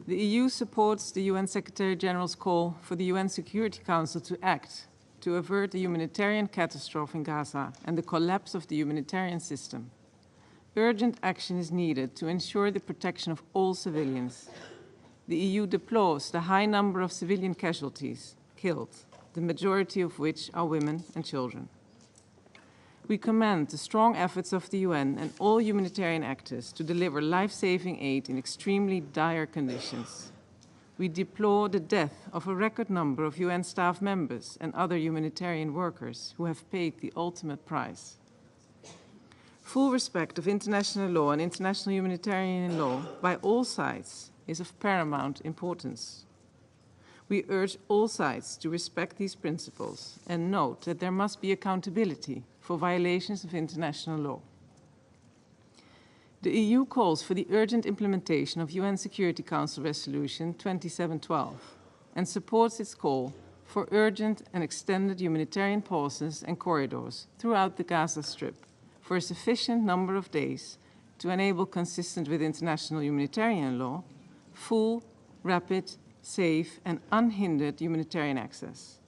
The EU supports the UN Secretary-General's call for the UN Security Council to act to avert the humanitarian catastrophe in Gaza and the collapse of the humanitarian system. Urgent action is needed to ensure the protection of all civilians. The EU deplores the high number of civilian casualties killed, the majority of which are women and children. We commend the strong efforts of the UN and all humanitarian actors to deliver life-saving aid in extremely dire conditions. We deplore the death of a record number of UN staff members and other humanitarian workers who have paid the ultimate price. Full respect of international law and international humanitarian law by all sides is of paramount importance. We urge all sides to respect these principles and note that there must be accountability for violations of international law. The EU calls for the urgent implementation of UN Security Council Resolution 2712 and supports its call for urgent and extended humanitarian pauses and corridors throughout the Gaza Strip for a sufficient number of days to enable, consistent with international humanitarian law, full, rapid, safe and unhindered humanitarian access.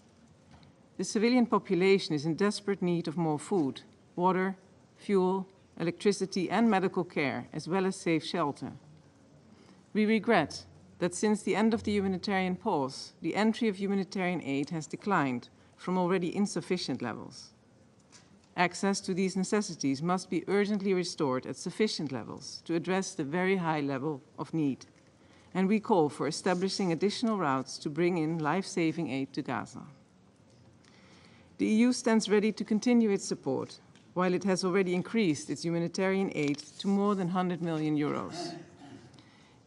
The civilian population is in desperate need of more food, water, fuel, electricity and medical care, as well as safe shelter. We regret that since the end of the humanitarian pause, the entry of humanitarian aid has declined from already insufficient levels. Access to these necessities must be urgently restored at sufficient levels to address the very high level of need, and we call for establishing additional routes to bring in life-saving aid to Gaza. The EU stands ready to continue its support, while it has already increased its humanitarian aid to more than 100 million euros.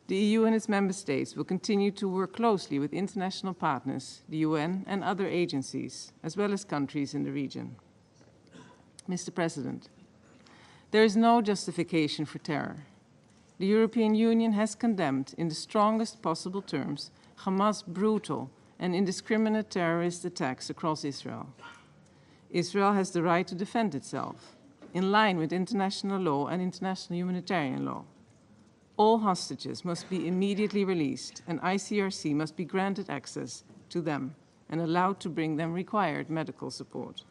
The EU and its member states will continue to work closely with international partners, the UN and other agencies, as well as countries in the region. Mr. President, there is no justification for terror. The European Union has condemned in the strongest possible terms Hamas' brutal and indiscriminate terrorist attacks across Israel. Israel has the right to defend itself, in line with international law and international humanitarian law. All hostages must be immediately released, and ICRC must be granted access to them and allowed to bring them required medical support.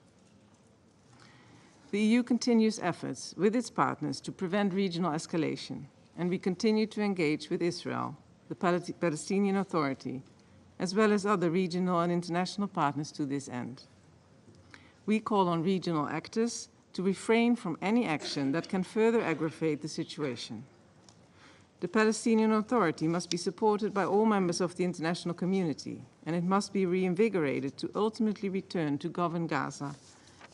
The EU continues efforts with its partners to prevent regional escalation, and we continue to engage with Israel, the Palestinian Authority, as well as other regional and international partners to this end. We call on regional actors to refrain from any action that can further aggravate the situation. The Palestinian Authority must be supported by all members of the international community, and it must be reinvigorated to ultimately return to govern Gaza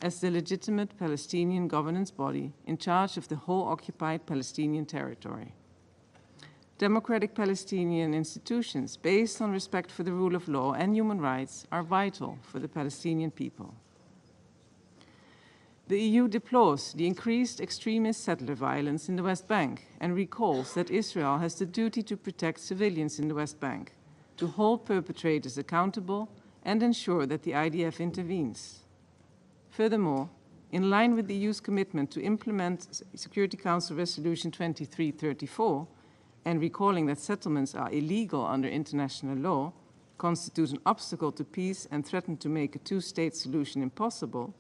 as the legitimate Palestinian governance body in charge of the whole occupied Palestinian territory. Democratic Palestinian institutions based on respect for the rule of law and human rights are vital for the Palestinian people. The EU deplores the increased extremist settler violence in the West Bank and recalls that Israel has the duty to protect civilians in the West Bank, to hold perpetrators accountable and ensure that the IDF intervenes. Furthermore, in line with the EU's commitment to implement Security Council Resolution 2334 and recalling that settlements are illegal under international law, constitute an obstacle to peace and threaten to make a two-state solution impossible,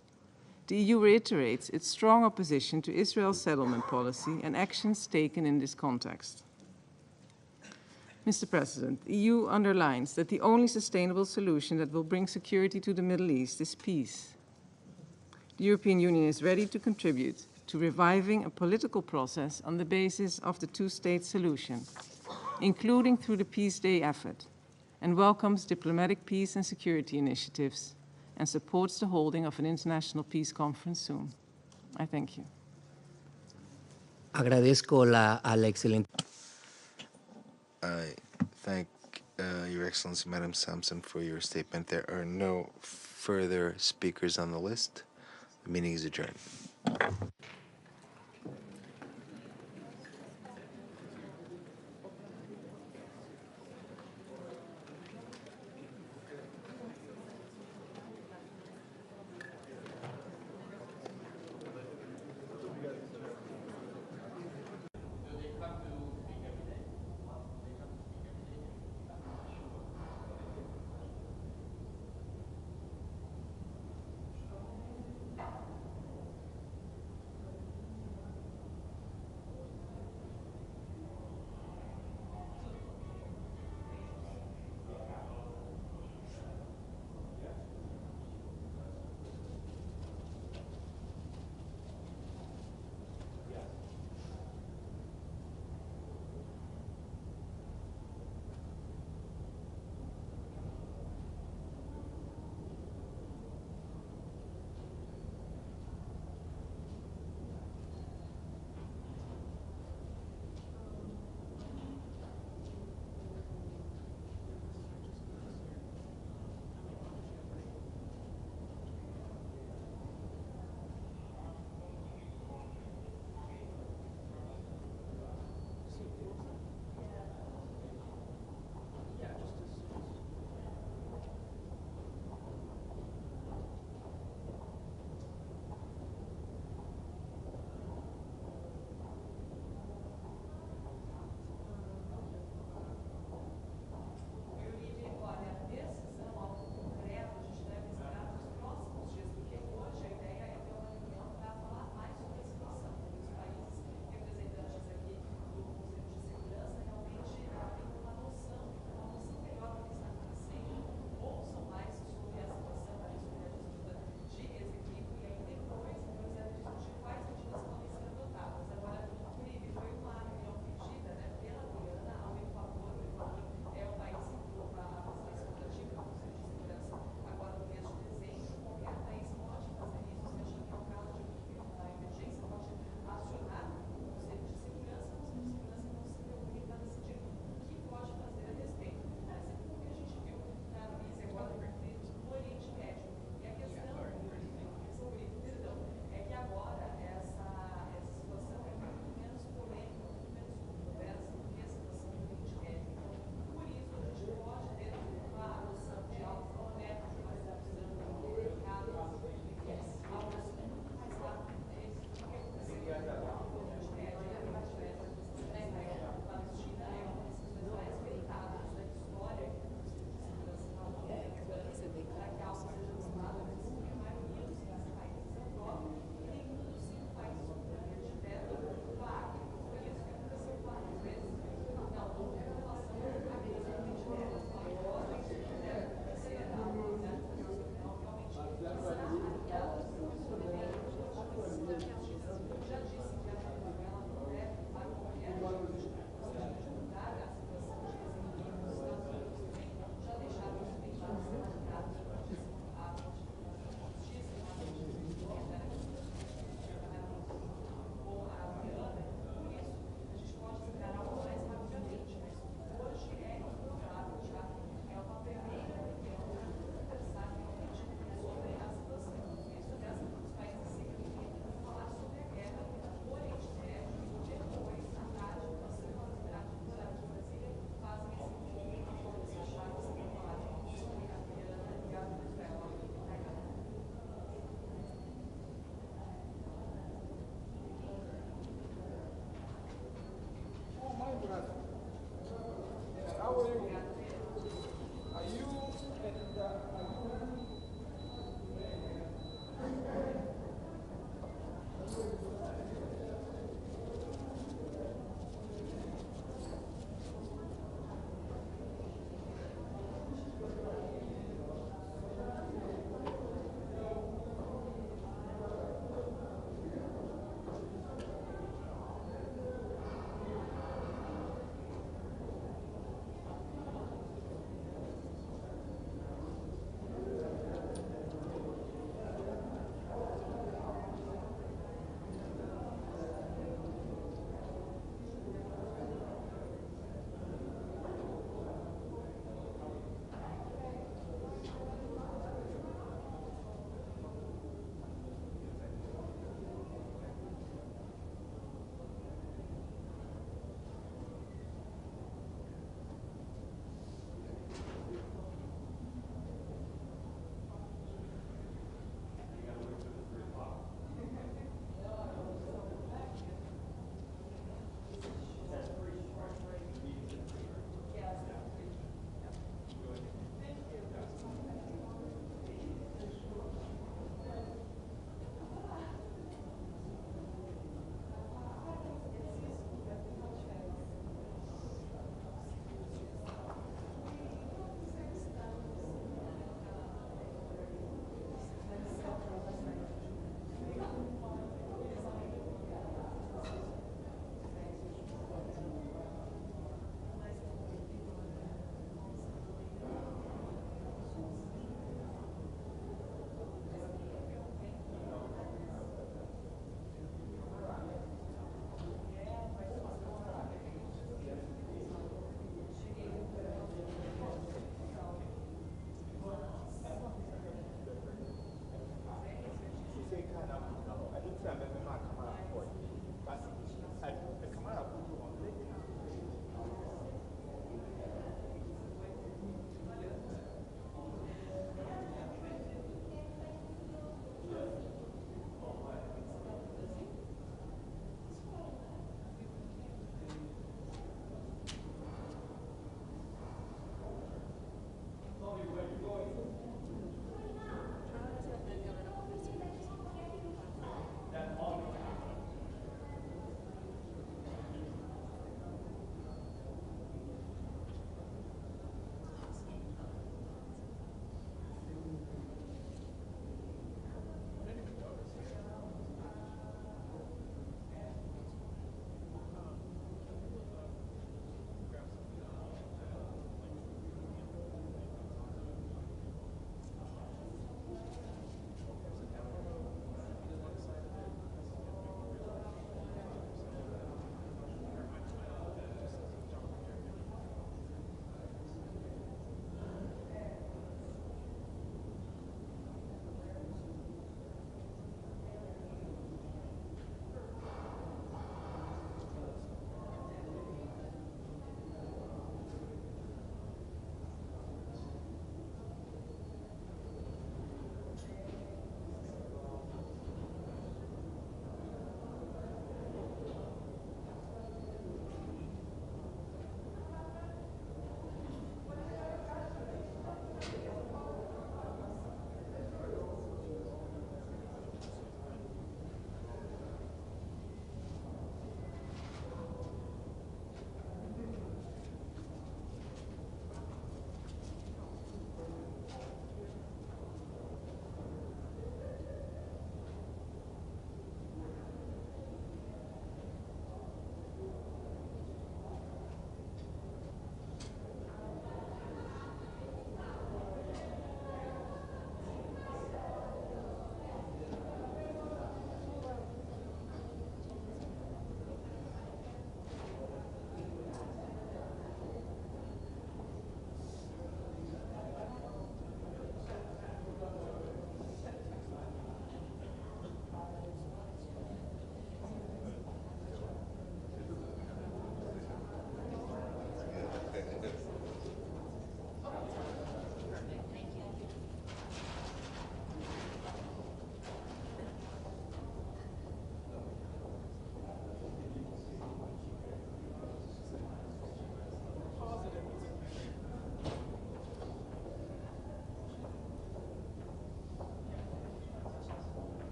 the EU reiterates its strong opposition to Israel's settlement policy and actions taken in this context. Mr. President, the EU underlines that the only sustainable solution that will bring security to the Middle East is peace. The European Union is ready to contribute to reviving a political process on the basis of the two-state solution, including through the Peace Day effort, and welcomes diplomatic peace and security initiatives and supports the holding of an international peace conference soon. I thank you. Agradezco a la excelente. I thank Your Excellency, Madam Sampson, for your statement. There are no further speakers on the list. The meeting is adjourned.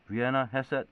Vienna, Hesed,